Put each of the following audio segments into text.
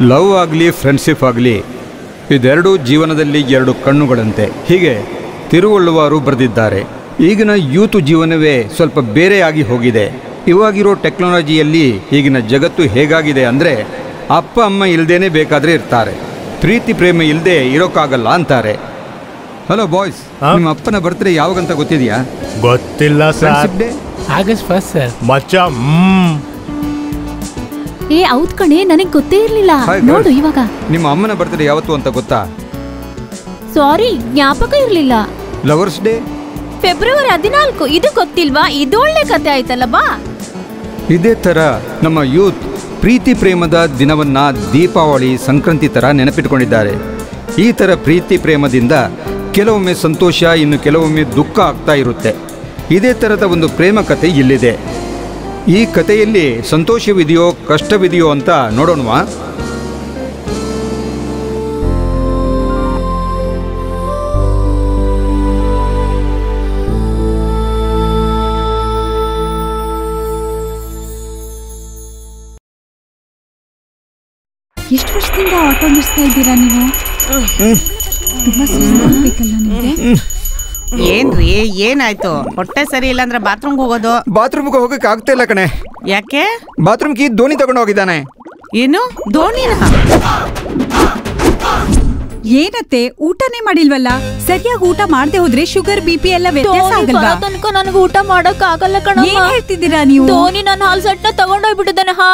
Love ಆಗಲಿ friendship ಆಗಲಿ ಇದೆರಡೂ ಜೀವನದಲ್ಲಿ ಎರಡು ಕಣ್ಣುಗಳಂತೆ. ಹೀಗೆ ತಿರುವಳ್ಳುವಾರು ಬರೆದಿದ್ದಾರೆ. ಈಗಿನ ಯೂತ್ ಜೀವನವೇ ಸ್ವಲ್ಪ ಬೇರೆಯಾಗಿ ಹೋಗಿದೆ. ಇವಾಗಿರೋ ಟೆಕ್ನಾಲಜಿಯಲ್ಲಿ ಈಗಿನ ಜಗತ್ತು ಹೇಗಾಗಿದೆ ಅಂದರೆ ಅಪ್ಪ ಅಮ್ಮ ಇಲ್ಲದೇನೆ ಬೇಕಾದರೆ ಇರ್ತಾರೆ, ಪ್ರೀತಿ ಪ್ರೇಮ ಇಲ್ಲದೆ ಇರೋಕ್ಕಾಗಲ್ಲ ಅಂತಾರೆ. ಹಲೋ ಬಾಯ್ಸ್, ನಿಮ್ಮ ಅಪ್ಪನ ಬರ್ತ್ಡೇ ಯಾವಾಗಂತ ಗೊತ್ತಿದೆಯಾ? ಗೊತ್ತಿಲ್ಲ ಸರ್. August 1 sir. ಮಚ್ಚ ಹೌದ್ ಕಣೆ, ನನಗೆ ಗೊತ್ತೇ ಇರ್ಲಿಲ್ಲ. ನೋಡು ಇವಾಗ. ನಿಮ್ಮ ಅಮ್ಮನ ಬರ್ತ್ಡೇ ಯಾವತ್ತು ಅಂತ ಗೊತ್ತಾ? ಸಾರಿ, ಜ್ಞಾಪಕ ಇರ್ಲಿಲ್ಲ. Lovers day February 14. ಇದು ಗೊತ್ತಿಲ್ವಾ? ಇದು ಒಳ್ಳೆ ಕತೆ ಆಯ್ತಲ್ಲ. ಬಾ. ಇದೇ ಥರ ನಮ್ಮ ಯೂತ್ ಪ್ರೀತಿ ಪ್ರೇಮದ ದಿನವನ್ನ ದೀಪಾವಳಿ, ಸಂಕ್ರಾಂತಿ ಥರ ನೆನಪಿಟ್ಕೊಂಡಿದ್ದಾರೆ. ಈ ಥರ ಪ್ರೀತಿ ಪ್ರೇಮದಿಂದ ಕೆಲವೊಮ್ಮೆ ಸಂತೋಷ, ಇನ್ನು ಕೆಲವೊಮ್ಮೆ ದುಃಖ ಆಗ್ತಾ ಇರುತ್ತೆ. ಇದೇ ಥರದ ಒಂದು ಪ್ರೇಮ ಕತೆ ಇಲ್ಲಿದೆ. ಈ ಕಥೆಯಲ್ಲಿ ಸಂತೋಷವಿದೆಯೋ ಕಷ್ಟವಿದೆಯೋ ಅಂತ ನೋಡೋಣವಾ? ಎಷ್ಟು ವರ್ಷದಿಂದ ಆಟೋ ನಡೆಸ್ತಾ ಇದ್ದೀರಾ ನೀವು? ತುಂಬಾ ಸುಸ್ತಾಗಬೇಕಲ್ಲ ನಿಮಗೆ? ಏನ್ರಿ, ಏನಾಯ್ತು? ಹೊಟ್ಟೆ ಸರಿ ಇಲ್ಲ ಅಂದ್ರೆ ಬಾತ್ರೂಮ್ಗೆ ಹೋಗೋದು? ಬಾತ್ರೂಮ್ಗೆ ಹೋಗಕ್ಕೆ ಆಗ್ತಾ ಇಲ್ಲ ಕಣೆ. ಯಾಕೆ? ಬಾತ್ರೂಮ್ ಕೀ ಧೋನಿ ತಗೊಂಡು ಹೋಗಿದ್ದಾನೆ. ಏನು ಧೋನಿನ? ಏನತ್ತೆ, ಊಟನೇ ಮಾಡಿಲ್ವಲ್ಲ? ಸರಿಯಾಗಿ ಊಟ ಮಾಡದೆ ಹೋದ್ರೆ ಶುಗರ್ BP ಎಲ್ಲ ವ್ಯತ್ಯಾಸ ಆಗಲ್ವಾ? ತನಕ ನನಗೆ ಊಟ ಮಾಡಕ್ ಆಗಲ್ಲ ಕಣ. ಏನ್ ಹೇಳ್ತಿದ್ದೀರಾ ನೀವು? ಧೋನಿ ನನ್ನ ಹಾಲ್ ಸೆಟ್ ನ ತಗೊಂಡೋಗ್ಬಿಟ್ಟಿದ್ದಾನೆ. ಹಾ,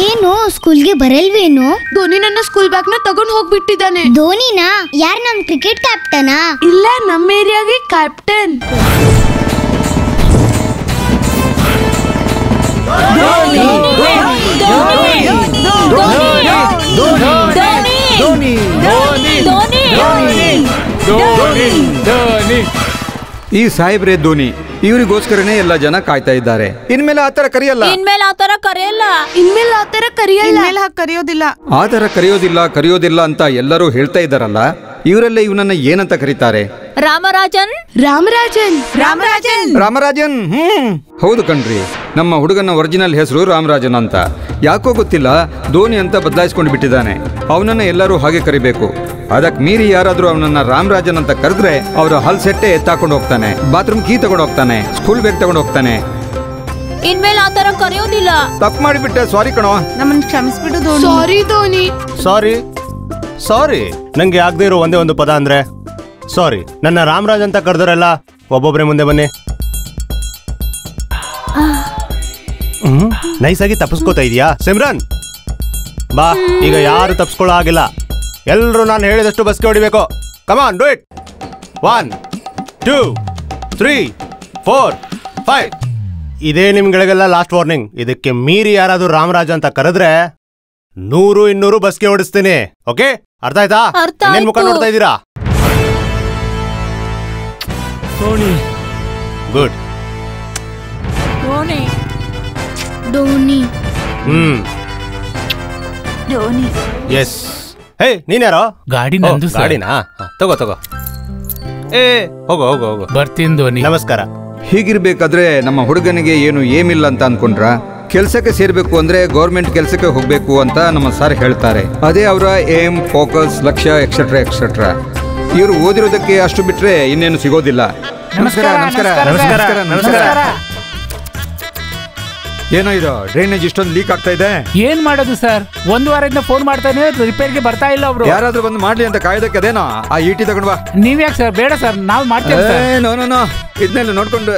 ಏನು ಸ್ಕೂಲ್ಗೆ ಬರಲ್ವೇನು? ಧೋನಿ ನನ್ನ ಸ್ಕೂಲ್ ಬ್ಯಾಗ್ ನ ತಗೊಂಡ್ ಹೋಗ್ಬಿಟ್ಟಿದ್ದಾನೆ. ಧೋನಿನಾ? ಯಾರ್ ನಮ್ ಕ್ರಿಕೆಟ್ ಕ್ಯಾಪ್ಟನಾ? ಇಲ್ಲ, ನಮ್ಮ ಏರಿಯಾಗೆ ಕ್ಯಾಪ್ಟನ್. ಈ ಸಾಹೇಬ್ರೆ ಧೋನಿ, ಇವರಿಗೋಸ್ಕರನೇ ಎಲ್ಲ ಜನ ಕಾಯ್ತಾ ಇದ್ದಾರೆ. ಇನ್ಮೇಲೆ ಆತರ ಕರೆಯಲ್ಲ. ಇನ್ಮೇಲೆ ಆತರ ಕರೆಯಲ್ಲ. ಇನ್ಮೇಲೆ ಆತರ ಕರೆಯಲ್ಲ. ಕರೆಯೋದಿಲ್ಲ. ಆತರ ಕರೆಯೋದಿಲ್ಲ ಅಂತ ಎಲ್ಲರೂ ಹೇಳ್ತಾ ಇದ್ದಾರಲ್ಲ, ಇವರೆಲ್ಲ ಇವನನ್ನ ಏನಂತ ಕರೀತಾರೆ? ರಾಮರಾಜನ್. ರಾಮರಾಜನ್. ರಾಮರಾಜನ್. ರಾಮರಾಜನ್. ಹೌದು ಕಣ್ರಿ, ನಮ್ಮ ಹುಡುಗನ ಒರಿಜಿನಲ್ ಹೆಸರು ರಾಮರಾಜನ್ ಅಂತ. ಯಾಕೋ ಗೊತ್ತಿಲ್ಲ, ಧೋನಿ ಅಂತ ಬದಲಾಯಿಸ್ಕೊಂಡು ಬಿಟ್ಟಿದ್ದಾನೆ. ಅವನನ್ನ ಎಲ್ಲರೂ ಹಾಗೆ ಕರಿಬೇಕು. ಅದಕ್ಕೆ ಮೀರಿ ಯಾರಾದ್ರೂ ಅವನನ್ನ ರಾಮರಾಜನ್ ಅಂತ ಕರೆದ್ರೆ ಅವರ ಹಲ್ ಸೆಟ್ಟೆ ಎತ್ತಾಕೊಂಡು ಹೋಗ್ತಾನೆ, ಬಾತ್ರೂಮ್ ಕೀ ತಗೊಂಡು ಹೋಗ್ತಾನೆ, ಸ್ಕೂಲ್ ಬ್ಯಾಗ್ ತಗೊಂಡು ಹೋಗ್ತಾನೆ. ಇನ್ಮೇಲೆ ಆತರ ಕರೆಯೋದಿಲ್ಲ. ತಪ್ಪು ಮಾಡಿಬಿಟ್ಟೆ, ಸಾರಿ ಕಣೋ. ನಮ್ಮನ್ನ ಕ್ಷಮಿಸ್ಬಿಡು ಧೋನಿ. ಸಾರಿ ಧೋನಿ. ಸಾರಿ ನಂಗೆ ಆಗದೆ ಇರೋ ಒಂದೇ ಒಂದು ಪದ ಅಂದ್ರೆ ಸಾರಿ. ನನ್ನ ರಾಮರಾಜ್ ಅಂತ ಕರೆದವರೆಲ್ಲ ಒಬ್ಬೊಬ್ಬರೇ ಮುಂದೆ ಬನ್ನಿ. ನೈಸಾಗಿ ತಪ್ಪಿಸ್ಕೋತಾ ಇದೀಯಾ ಸಿಮ್ರನ್? ಬಾ, ಈಗ ಯಾರು ತಪ್ಪಿಸ್ಕೊಳ್ಳೋ ಆಗಿಲ್ಲ. ಎಲ್ರು ನಾನು ಹೇಳಿದಷ್ಟು ಬಸ್ಗೆ ಹೊಡಿಬೇಕು. ಕಮಾನ್, ಡೂ ಇಟ್. 1 2 3 4 5. ಇದೇ ನಿಮ್ಗಳಿಗೆಲ್ಲ ಲಾಸ್ಟ್ ವಾರ್ನಿಂಗ್. ಇದಕ್ಕೆ ಮೀರಿ ಯಾರಾದ್ರೂ ರಾಮರಾಜ್ ಅಂತ ಕರೆದ್ರೆ 100 200 ಬಸ್ಗೆ ಓಡಿಸ್ತೀನಿ. ಓಕೆ, ಅರ್ಥ ಆಯ್ತಾ? ಏನ್ ಮುಖ ನೋಡ್ತಾ ಇದ್ದೀರಾ? ಗುಡ್. ಧೋನಿ. ಧೋನಿ. ಧೋನಿ. ಎಸ್. ಹೇ, ನೀನ್ಯಾರೋ? ಗಾಡಿ ನಂದು ಸರ್. ಗಾಡಿನಾ? ತಗೋ. ಹೋಗೋ. ಬರ್ತೀನಿ ಧೋನಿ. ನಮಸ್ಕಾರ. ಹೀಗಿರ್ಬೇಕಾದ್ರೆ ನಮ್ಮ ಹುಡುಗನಿಗೆ ಏನು ಏಮಿಲ್ಲ ಅಂತ ಅನ್ಕೊಂಡ್ರ? ಕೆಲಸಕ್ಕೆ ಸೇರ್ಬೇಕು ಅಂದ್ರೆ ಗೌರ್ಮೆಂಟ್ ಕೆಲಸಕ್ಕೆ ಹೋಗ್ಬೇಕು ಅಂತ ನಮ್ಮ ಸರ್ ಹೇಳ್ತಾರೆ. ಅದೇ ಅವರ ಏಮ್, ಫೋಕಸ್, ಲಕ್ಷ್ಯ ಎಕ್ಸೆಟ್ರಾ ಎಕ್ಸೆಟ್ರಾ. ಇವರು ಓದಿರೋದಕ್ಕೆ ಅಷ್ಟು ಬಿಟ್ರೆ ಇನ್ನೇನು ಸಿಗೋದಿಲ್ಲ. ನಮಸ್ಕಾರ. ಏನೋ ಇದು ಡ್ರೈನೇಜ್ ಇಷ್ಟೊಂದು ಲೀಕ್ ಆಗ್ತಾ ಇದೆ. ಏನ್ ಮಾಡೋದು ಸರ್? 1 ವಾರದಿಂದ ಫೋನ್ ಮಾಡ್ತಾನೆ, ರಿಪೇರ್ಗೆ ಬರ್ತಾ ಇಲ್ಲ ಒಬ್ರು. ಯಾರಾದ್ರೂ ಬಂದು ಮಾಡ್ಲಿ ಅಂತ ಕಾಯ್ದಕ್ಕೆ ಅದೇನೋ ಆ ಈಟಿ ತಗೊಂಡ್ ಬಾ. ನೀವ್ ಯಾಕೆ ಸರ್? ಬೇಡ ಸರ್, ನಾವು ಮಾಡ್ತೇವೆ. ನೋ ಇದನ್ನೆಲ್ಲ ನೋಡ್ಕೊಂಡು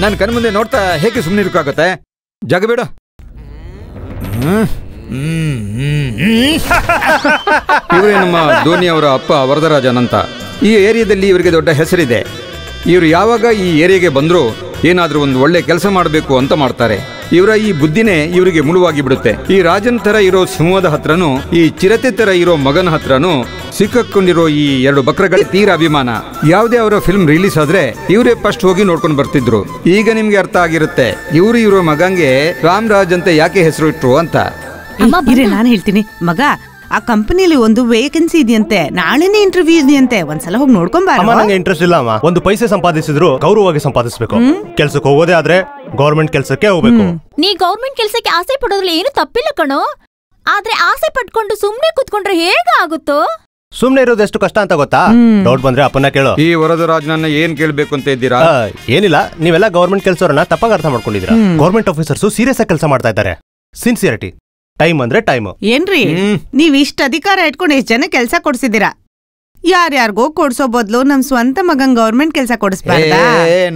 ನನ್ನ ಕಣ್ ಮುಂದೆ ನೋಡ್ತಾ ಹೇಗೆ ಸುಮ್ಮನೆ ಇರಕ್ಕಾಗತ್ತೆ? ಜಾಗ ಬೇಡ. ಇವರೇ ನಮ್ಮ ಧೋನಿ ಅವರ ಅಪ್ಪ ವರದರಾಜನ್ ಅಂತ. ಈ ಏರಿಯಾದಲ್ಲಿ ಇವರಿಗೆ ದೊಡ್ಡ ಹೆಸರಿದೆ. ಇವರು ಯಾವಾಗ ಈ ಏರಿಯಾಗೆ ಬಂದ್ರು ಏನಾದ್ರೂ ಒಂದು ಒಳ್ಳೆ ಕೆಲಸ ಮಾಡಬೇಕು ಅಂತ ಮಾಡ್ತಾರೆ. ಇವರ ಈ ಬುದ್ಧಿನೇ ಇವರಿಗೆ ಮುಳುವಾಗಿ ಬಿಡುತ್ತೆ. ಈ ರಾಜನ್ ತರ ಇರೋ ಸಿಂಹದ ಹತ್ರನೂ, ಈ ಚಿರತೆ ತರ ಇರೋ ಮಗನ ಹತ್ರನೂ ಸಿಕ್ಕಾಕೊಂಡಿರೋ ಈ 2 ಬಕ್ರಗಳ ತೀರ ಅಭಿಮಾನ. ಯಾವುದೇ ಅವರ ಫಿಲ್ಮ್ ರಿಲೀಸ್ ಆದ್ರೆ ಇವರೇ ಫಸ್ಟ್ ಹೋಗಿ ನೋಡ್ಕೊಂಡು ಬರ್ತಿದ್ರು. ಈಗ ನಿಮ್ಗೆ ಅರ್ಥ ಆಗಿರುತ್ತೆ ಇವರು ಇರೋ ಮಗಂಗೆ ರಾಮರಾಜ್ ಅಂತ ಯಾಕೆ ಹೆಸರು ಇಟ್ರು ಅಂತ. ನಾನು ಹೇಳ್ತೀನಿ ಮಗ, ಆ ಕಂಪನಿಲಿ ಒಂದು ವೇಕೆನ್ಸಿ ಇದೆಯಂತೆ, ನಾಳೆನೇ ಇಂಟರ್ವ್ಯೂ ಇದೆಯಂತೆ, ಒಂದ್ಸಲ ಹೋಗಿ ನೋಡ್ಕೊಂಡ್ ಬಾ. ನಂಗೆ ಇಂಟ್ರೆಸ್ಟ್ ಇಲ್ಲ ಅಮ್ಮ. 1 ಪೈಸೆ ಸಂಪಾದಿಸಿದ್ರು ಗೌರವವಾಗಿ ಸಂಪಾದಿಸಬೇಕು. ಕೆಲ್ಸಕ್ಕೆ ಹೋಗೋದೇ ಆದ್ರೆ ಗೌರ್ಮೆಂಟ್ ಕೆಲ್ಸಕ್ಕೆ ಹೋಗ್ಬೇಕು. ನೀ ಗೌರ್ಮೆಂಟ್ ಕೆಲ್ಸಕ್ಕೆ ಆಸೆ ಪಡೋದ್ರಲ್ಲಿ ಏನು ತಪ್ಪಿಲ್ಲ ಕಣೋ, ಆದ್ರೆ ಆಸೆ ಪಟ್ಕೊಂಡು ಸುಮ್ನೆ ಕುತ್ಕೊಂಡ್ರೆ ಹೇಗ ಆಗುತ್ತೋ? ಸುಮ್ನೆ ಇರೋದು ಎಷ್ಟು ಕಷ್ಟ ಅಂತ ಗೊತ್ತಾ? ಡೌಟ್ ಬಂದ್ರೆ ಅಪ್ಪನ ಕೇಳು. ಈ ವರದರಾಜನನ್ನ ಏನ್ ಕೇಳ್ಬೇಕು ಅಂತ ಇದ್ದೀರಾ? ಏನಿಲ್ಲ, ನೀವೆಲ್ಲ ಗೌರ್ಮೆಂಟ್ ಕೆಲಸವರನ್ನ ತಪ್ಪಾಗಿ ಅರ್ಥ ಮಾಡ್ಕೊಂಡಿದ್ದೀರಾ. ಗೌರ್ಮೆಂಟ್ ಆಫೀಸರ್ಸ್ ಸೀರಿಯಸ್ ಆಗಿ ಕೆಲಸ ಮಾಡ್ತಾ ಇದ್ದಾರೆ. ಸಿನ್ಸಿಯರಿಟಿ, ಟೈಮ್ ಅಂದ್ರೆ ಟೈಮ್. ಏನ್ರಿ ನೀವ್ ಇಷ್ಟ ಅಧಿಕಾರ ಇಟ್ಕೊಂಡು ಎಷ್ಟ್ ಜನ ಕೆಲ್ಸ ಕೊಡ್ಸಿದ್ದೀರಾ? ಯಾರ್ಯಾರಿಗೋ ಕೊಡ್ಸೋ ಬದ್ಲು ನಮ್ ಸ್ವಂತ ಮಗನ್ ಗೌರ್ಮೆಂಟ್ ಕೆಲ್ಸ ಕೊಡಿಸ್ಬಾರ್ದಾ?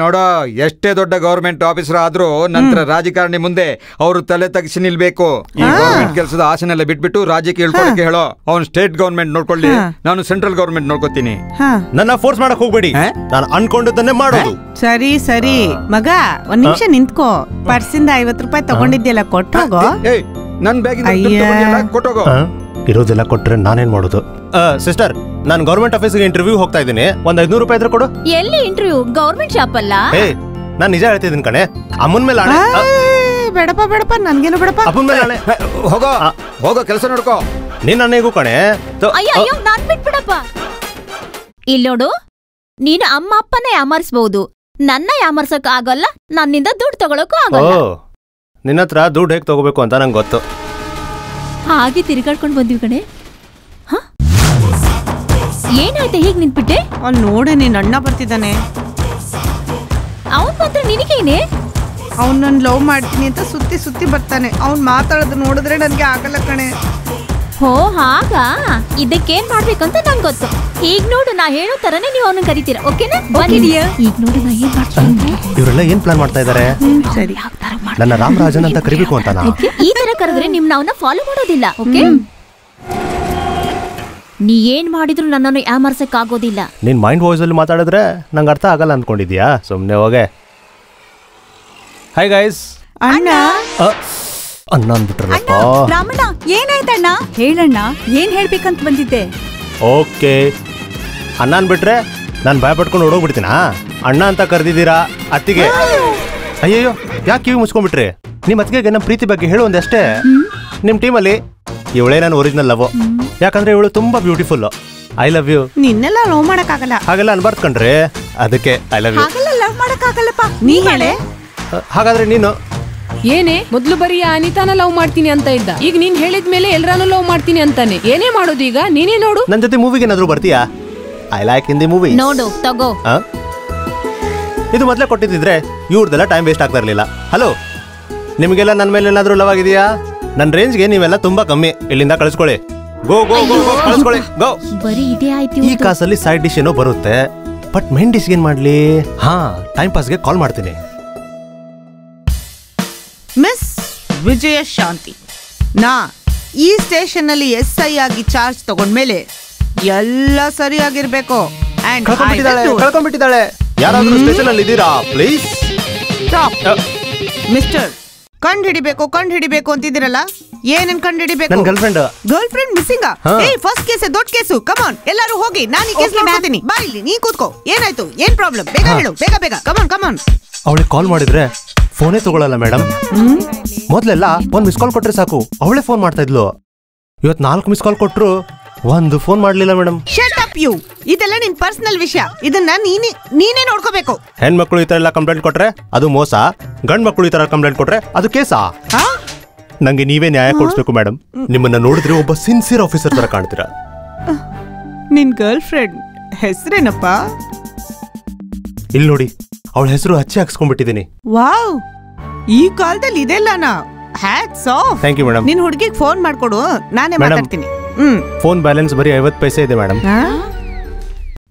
ನೋಡೋ, ಎಷ್ಟೇ ದೊಡ್ಡ ಗವರ್ಮೆಂಟ್ ಆಫೀಸರ್ ಆದ್ರೂ ನಂತರ ರಾಜಕಾರಣಿ ಮುಂದೆ ಅವರು ತಲೆ ತಗ್ಸಿ ನಿಲ್ಬೇಕು. ಈ ಗವರ್ಮೆಂಟ್ ಕೆಲಸದ ಆಸೆನೆಲ್ಲ ಬಿಟ್ಬಿಟ್ಟು ರಾಜ್ಯಕ್ಕೆ ಹೇಳ್ಕೊಳಕ್ಕೆ ಹೇಳೋ. ಅವ್ನು ಸ್ಟೇಟ್ ಗವರ್ಮೆಂಟ್ ನೋಡ್ಕೊಳ್ಳಿ, ನಾನು ಸೆಂಟ್ರಲ್ ಗವರ್ಮೆಂಟ್ ನೋಡ್ಕೋತೀನಿ. ನನ್ನ ಫೋರ್ಸ್ ಮಾಡಕ್ ಹೋಗ್ಬೇಡಿ, ನಾನು ಅನ್ಕೊಂಡದನ್ನೇ ಮಾಡೋದು. ಸರಿ ಸರಿ ಮಗ, ಒಂದ್ ನಿಮಿಷ ನಿಂತ್ಕೋ. ಪರ್ಸಿಂದ 50 ರೂಪಾಯಿ ತಗೊಂಡಿದ್ಯಲ್ಲ, ಕೊಟ್ಟೋಗೋ. ನನ್ ಬ್ಯಾಗ್ ಕೊಟ್ಟೋಗೋ. ಇರೋದೆಲ್ಲ ಕೊಟ್ರೆ ನಾನೇನ್ ಮಾಡೋದು? ಸಿಸ್ಟರ್, ನಾನು ಗೌರ್ಮೆಂಟ್ ಆಫೀಸ್ಗೆ ಇಂಟರ್ವ್ಯೂ ಹೋಗ್ತಾ ಇದ್ದೀನಿ. ಒಂದ್ 500 ರೂಪಾಯಿ ಇದ್ರೆ ಕೊಡು. ಎಲ್ಲಿ ಇಂಟರ್ವ್ಯೂ? ಗೌರ್ಮೆಂಟ್ ಶಾಪ್ ಅಲ್ಲ. ನಾನ್ ನಿಜ ಹೇಳ್ತಿದ್ದೀನಿ ಕಣೆ. ಅಮ್ಮನ್ ಮೇಲೆ ಆಣೆ. ಬೇಡಪ್ಪ ಬೇಡಪ್ಪ, ನನ್ಗೇನು ಬೇಡಪ್ಪ. ಅಪ್ಪನ್ ಮೇಲೆ ಆಣೆ. ಹೋಗೋ, ಕೆಲಸ ನೋಡ್ಕೋ. ನೀನ್ ನನಗೂ ಕಣೆ. ಅಯ್ಯೋ, ನಾನ್ ಬಿಟ್ಬಿಡಪ್ಪ. ಇಲ್ಲೋಡು, ನೀನು ಅಮ್ಮ ಅಪ್ಪನ ಯಾಮರ್ಸ್ಬಹುದು, ನನ್ನ ಯಾಮರ್ಸಕ್ ಆಗಲ್ಲ, ನನ್ನಿಂದ ದುಡ್ಡು ತಗೊಳಕ್ಕೂ ಆಗಲ್ಲ. ನಿನ್ನ ಹತ್ರ ದುಡ್ಡು ಹೇಗೆ ತಗೋಬೇಕು ಅಂತ ನಂಗೆ ಗೊತ್ತು. ಹಾಗೆ ತಿರುಗಾಡ್ಕೊಂಡು ಬಂದಿವಿ ಕಣೆ. ಏನಾಯ್ತು, ಹೇಗ್ ನಿಂತ್ಬಿಟ್ಟೆ? ಅವ್ನು ನೋಡೆ, ನೀನ್ ಅಣ್ಣ ಬರ್ತಿದ್ದಾನೆ. ಅವನ್ ಮಾತ್ರ ನಿನಗೇನೆ? ಅವ್ನು ನನ್ ಲವ್ ಮಾಡ್ತೀನಿ ಅಂತ ಸುತ್ತಿ ಸುತ್ತಿ ಬರ್ತಾನೆ. ಅವ್ನ್ ಮಾತಾಡೋದು ನೋಡಿದ್ರೆ ನನ್ಗೆ ಆಗಲ್ಲ ಕಣೆ. ಹೋ ಹಾಗ, ಇದಕ್ಕೇನ್ ಮಾಡ್ಬೇಕಂತ ನಂಗೆ ಗೊತ್ತು. ಈಗ ನೋಡು, ನಾ ಹೇಳೋ ತರನೇ ನೀವು ಅವನ್ನ ಕರಿತೀರ, ಓಕೆನಾ? ಈಗ ನೋಡು, ನಾ ಏನ್ ಮಾಡ್ತೀನಿ. ಇವರೆಲ್ಲ ಏನ್ ಪ್ಲಾನ್ ಮಾಡ್ತಾ ಇದಾರೆ? ಸರಿ, ನನ್ನ ರಾಮರಾಜನ್ ಅಂತ ಕರಿಬೇಕು ಅಂತ. ಈ ತರ ಕರೆದ್ರೆ ನಿಮ್ನ ಅವನ್ನ ಫಾಲೋ ಮಾಡೋದಿಲ್ಲ, ಓಕೆ? ನೀ ಏನ್ ಮಾಡಿದ್ರು ನನ್ನನ್ನು ಯಾಮರ್ಸಕ್ ಆಗೋದಿಲ್ಲ. ನಿನ್ ಮೈಂಡ್ ವಾಯ್ಸ್ ಅಲ್ಲಿ ಮಾತಾಡಿದ್ರೆ ನಂಗೆ ಅರ್ಥ ಆಗಲ್ಲ ಅನ್ಕೊಂಡಿದ್ಯಾ? ಸುಮ್ನೆ ಹೋಗೆ. Hi guys. ಅಣ್ಣ ಅಣ್ಣ ಅಂದ್ಬಿಟ್ರಲ್ಲಪ್ಪ. ರಾಮಣ್ಣ, ಏನಾಯ್ತಣ್ಣ? ಹೇಳಣ್ಣ, ಏನ್ ಹೇಳ್ಬೇಕಂತ ಬಂದಿದ್ದೆ? ಓಕೆ, ಅಣ್ಣ ಅನ್ಬಿಟ್ರೆ ನಾನು ಭಯ ಪಟ್ಕೊಂಡು ಓಡೋಗ್ಬಿಡ್ತೀನಾ? ಅಣ್ಣ ಅಂತ ಕರೆದಿದ್ದೀರಾ ಅತ್ತಿಗೆ. ಅಯ್ಯಯ್ಯೋ, ಯಾಕೆ ಕಿವಿ ಮುಚ್ಕೊಂಡ್ಬಿಟ್ರಿ? ನಿಮ್ಮ ಅತ್ತಿಗೆಗೆ ನಮ್ಮ ಪ್ರೀತಿ ಬಗ್ಗೆ ಹೇಳು ಒಂದಷ್ಟೇ. ನಿಮ್ಮ ಟೀಮಲ್ಲಿ ಇವಳೇ ನನ್ನ ಒರಿಜಿನಲ್ ಲವ್. ಯಾಕಂದ್ರೆ ಇವಳು ತುಂಬಾ ಬ್ಯೂಟಿಫುಲ್. I love you. ನಿನ್ನೆಲ್ಲ ಲವ್ ಮಾಡಕ್ಕಾಗಲ್ಲ. ಹಾಗೆಲ್ಲ ಅನ್ಬಾರ್ದು ಕಣ್ರಿ, ಅದಕ್ಕೆ ಐ ಲವ್ ಯು. ಹಾಗೆಲ್ಲ ಲವ್ ಮಾಡಕ್ಕಾಗಲ್ಲಪ್ಪ. ನೀ ಹೇಳೆ. ಹಾಗಾದ್ರೆ ನೀನು ಏನೇ ಮೊದ್ಲು ಬರೀ ಅನಿತಾನ ಲವ್ ಮಾಡ್ತೀನಿ ಅಂತ ಇದ್ದ, ಈಗ ನೀನ್ ಹೇಳಿದ್ಮೇಲೆ ಎಲ್ರಾನು ಲವ್ ಮಾಡ್ತೀನಿ ಅಂತಾನೆ. ಏನೇ ಮಾಡೋದು ಈಗ? ನೀನೇ ನೋಡು. ನನ್ನ ಜೊತೆ ಮೂವಿಗೆ ಏನಾದ್ರು ಬರ್ತೀಯಾ? I like in the movie. ನೋಡು, ತಗೋ. ಇದು ಮೊದಲೇ ಕೊಟ್ಟಿದ್ರೆ ಇವ್ರದೆಲ್ಲ ಟೈಮ್ ವೇಸ್ಟ್ ಆಗ್ತಾ ಇರ್ಲಿಲ್ಲ. ಹಲೋ, ನಿಮಗೆಲ್ಲ ನನ್ನ ಮೇಲೆ ಏನಾದ್ರು ಲವ್ ಆಗಿದೆಯಾ? ನನ್ನ ರೇಂಜ್ಗೆ ನೀವೆಲ್ಲ ತುಂಬಾ ಕಮ್ಮಿ. ಇಲ್ಲಿಂದ ಕಳಿಸ್ಕೊಳ್ಳಿ. ಗೋ ಗೋ ಗೋ ಗೋ, ಕಳಿಸ್ಕೊಳ್ಳಿ. ಗೋ. ಬರೀ ಇದೇ ಆಯ್ತು. ಈ ಕಾಸಲ್ಲಿ ಸೈಡ್ ಡಿಶ್ ಏನೋ ಬರುತ್ತೆ, ಬಟ್ ಮೇನ್ ಡಿಶ್ ಏನ್ ಮಾಡ್ಲಿ? ಟೈಮ್ ಪಾಸ್ಗೆ ಕಾಲ್ ಮಾಡ್ತೀನಿ. ಮಿಸ್ ವಿಜಯ ಶಾಂತಿ, ನಾ ಈ ಸ್ಟೇಷನ್ ಅಲ್ಲಿ SI ಆಗಿ ಚಾರ್ಜ್ ತಗೊಂಡ್ಮೇಲೆ ಎಲ್ಲ ಸರಿಯಾಗಿರ್ಬೇಕು. ಕಳ್ಕೊಂಡ್ಬಿಟ್ಟಿದ್ದಾಳೆ. ಯಾರಾದ್ರೂ ಸ್ಟೇಷನ್ ಅಲ್ಲಿ ಇದ್ದೀರಾ ಪ್ಲೀಸ್? ಮಿಸ್ಟರ್, ಕಂಡು ಹಿಡಿಬೇಕು ಅಂತಿದ್ದೀರಲ್ಲ, ಏನನ್ ಕಂಡು ಹಿಡಿಬೇಕು? ನನ್ನ girl friend missing. First case, ದೊಡ್ಡ ಕೇಸು. ಕಮಾನ್, ಎಲ್ಲರೂ ಹೋಗಿ, ನಾನು ಈ ಕೇಸ್ ನೋಡ್ತೀನಿ. ಬಾ ಇಲ್ಲಿ, ನೀ ಕೂತ್ಕೋ. ಏನಾಯ್ತು, ಏನ್ ಪ್ರಾಬ್ಲಮ್? ಬೇಗ ಹೇಳು, ಬೇಗ. ಕಮಾನ್. ಅವಳಿಗೆ ಕಾಲ್ ಮಾಡಿದ್ರೆ ಫೋನೇ ತಗೊಳಲ್ಲ ಮೇಡಮ್. ಮೊದ್ಲೆಲ್ಲ 1 ಮಿಸ್ ಕಾಲ್ ಕೊಟ್ರೆ ಸಾಕು, ಅವಳೇ ಫೋನ್ ಮಾಡ್ತಾ ಇದ್ಲು. ಇವತ್ತು 4 ಮಿಸ್ ಕಾಲ್ ಕೊಟ್ರು, 1 ಫೋನ್ ಮಾಡ್ಲಿಲ್ಲ ಮೇಡಮ್. Shut up you. ಇದೆಲ್ಲ ನಿನ್ ಪರ್ಸನಲ್ ವಿಷಯ, ಇದನ್ನ ನೀನೇ ನೋಡ್ಕೋಬೇಕು. ಹೆಣ್ಮಕ್ಳು ಈ ತರ ಎಲ್ಲ ಕಂಪ್ಲೇಂಟ್ ಕೊಟ್ರೆ ಅದು ಮೋಸ, ಗಂಡ್ ಮಕ್ಳು ಈ ತರ ಕಂಪ್ಲೇಂಟ್ ಕೊಟ್ರೆ ಅದು ಕೇಸಾ? ನಂಗೆ ನೀವೇ ನ್ಯಾಯ ಕೊಡಿಸ್ಬೇಕು ಮೇಡಮ್. ನಿಮ್ಮನ್ನ ನೋಡಿದ್ರೆ ಒಬ್ಬ ಸಿನ್ಸಿಯರ್ ಆಫೀಸರ್ ತರ ಕಾಣ್ತೀರಾ. ನಿನ್ ಗರ್ಲ್ ಫ್ರೆಂಡ್ ಹೆಸರೇನಪ್ಪ? ಇಲ್ಲಿ ನೋಡಿ, ಅವಳ ಹೆಸರು ಹಚ್ಚಿ ಹಾಕ್ಸ್ಕೊಂಡ್ಬಿಟ್ಟಿದ್ದೀನಿ. ವಾವ್, ಈ ಕಾಲದಲ್ಲಿ ಇದೆಲ್ಲನಾ? Hats off. Thank you madam. ನಿನ್ ಹುಡುಗಿಗೆ ಫೋನ್ ಮಾಡ್ಕೊಡು, ನಾನೇ ಮಾತಾಡ್ತೀನಿ. ಫೋನ್ ಬ್ಯಾಲೆನ್ಸ್ ಬರೀ 50 ಪೈಸೆ ಇದೆ ಮೇಡಮ್.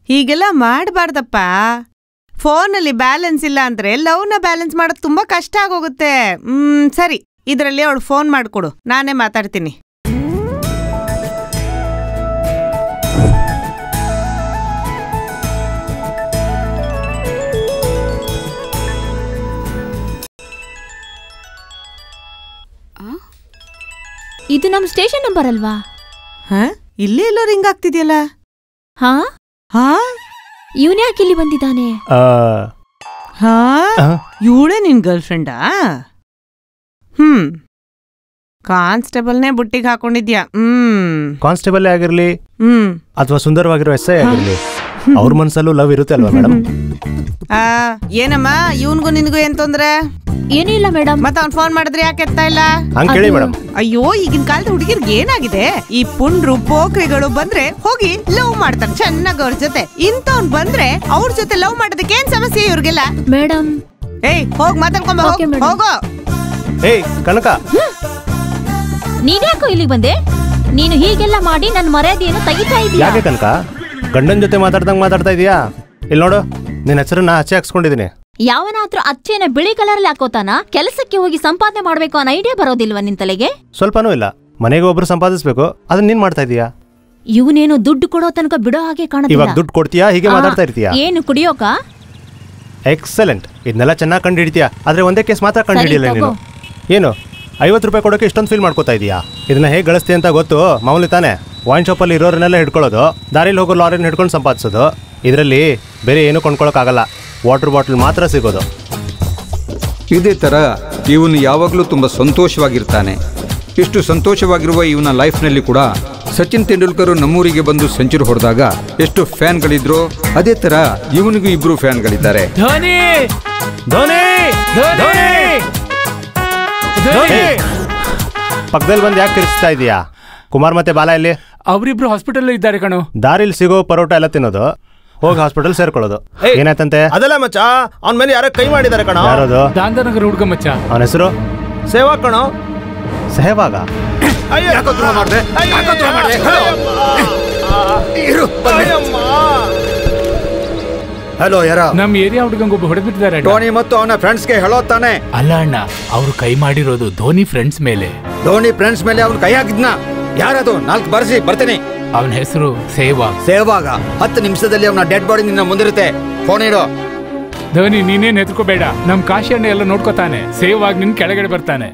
ಹೀಗೆಲ್ಲ ಮಾಡಬಾರ್ದಪ್ಪ. ಫೋನಲ್ಲಿ ಬ್ಯಾಲೆನ್ಸ್ ಇಲ್ಲ ಅಂದ್ರೆ ಲವ್ನ ಬ್ಯಾಲೆನ್ಸ್ ಮಾಡೋದು ತುಂಬಾ ಕಷ್ಟ ಆಗೋಗುತ್ತೆ. ಸರಿ, ಇದರಲ್ಲಿ ಅವಳು ಫೋನ್ ಮಾಡ್ಕೊಡು, ನಾನೇ ಮಾತಾಡ್ತೀನಿ. ಇದು ನಮ್ ಸ್ಟೇಷನ್ ನಂಬರ್ ಅಲ್ವಾ? ಇಲ್ಲೇ ಎಲ್ಲೋ ರಿಂಗ್ ಆಗ್ತಿದ್ಯಲ್ಲ. ಇವನ್ ಯಾಕೆ ಇಲ್ಲಿ ಬಂದಿದ್ದಾನೆ? ಇವಳೇ ನಿನ್ ಗರ್ಲ್ ಫ್ರೆಂಡಾ? ಕಾನ್ಸ್ಟೇಬಲ್ನೇ ಬುಟ್ಟಿಗೆ ಹಾಕೊಂಡಿದ್ಯಾ? ಕಾನ್ಸ್ಟೇಬಲ್ ಆಗಿರ್ಲಿ ಅಥವಾ ಸುಂದರವಾಗಿರೋ SI ಆಗಿರ್ಲಿ, ಅವ್ರ ಮನ್ಸಲ್ಲೂ ಲವ್ ಇರುತ್ತೆ ಅಲ್ವಾ ಮೇಡಮ್? ಏನಮ್ಮ ಇವನ್ಗೂ ನಿನ್ಗೂ ಏನ್ ತೊಂದ್ರೆ? ಏನೂ ಇಲ್ಲ ಮೇಡಮ್. ಮತ್ತೆ ಅವ್ನ್ ಫೋನ್ ಮಾಡಿದ್ರೆ ಯಾಕೆ ಎತ್ತಾ ಇಲ್ಲ? ಹಂಗ್ ಕೇಳಿ ಮೇಡಮ್. ಅಯ್ಯೋ ಈಗಿನ ಕಾಲದ ಹುಡುಗಿರ್ಗೆ ಏನಾಗಿದೆ, ಈ ಪುಂಡ್ರು ಪೋಖ್ರಿಗಳು ಬಂದ್ರೆ ಹೋಗಿ ಲವ್ ಮಾಡ್ತಾರೆ ಚೆನ್ನಾಗ್ ಅವ್ರ ಜೊತೆ. ಇಂಥವ್ನ್ ಬಂದ್ರೆ ಅವ್ರ ಜೊತೆ ಲವ್ ಮಾಡೋದಕ್ಕೆ ಏನ್ ಸಮಸ್ಯೆ ಇವ್ರಿಗೆಲ್ಲ? ಮೇಡಮ್ ಏಯ್ ಹೋಗ್ ಮಾತಾಡ್ಕೊಂಬ ಹೋಗೋ. ಏಯ್ ಕನಕ, ನೀನ್ಯಾಕೋ ಇಲ್ಲಿಗೆ ಬಂದೆ? ನೀನು ಹೀಗೆಲ್ಲ ಮಾಡಿ ನನ್ನ ಮರ್ಯಾದೆಯನ್ನು ತೆಗಿತಾ ಇದೀಯ. ಯಾಕೆ ಕನಕ ಗಂಡನ್ ಜೊತೆ ಮಾತಾಡ್ದಂಗ್ ಮಾತಾಡ್ತಾ ಇದೀಯಾ? ಇಲ್ಲಿ ನೋಡು, ನಿನ್ನ ಹೆಸರನ್ನ ಹಚ್ಚೆ ಹಾಕ್ಸ್ಕೊಂಡಿದೀನಿ. ಯಾವನಾದ್ರೂ ಅಚ್ಚೇನ ಬಿಳಿ ಕಲರ್ ಹಾಕೋತಾನ? ಕೆಲಸಕ್ಕೆ ಹೋಗಿ ಸಂಪಾದನೆ ಮಾಡ್ಬೇಕು ಅನ್ನೋ ಐಡಿಯಾ ಬರೋದಿಲ್ವಾ ನಿನ್ ತಲೆಗೆ? ಸ್ವಲ್ಪನೂ ಇಲ್ಲ. ಮನೆಗೆ ಒಬ್ರು ಸಂಪಾದಿಸ್ಬೇಕು, ಅದನ್ನ ನೀನ್ ಮಾಡ್ತಾ ಇದೀಯಾ? ಇವನೇನು ದುಡ್ಡು ಕೊಡೋ ತನಕ ಬಿಡೋ ಹಾಗೆ ಕಾಣುತ್ತಿಲ್ಲ. ಇವಾಗ ದುಡ್ಡು ಕೊಡ್ತೀಯಾ, ಹೀಗೆ ಮಾತಾಡ್ತಾ ಇರ್ತೀಯಾ? ಏನು ಕುಡಿಯೋಕ? ಎಕ್ಸಲೆಂಟ್, ಇದನ್ನೆಲ್ಲ ಚೆನ್ನಾಗಿ ಕಂಡು ಹಿಡಿತೀಯಾ. ಆದ್ರೆ ಒಂದೇ ಕೇಸ್ ಮಾತ್ರ ಕಂಡು ಹಿಡಿಯಲ್ಲ ನೀನು. ಏನು 50 ರೂಪಾಯಿ ಕೊಡೋಕೆ ಇಷ್ಟೊಂದು ಫೀಲ್ ಮಾಡ್ಕೋತಾ ಇದೀಯಾ? ಇದನ್ನ ಹೇಗೆ ಗಳಿಸ್ತಿ ಅಂತ ಗೊತ್ತು? ಮಾಮೂಲಿ ತಾನೆ. ವೈನ್ ಶಾಪಲ್ಲಿ ಇರೋರನ್ನೆಲ್ಲ ಹಿಡ್ಕೊಳ್ಳೋದು, ದಾರಿಲಿ ಹೋಗೋ ಲಾರಿನ ಹಿಡ್ಕೊಂಡು ಸಂಪಾದಿಸೋದು. ಇದರಲ್ಲಿ ಬೇರೆ ಏನು ಕೊಂಡ್ಕೊಳ್ಳೋಕ್ಕಾಗಲ್ಲ, ವಾಟರ್ ಬಾಟಲ್ ಮಾತ್ರ ಸಿಗೋದು. ಇದೇ ಥರ ಇವನು ಯಾವಾಗಲೂ ತುಂಬ ಸಂತೋಷವಾಗಿರ್ತಾನೆ. ಇಷ್ಟು ಸಂತೋಷವಾಗಿರುವ ಇವನ ಲೈಫ್ನಲ್ಲಿ ಕೂಡ ಸಚಿನ್ ತೆಂಡೂಲ್ಕರ್ ನಮ್ಮೂರಿಗೆ ಬಂದು ಸೆಂಚುರಿ ಹೊಡೆದಾಗ ಎಷ್ಟು ಫ್ಯಾನ್ಗಳಿದ್ರು, ಅದೇ ಥರ ಇವನಿಗೂ ಇಬ್ರು ಫ್ಯಾನ್ಗಳಿದ್ದಾರೆ. ಧೋನಿ ಧೋನಿ ಧೋನಿ ಧೋನಿ ಪಕ್ಕದಲ್ಲಿ ಬಂದು ಯಾಕೆ ತಿರ್ಸ್ತಾ ಇದೀಯಾ? ಕುಮಾರ್ ಮತ್ತೆ ಬಾಲ ಇಲ್ಲಿ? ಅವರಿಬ್ರು ಹಾಸ್ಪಿಟಲ್ ಇದ್ದಾರೆ ಕಣೋ. ದಾರಿಲಿ ಸಿಗೋ ಪರೋಟ ಎಲ್ಲ ತಿನ್ನೋದು, ಹೋಗಿ ಹಾಸ್ಪಿಟಲ್ ಸೇರ್ಕೊಳ್ಳೋದು. ಏನಾಯ್ತಂತೆ? ಅದೆಲ್ಲ ಮಚ್ಚ, ಅವನ ಮೇಲೆ ಯಾರೋ ಕೈ ಮಾಡಿದ್ದಾರೆ ಕಣ. ಯಾರದು? ದಾಂಧನಗರ ಹುಡುಗ ಮಚ್ಚ. ಅವನ ಹೆಸರು ಸೇವಾ ಕಣೋ. ಸೆಹವಾಗ? ಹಲೋ, ಯಾರ? ನಮ್ ಏರಿಯಾ ಹುಡುಗಂಗೊಬ್ಬ ಹೊಡೆದ್ಬಿಟ್ಟಿದ್ದಾರೆ. ಧೋನಿ ಮತ್ತು ಅವನ ಫ್ರೆಂಡ್ಸ್ಗೆ ಹೇಳೋ ತಾನೆ? ಅಲ್ಲ ಅಣ್ಣ, ಅವ್ರು ಕೈ ಮಾಡಿರೋದು ಧೋನಿ ಫ್ರೆಂಡ್ಸ್ ಮೇಲೆ. ಧೋನಿ ಫ್ರೆಂಡ್ಸ್ ಮೇಲೆ ಅವ್ನು ಕೈ ಹಾಕಿದ್ನ? ಯಾರದು? 4 ಬರ್ಸಿ ಬರ್ತೀನಿ. ಅವನ ಹೆಸರು ಸೇವಾಗ್. ಸೇವಾಗ 10 ನಿಮಿಷದಲ್ಲಿ ಅವನ ಡೆಡ್ ಬಾಡಿ ನಿನ್ನ ಮುಂದಿರುತ್ತೆ. ಫೋನ್ ಇಡೋ. ಧೋನಿ ನೀನೇನ್ ಹೆದರ್ಕೋಬೇಡ, ನಮ್ ಕಾಶಿ ಅಣ್ಣ ಎಲ್ಲ ನೋಡ್ಕೋತಾನೆ. ಸೇವಾಗ್ ನಿನ್ ಕೆಳಗಡೆ ಬರ್ತಾನೆ.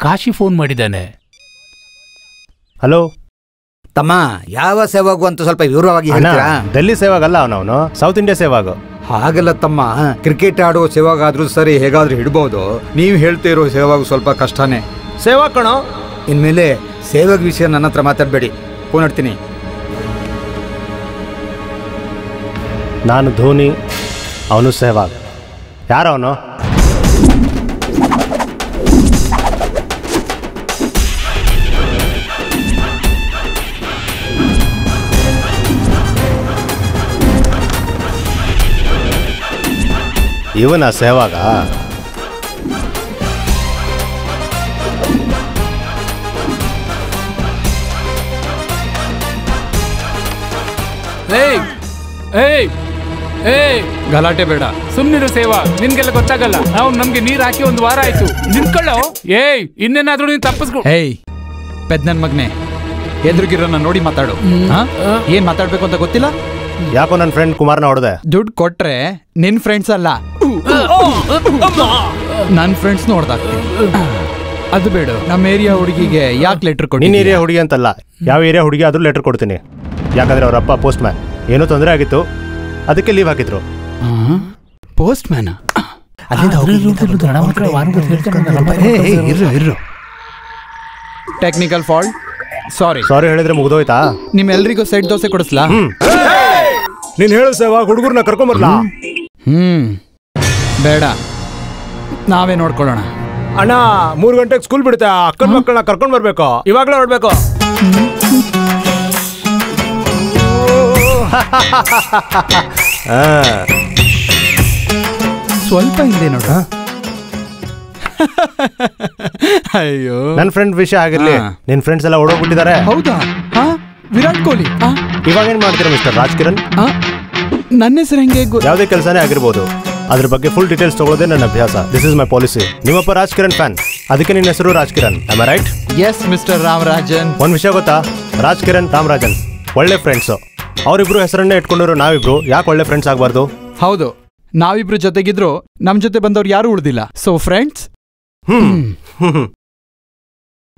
ಕಾಶಿ ಫೋನ್ ಮಾಡಿದ್ದಾನೆ. ಹಲೋ ತಮ್ಮ, ಯಾವ ಸೇವಾಗು ಅಂತ ಸ್ವಲ್ಪ ವಿವರವಾಗಿ ಹೇಳ್ತೀರಾ? ಡೆಲ್ಲಿ ಸೇವಾಗಲ್ಲ ಅವನವನು, ಸೌತ್ ಇಂಡಿಯಾ ಸೇವಾಗು. ಹಾಗಲ್ಲ ತಮ್ಮ, ಕ್ರಿಕೆಟ್ ಆಡೋ ಸೇವಾಗ ಆದ್ರೂ ಸರಿ, ಹೇಗಾದ್ರೂ ಹಿಡ್ಬೋದು. ನೀವು ಹೇಳ್ತಾ ಇರೋ ಸೇವಾಗ ಸ್ವಲ್ಪ ಕಷ್ಟನೇ. ಸೇವಾ ಕಣೋ. ಇನ್ಮೇಲೆ ಸೇವಾಗ ವಿಷಯ ನನ್ನ ಹತ್ರ ಮಾತಾಡಬೇಡಿ, ಫೋನ್ ಇಡ್ತೀನಿ. ನಾನು ಧೋನಿ, ಅವನು ಸೆಹವಾಗ್. ಯಾರವನು? ಇವನ ಸೆಹವಾಗ? ಗಲಾಟೆ ಬೇಡ, ಸುಮ್ನಿರು ಸೇವಾ. ನಿನ್ಗೆಲ್ಲ ಗೊತ್ತಾಗಲ್ಲ. ನಾವು ನಮ್ಗೆ ನೀರ್ ಹಾಕಿ 1 ವಾರ ಆಯ್ತು. ನಿಂತ್ಕೊಳ್ಳೋ. ಇನ್ನೇನಾದ್ರೂ ನೀನ್ ತಪ್ಪಿಸ್ಕೊ. ಪೆದ್ನನ್ ಮಗ್ನೆ, ಎದುರುಗಿರೋನ ನೋಡಿ ಮಾತಾಡು. ಏನ್ ಮಾತಾಡ್ಬೇಕು ಅಂತ ಗೊತ್ತಿಲ್ಲ? ಯಾಕೋ ನನ್ನ ಫ್ರೆಂಡ್ ಕುಮಾರ್ನ ಹೊಡೆದೆ. ದುಡ್ಡು ಕೊಟ್ರೆ ನಿನ್ ಫ್ರೆಂಡ್ಸ್ ಅಲ್ಲ, ನನ್ ಫ್ರೆಂಡ್ಸ್ ನೋಡ್ದಾಕ್ತೀನಿ. ಅದು ಬೇಡ. ನಮ್ಮ ಏರಿಯಾ ಹುಡುಗಿಗೆ ಯಾಕೆ ಲೆಟರ್ ಕೊಡಿ? ನಿನ್ನ ಏರಿಯಾ ಹುಡುಗಿ ಅಂತಲ್ಲ, ಯಾವ ಏರಿಯಾ ಹುಡುಗಿ ಆದ್ರೂ ಲೆಟರ್ ಕೊಡ್ತೀನಿ. ಯಾಕಂದ್ರೆ ಅವ್ರ ಅಪ್ಪ ಪೋಸ್ಟ್ ಮ್ಯಾನ್, ಏನೋ ತೊಂದರೆ ಆಗಿತ್ತು, ಅದಕ್ಕೆ ಲೀವ್ ಹಾಕಿದ್ರು. Postman? Technical fault. Sorry ಹೇಳಿದ್ರೆ ಮುಗ್ದೋಯ್ತಾ? ನಿಮ್ಮೆಲ್ರಿಗೂ ಸೆಟ್ ದೋಸೆ ಕೊಡಿಸ್ಲಾ? ನೀನ್ ಹೇಳು ಸೇವಾ, ಹುಡುಗರ್ನ ಕರ್ಕೊಂಬರ್ಲಾ? ಬೇಡ, ನಾವೇ ನೋಡ್ಕೊಳ್ಳೋಣ. ಅಣ್ಣ 3 ಗಂಟೆಗೆ ಸ್ಕೂಲ್ ಬಿಡುತ್ತೆ, ಅಕ್ಕನ ಮಕ್ಕಳನ್ನ ಕರ್ಕೊಂಡ್ ಬರ್ಬೇಕು. ಇವಾಗ್ಲೇ ಹೊಡ್ಬೇಕು. ಸ್ವಲ್ಪ ಹಿಂದೆ ನೋಡ. ಅಯ್ಯೋ, ನನ್ ಫ್ರೆಂಡ್ ವಿಷಯ ಆಗಿರ್ಲಿ, ನಿನ್ ಫ್ರೆಂಡ್ಸ್ ಎಲ್ಲ ಓಡೋಗ್ಬಿಟ್ಟಿದ್ದಾರೆ. ಹೌದಾ? ವಿರಾಟ್ ಕೊಹ್ಲಿ. ಇವಾಗ ಏನ್ ಮಾಡ್ತೀರಾ ಮಿಸ್ಟರ್ ರಾಜ್ಕಿರಣ್? ನನ್ನ ಹೆಸರು ಹೆಂಗೆ? ಯಾವುದೇ ಕೆಲಸನೇ ಆಗಿರ್ಬೋದು, ಅದ್ರ ಬಗ್ಗೆ ಫುಲ್ ಡೀಟೇಲ್ಸ್ ತಗೊಳ್ಳೋದೇ ನನ್ನ ಅಭ್ಯಾಸ. This is my policy. ನಿಮ್ಮಪ್ಪ ರಾಜ್ಕಿರಣ್ ಫ್ಯಾನ್, ಅದಕ್ಕೆ ನಿನ್ನ ಹೆಸರು Rajkiran. Am I right? Yes mister Ramarajan. ಒಂದ್ ವಿಷಯ ಗೊತ್ತಾ? ರಾಜ್ಕಿರಣ್ ರಾಮರಾಜನ್ ಒಳ್ಳೆ ಫ್ರೆಂಡ್ಸು. ಅವರಿಬ್ರು ಹೆಸರನ್ನೇ ಇಟ್ಕೊಂಡಿರೋ ನಾವಿಬ್ರು ಯಾಕೆ ಒಳ್ಳೆ ಫ್ರೆಂಡ್ಸ್ ಆಗ್ಬಾರ್ದು? ಹೌದು, ನಾವಿಬ್ರು ಜೊತೆಗಿದ್ರು ನಮ್ ಜೊತೆ ಬಂದವ್ರು ಯಾರು ಉಳಿದಿಲ್ಲ. So friends.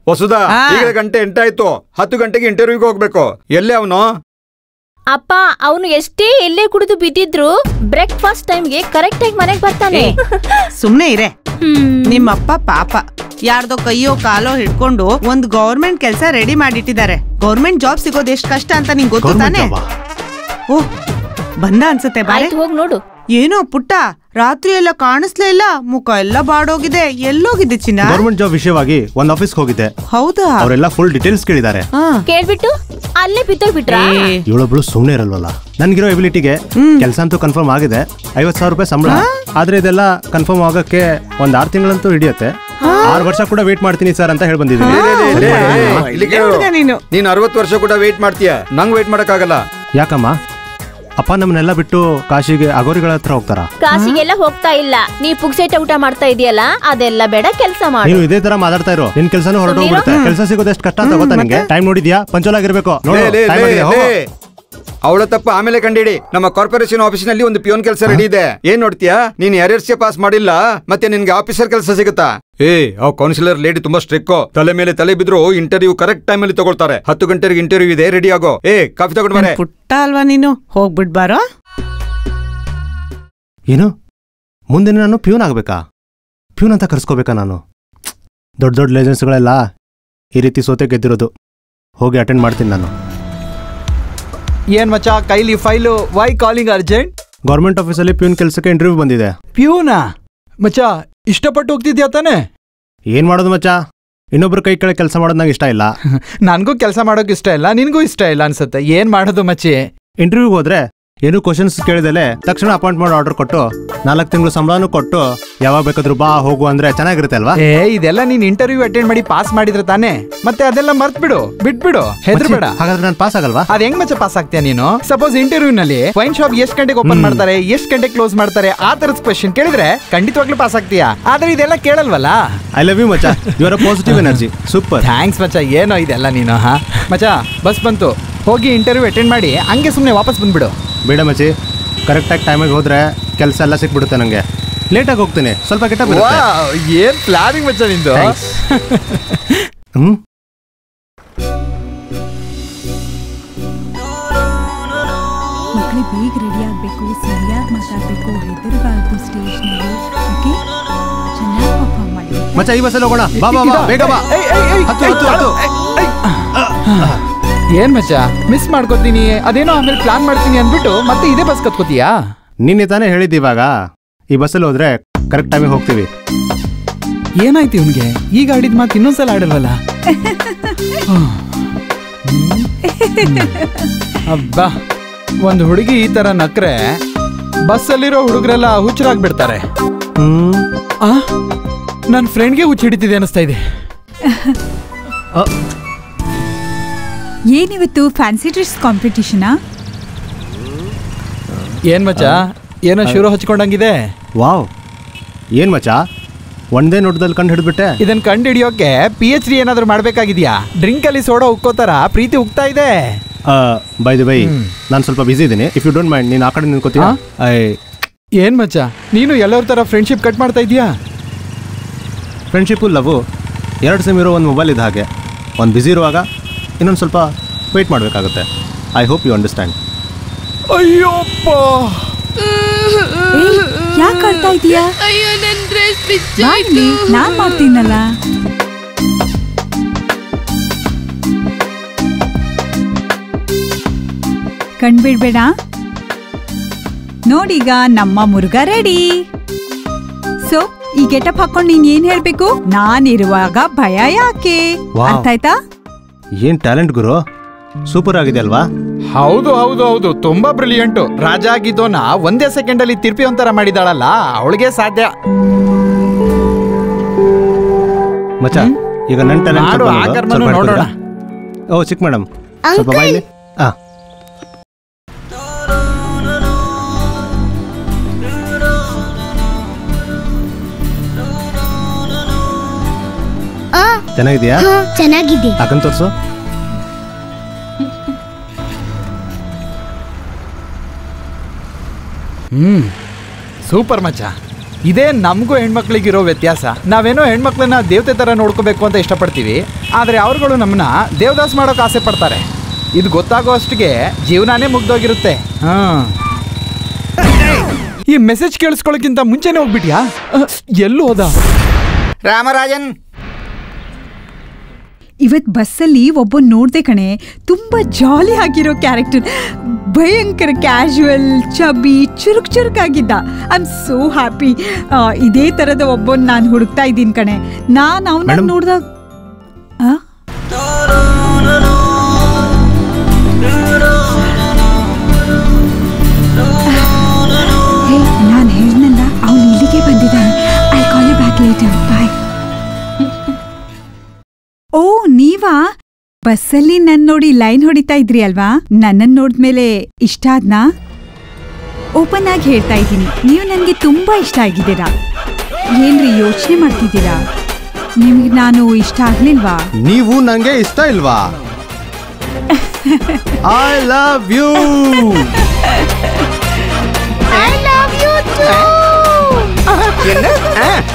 ವಸುದಾ, ಈಗ ಗಂಟೆ 8 ಆಯ್ತು. 10 ಗಂಟೆಗೆ ಇಂಟರ್ವ್ಯೂಗೆ ಹೋಗ್ಬೇಕು. ಎಲ್ಲೇ ಅವನು? ಅಪ್ಪ, ಅವನು ಎಷ್ಟೇ ಎಲ್ಲೇ ಕುಡಿದು ಬಿದ್ದಿದ್ರು ಬ್ರೇಕ್ಫಾಸ್ಟ್ ಟೈಮ್ಗೆ ಕರೆಕ್ಟ್ ಆಗಿ ಮನೆಗೆ ಬರ್ತಾನೆ. ಸುಮ್ನೆ ಇರೆ. ನಿಮ್ಮಪ್ಪ ಪಾಪ ಯಾರ್ದೋ ಕೈಯೋ ಕಾಲೋ ಹಿಡ್ಕೊಂಡು ಒಂದ್ ಗೌರ್ಮೆಂಟ್ ಕೆಲಸ ರೆಡಿ ಮಾಡಿಟ್ಟಿದ್ದಾರೆ. ಗೌರ್ಮೆಂಟ್ ಜಾಬ್ ಸಿಗೋದು ಎಷ್ಟು ಕಷ್ಟ ಅಂತ ನಿಂಗೆ ಗೊತ್ತು ತಾನೆ? ಓಹ್ ಬಂದ ಅನ್ಸುತ್ತೆ ಬಾರೆ. ಹೋಗ್ ನೋಡು. ಏನೋ ಪುಟ್ಟ, ರಾತ್ರಿ ಎಲ್ಲ ಕಾಣಿಸ್ಲೇ ಇಲ್ಲ, ಮುಖ ಎಲ್ಲ ಬಾಡೋಗಿದೆ. ಎಲ್ಲೋಗಿದ್ದೆ ಚಿನ್ನ? ಗೌರ್ಮೆಂಟ್ ಜಾಬ್ ವಿಷಯವಾಗಿ ಒಂದ್ ಆಫೀಸ್ಗೆ ಹೋಗಿದ್ದೆ. ಹೌದಾ? ಅವರೆಲ್ಲ ಫುಲ್ ಡೀಟೇಲ್ಸ್ ಕೇಳಿದ್ದಾರೆ. ಕೇಳ್ಬಿಟ್ಟು ಅಲ್ಲೇ ಬಿತ್ತೋಗ್ಬಿಟ್ರಾ? ಇವಳೊಬ್ಳು ಸುಮ್ನೆ ಇರಲ್ವಲ್ಲ. ನನ್ಗಿರೋ ಎಬಿಲಿಟಿಗೆ ಕೆಲಸ ಅಂತೂ ಕನ್ಫರ್ಮ್ ಆಗಿದೆ. 50,000 ರೂಪಾಯಿ ಸಂಬಳ. ಆದ್ರೆ ಇದೆಲ್ಲ ಕನ್ಫರ್ಮ್ ಆಗಕ್ಕೆ ಒಂದ್ 6 ತಿಂಗಳಂತೂ ಹಿಡಿಯುತ್ತೆ. 6 ವರ್ಷ ಕೂಡ ವೇಟ್ ಮಾಡ್ತೀನಿ ಸರ್ ಅಂತ ಹೇಳಿ ಬಂದಿದ್ದೀನಿ. ನೀನು 60 ವರ್ಷ ಕೂಡ ವೇಟ್ ಮಾಡ್ತೀಯ, ನಂಗ್ ವೇಟ್ ಮಾಡಕ್ಕಾಗಲ್ಲ. ಯಾಕಮ್ಮ? ಅಪ್ಪ ನಮ್ಮನ್ನೆಲ್ಲ ಬಿಟ್ಟು ಕಾಶಿಗೆ ಅಗೋರಿಗಳ ಹತ್ರ ಹೋಗ್ತಾರ? ಕಾಶಿಗೆಲ್ಲ ಹೋಗ್ತಾ ಇಲ್ಲ, ನೀ ಪುಗ್ಸೇಟ ಊಟ ಮಾಡ್ತಾ ಇದೆಯಲ್ಲ ಅದೆಲ್ಲ ಬೇಡ, ಕೆಲಸ ಮಾಡು. ನೀವು ಇದೇ ತರ ಮಾತಾಡ್ತಾ ಇರೋ, ನಿನ್ ಕೆಲಸನೂ ಹೊರಟೋಗ್ಬಿಡುತ್ತೆ. ಕೆಲಸ ಸಿಗೋದು ಎಷ್ಟು ಕಷ್ಟ ಅಂತ ಗೊತ್ತಾ ನಿಂಗೆ? ಟೈಮ್ ನೋಡಿದ್ಯಾ? ಪಂಚೋಲ್ ಆಗಿರ್ಬೇಕು. ಅವಳ ತಪ್ಪ ಆಮೇಲೆ ಕಂಡಿಡಿ. ನಮ್ಮ ಕಾರ್ಪೊರೇಷನ್ ಆಫೀಸ್ ನಲ್ಲಿ ಒಂದು ಪಿಯೋನ್ ಕೆಲಸ ರೆಡಿ ಇದೆ. ಏನ್ ನೋಡ್ತೀಯಾ? ನೀನ್ RRC ಪಾಸ್ ಮಾಡಿಲ್ಲ, ಮತ್ತೆ ನಿನ್ಗೆ ಆಫೀಸರ್ ಕೆಲಸ ಸಿಗುತ್ತಾ? ಆ ಕೌನ್ಸಿಲರ್ ಲೇಡಿ ತುಂಬಾ ಸ್ಟ್ರಿಕ್. ತಲೆ ಮೇಲೆ ತಲೆ ಬಿದ್ರು ಇಂಟರ್ವ್ಯೂ ಕರೆಕ್ಟ್ ಟೈಮ್ ಅಲ್ಲಿ ತಗೊಳ್ತಾರೆ. 10 ಗಂಟೆಗೆ ಇಂಟರ್ವ್ಯೂ ಇದೆ, ರೆಡಿ ಆಗೋ. ಕಾಫಿ ತಗೊಂಡ್ ಬಾರೆ. ಪುಟ್ಟ ಅಲ್ವಾ ನೀನು, ಹೋಗ್ಬಿಟ್ ಬಾರೋ. ಏನು ಮುಂದೆ ನಾನು ಪ್ಯೂನ್ ಆಗ್ಬೇಕಾ? ಪ್ಯೂನ್ ಅಂತ ಕರ್ಸ್ಕೋಬೇಕಾ ನಾನು? ದೊಡ್ಡ ದೊಡ್ಡ ಲೇಜೆನ್ಸ್ಗಳೆಲ್ಲ ಈ ರೀತಿ ಸೋತೆ ಗೆದ್ದಿರೋದು. ಹೋಗಿ ಅಟೆಂಡ್ ಮಾಡ್ತೀನಿ ನಾನು. ಏನ್ ಮಚ್ಚ ಕೈಲಿ file? Why calling urgent? Government ಆಫೀಸಲ್ಲಿ ಪ್ಯೂನ್ ಕೆಲಸಕ್ಕೆ ಇಂಟರ್ವ್ಯೂ ಬಂದಿದೆ. ಪ್ಯೂನಾ? ಮಚ್ಚ ಇಷ್ಟಪಟ್ಟು ಹೋಗ್ತಿದ್ಯಾ ತಾನೆ? ಏನ್ ಮಾಡೋದು ಮಚ್ಚ, ಇನ್ನೊಬ್ರು ಕೈ ಕೆಳಗೆ ಕೆಲಸ ಮಾಡೋದು ನಂಗೆ ಇಷ್ಟ ಇಲ್ಲ. ನನ್ಗೂ ಕೆಲಸ ಮಾಡೋಕೆ ಇಷ್ಟ ಇಲ್ಲ, ನಿನ್ಗೂ ಇಷ್ಟ ಇಲ್ಲ ಅನ್ಸುತ್ತೆ. ಏನ್ ಮಾಡೋದು ಮಚ್ಚಿ? ಇಂಟರ್ವ್ಯೂಗೆ ಹೋದ್ರೆ ಏನು ಕ್ವಶನ್ಸ್ ಕೇಳಿದಲೆ ತಕ್ಷಣ ಅಪಾಯಿಂಟ್ಮೆಂಟ್ ಆರ್ಡರ್ ಕೊಟ್ಟು 4 ತಿಂಗಳು ಸಂಬಳನೂ ಕೊಟ್ಟು ಯಾವಾಗ ಬೇಕಾದ್ರೂ ಬಾ ಹೋಗು ಅಂದ್ರೆ ಚೆನ್ನಾಗಿರುತ್ತೆ ಅಲ್ವಾ? ಇದೆಲ್ಲ ನೀನ್ ಇಂಟರ್ವ್ಯೂ ಅಟೆಂಡ್ ಮಾಡಿ ಪಾಸ್ ಮಾಡಿದ್ರೆ ತಾನೆ. ಮತ್ತೆ ಅದೆಲ್ಲ ಮರ್ತ್ ಬಿಡು, ಬಿಟ್ಬಿಡು, ಹೆದರ್ಬೇಡ. ಹಾಗಾದ್ರೆ ನಾನು ಪಾಸ್ ಆಗಲ್ವಾ? ಅದ್ ಹೆಂಗ್ ಮಚ್ಚ ಪಾಸ್ ಆಗ್ತೀಯ ನೀನು? ಸಪೋಸ್ ಇಂಟರ್ವ್ಯೂ ನಲ್ಲಿ ವೈನ್ ಶಾಪ್ ಎಷ್ಟ್ ಗಂಟೆಗೆ ಓಪನ್ ಮಾಡ್ತಾರೆ, ಎಷ್ಟ್ ಗಂಟೆಗೆ ಕ್ಲೋಸ್ ಮಾಡ್ತಾರೆ, ಆ ತರದ ಕ್ವೆಶ್ಚನ್ ಕೇಳಿದ್ರೆ ಖಂಡಿತವಾಗ್ಲೂ ಪಾಸ್ ಆಗ್ತೀಯಾ. ಆದ್ರೆ ಇದೆಲ್ಲ ಕೇಳಲ್ವಲ್ಲ. ಐ ಲವ್ ಯು ಮಚ್ಚ, you are a positive energy. Super, thanks ಮಚ್ಚ. ಏನೋ ಇದೆಲ್ಲ ನೀನು. ಮಚ್ಚ ಬಸ್ ಬಂತು, ಹೋಗಿ ಇಂಟರ್ವ್ಯೂ ಅಟೆಂಡ್ ಮಾಡಿ ಹಂಗೆ ಸುಮ್ನೆ ವಾಪಸ್ ಬಂದ್ಬಿಡು. ಬೇಡ ಮಚ್ಚಿ, ಕರೆಕ್ಟಾಗಿ ಟೈಮಿಗೆ ಹೋದ್ರೆ ಕೆಲಸ ಎಲ್ಲ ಸಿಕ್ಬಿಡುತ್ತೆ ನಂಗೆ. ಲೇಟಾಗಿ ಹೋಗ್ತೀನಿ, ಸ್ವಲ್ಪ ಕೆಟ್ಟ. ಏನ್ ಪ್ಲಾನಿಂಗ್ ಮಚ್ಚ ನಿಂದು. ಮಕ್ಕಳು ಬೇಗ ರೆಡಿ ಆಗ್ಬೇಕು, ಸರಿಯಾಗಿ ಮಾತಾಡ್ಬೇಕು, ಹೆದರಬಾರ್ದು ಸ್ಟೇಜ್ನಲ್ಲಿ. ಓಕೆ, ಚೆನ್ನಾಗಿ ಪರ್ಫಾರ್ಮ್ ಮಾಡಿ. ಮಚ್ಚ ಈ ಬಸ್ಸಲ್ಲಿ ಹೋಗೋಣ, ಬಾ ಬಾ ಬಾ, ಬೇಗ ಬಾ. ಏನ್ ಮಚ್ಚ ಮಿಸ್ ಮಾಡ್ಕೋತೀನಿ, ಅದೇನೋ ಆಮೇಲೆ ಪ್ಲಾನ್ ಮಾಡ್ತೀನಿ ಅಂದ್ಬಿಟ್ಟು ಮತ್ತೆ ಇದೇ ಬಸ್ ಕತ್ಕೋತೀಯಾ? ನಿನ್ನೆ ತಾನೇ ಹೇಳಿದ್ದು, ಇವಾಗ ಈ ಬಸ್ಸಲ್ಲಿ ಹೋದ್ರೆ ಕರೆಕ್ಟ್ ಟೈಮಿಗೆ ಹೋಗ್ತೀವಿ. ಏನಾಯ್ತು ಇವನ್ಗೆ? ಈಗ ಆಡಿದ ಮಾತು ಇನ್ನೊಂದ್ಸಲ ಆಡಲ್ವಲ್ಲ. ಅಬ್ಬಾ, ಒಂದ್ ಹುಡುಗಿ ಈ ತರ ನಕ್ರೆ ಬಸ್ಸಲ್ಲಿರೋ ಹುಡುಗರೆಲ್ಲ ಹುಚ್ಚರಾಗ್ಬಿಡ್ತಾರೆ. ನನ್ ಫ್ರೆಂಡ್ಗೆ ಹುಚ್ಚ ಹಿಡಿತಿದೆ ಅನಿಸ್ತಾ ಇದೆ. ಏನಿವತ್ತು ಫ್ಯಾನ್ಸಿ ಡ್ರೆಸ್ ಕಾಂಪಿಟಿಷನಾ? ಏನ್ ಮಚ್ಚ ಏನೋ ಶುರು ಹಚ್ಕೊಂಡಂಗಿದೆ. ವಾವ್, ಏನ್ ಮಚ್ಚ ಒಂದೇ ನೋಟದಲ್ಲಿ ಕಂಡು ಹಿಡಿದ್ಬಿಟ್ಟೆ. ಇದನ್ನ ಕಂಡು ಹಿಡಿಯೋಕೆ PhD ಏನಾದ್ರು ಮಾಡ್ಬೇಕಾಗಿದ್ಯಾ? ಡ್ರಿಂಕ್ ಅಲ್ಲಿ ಸೋಡಾ ಉಕ್ಕೋತಾರ ಪ್ರೀತಿ ಉಕ್ತಾ ಇದೆ. ಬೈ ದ ಬೈ, ನಾನು ಸ್ವಲ್ಪ ಬಿಸಿ ಇದ್ದೀನಿ. ಇಫ್ ಯು ಡೋಂಟ್ ಮೈಂಡ್, ನೀನು ಆ ಕಡೆ ನಿಂತ್ಕೋತೀಯ? ಏನ್ ಮಚ್ಚ ನೀನು ಎಲ್ಲರ ತರ ಫ್ರೆಂಡ್ಶಿಪ್ ಕಟ್ ಮಾಡ್ತಾ ಇದೀಯಾ? ಫ್ರೆಂಡ್ಶಿಪ್ಪು ಲವ್ 2 ಸಿಮ್ ಇರೋ ಒಂದು ಮೊಬೈಲ್ ಇದ್ದ ಹಾಗೆ. ಒಂದು ಬಿಸಿ ಇರುವಾಗ ಇನ್ನೊಂದು ಸ್ವಲ್ಪ ವೆಯ್ಟ್ ಮಾಡಬೇಕಾಗುತ್ತೆ. I hope you understand. ಅಯ್ಯೋಪ್ಪ, ಯಾಕೆ ಆಡ್ತಾ ಇದೀಯಾ? ಅಯ್ಯೋ ನನ್ನ ಡ್ರೆಸ್ ಬಿಚ್ಚೋಯ್ತು. ನಾನ್ ಮಾಡ್ತೀನಲ್ಲ. ಕಣ್ಬಿಡ್ಬೇಡ. ನೋಡೀಗ ನಮ್ಮ ಮುರುಘ ರೆಡಿ. ಸೊ ಈ ಗೆಟಪ್ ಹಾಕೊಂಡು ನೀನ್ ಏನ್ ಹೇಳ್ಬೇಕು? ನಾನಿರುವಾಗ ಭಯ ಯಾಕೆ? ಅರ್ಥ ಆಯ್ತಾ? ಏನ್ ಟ್ಯಾಲೆಂಟ್ ಗುರು, ಸೂಪರ್ ಆಗಿದೆ ಅಲ್ವಾ? ಹೌದು ಹೌದು ಹೌದು, ತುಂಬಾ ಬ್ರಿಲಿಯಂಟು. ರಾಜ ಆಗಿದ್ದೋನ ಒಂದೇ ಸೆಕೆಂಡ್ ಅಲ್ಲಿ ತಿರ್ಪಿ ಒಂಥರ ಮಾಡಿದಾಳಲ್ಲ, ಅವಳಿಗೆ ಸಾಧ್ಯ. ಮಚ್ಚ ಈಗ ನನ್ನ ಟ್ಯಾಲೆಂಟ್ ನೋಡೋಣ. ಓ ಚಿಕ್ಕ ಮೇಡಮ್, ಸ್ವಲ್ಪ ಬಾಯಿಲಿ. ಚೆನ್ನಾಗಿದ್ಯಾ? ಚೆನ್ನಾಗಿದೆ. ಹಾಕನ್ ತೋರ್ಸು. ಸೂಪರ್ ಮಚ್ಚ. ಇದೇ ನಮಗೂ ಹೆಣ್ಮಕ್ಳಿಗಿರೋ ವ್ಯತ್ಯಾಸ. ನಾವೇನೋ ಹೆಣ್ಮಕ್ಳನ್ನ ದೇವತೆ ತರ ನೋಡ್ಕೋಬೇಕು ಅಂತ ಇಷ್ಟಪಡ್ತೀವಿ, ಆದ್ರೆ ಅವ್ರುಗಳು ನಮ್ಮನ್ನ ದೇವದಾಸ್ ಮಾಡೋಕೆ ಆಸೆ ಪಡ್ತಾರೆ. ಇದು ಗೊತ್ತಾಗೋ ಅಷ್ಟಿಗೆ ಜೀವನಾನೇ ಮುಗ್ದೋಗಿರುತ್ತೆ. ಈ ಮೆಸೇಜ್ ಕೇಳಿಸ್ಕೊಳ್ಳೋಕ್ಕಿಂತ ಮುಂಚೆನೆ ಹೋಗ್ಬಿಟ್ಯಾ? ಎಲ್ಲೂ ಹೋದ ರಾಮರಾಜನ್? ಇವತ್ ಬಸ್ಸಲ್ಲಿ ಒಬ್ಬ ನೋಡ್ದೆ ಕಣೆ, ತುಂಬಾ ಜಾಲಿ ಆಗಿರೋ ಕ್ಯಾರೆಕ್ಟರ್. ಭಯಂಕರ ಕ್ಯಾಶುವಲ್ ಚಬಿ ಚುರುಕಾಗಿದ್ದ. I am so happy. ಇದೇ ತರದ ಒಬ್ಬನ್ ನಾನು ಹುಡುಕ್ತಾ ಇದ್ದೀನಿ ಕಣೆ. ನಾನು ಅವನ ನೋಡ್ದಾಗ ನಾನು ಹೇಳಿದ್ನಲ್ಲ, ಅವನು ಇಲ್ಲಿಗೆ ಬಂದಿದ್ದಾನೆ. I call you back later. Bye. ಓ, ನೀವಾ? ಬಸ್ಸಲ್ಲಿ ನನ್ ನೋಡಿ ಲೈನ್ ಹೊಡಿತಾ ಇದ್ರಿ ಅಲ್ವಾ? ನನ್ನನ್ನು ನೋಡಿದ್ಮೇಲೆ ಇಷ್ಟ ಆದ್ನಾ? ಓಪನ್ ಆಗಿ ಹೇಳ್ತಾ ಇದ್ದೀನಿ, ನೀವು ನನಗೆ ತುಂಬಾ ಇಷ್ಟ ಆಗಿದ್ದೀರಾ. ಏನ್ರಿ ಯೋಚನೆ ಮಾಡ್ತಿದ್ದೀರಾ? ನಿಮ್ಗೆ ನಾನು ಇಷ್ಟ ಆಗ್ಲಿಲ್ವಾ? ನೀವು ನಂಗೆ ಇಷ್ಟ ಇಲ್ವಾ? I love you.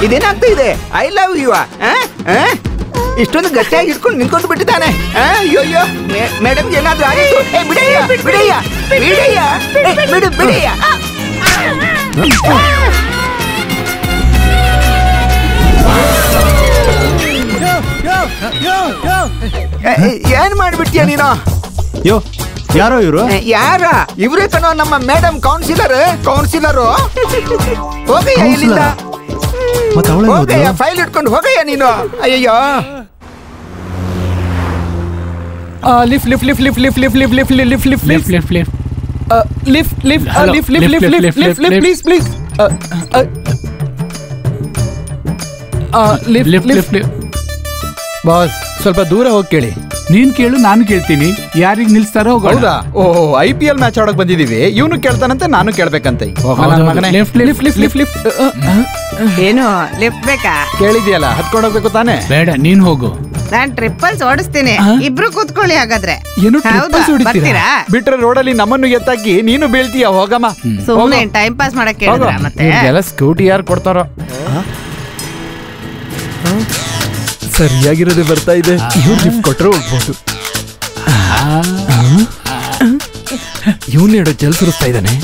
ಇದೇನಾಗ್ತಾ ಇದೆ? ಐ ಲವ್ ಯು ಇಷ್ಟೊಂದು ಗಟ್ಟಿಯಾಗಿ ಇಟ್ಕೊಂಡು ನಿಂತ್ಕೊಂಡು ಬಿಟ್ಟಿದ್ದಾನೆ. ಅಯ್ಯೋ ಮೇಡಮ್ ಏನಾದ್ರೂ ಆಯಿತು? ಬಿಡಯ್ಯ ಬಿಡಯ್ಯ ಬಿಡಯ್ಯ ಬಿಡು ಬಿಡಯ್ಯ. ಏನ್ ಮಾಡ್ಬಿಟ್ಟಿಯ ನೀನು? ಯೋ, ಯಾರೋ ಇವರು? ಯಾರ? ಇವ್ರೇ ಕಣೋ ನಮ್ಮ ಮೇಡಮ್ ಕೌನ್ಸಿಲರ್. ಹೋಗಯ್ಯ ಇಲ್ಲಿಂದ, ಹೋಗಯ್ಯ, ಫೈಲ್ ಇಟ್ಕೊಂಡು ಹೋಗಯ್ಯ ನೀನು. ಅಯ್ಯಯ್ಯೋ. Lift lift lift lift lift lift lift lift lift lift lift lift lift lift lift lift please please lift lift. Boss, ಸ್ವಲ್ಪ ದೂರ ಹೋಗಿ ಕೇಳಿ. ನೀನ್ ಕೇಳು, ನಾನು ಕೇಳ್ತೀನಿ. ಯಾರಿಗ್ ನಿಲ್ಸ್ತಾರೋ? ಹೌದಾ? ಓಹೋ, IPL ಮ್ಯಾಚ್ ಆಡಕ್ ಬಂದಿದೀವಿ. ಇವನು ಕೇಳ್ತಾನಂತೆ, ನಾನು ಕೇಳ್ಬೇಕಂತೆ. ಏನು ಲಿಫ್ಟ್ ಬೇಕಾ? ಕೇಳಿದ್ಯಲ್ಲ, ಹತ್ಕೊಂಡು ಹೋಗ್ಬೇಕು ತಾನೆ? ಬೇಡ, ನೀನ್ ಹೋಗು. ನಾನ್ ಟ್ರಿಪ್ಪಲ್ಸ್ ಓಡಿಸ್ತೀನಿ, ಇಬ್ರು ಕೂತ್ಕೊಳ್ಳಿ. ಹಾಗಾದ್ರೆ ಏನು ಬರ್ತೀರಾ? ಬಿಟ್ರೆ ರೋಡಲ್ಲಿ ನಮ್ಮನ್ನು ಎತ್ತಾಕಿ ನೀನು ಬೀಳ್ತೀಯ. ಹೋಗಮ್ಮ, ಸುಮ್ಮನೆ ಟೈಮ್ ಪಾಸ್ ಮಾಡಕ್ಕೆ ಮತ್ತೆ. ಸ್ಕೂಟಿ ಯಾರು ಕೊಡ್ತಾರೋ? ಸರಿಯಾಗಿರೋದು ಬರ್ತಾ ಇದೆ. ಇವ್ರು ಲಿಫ್ಟ್ ಕೊಟ್ಟರೆ ಹೋಗ್ಬೋದು. ಇವನು ಎರಡು ಜಲ್ ಸುರಿಸ್ತಾ ಇದ್ದಾನೆ.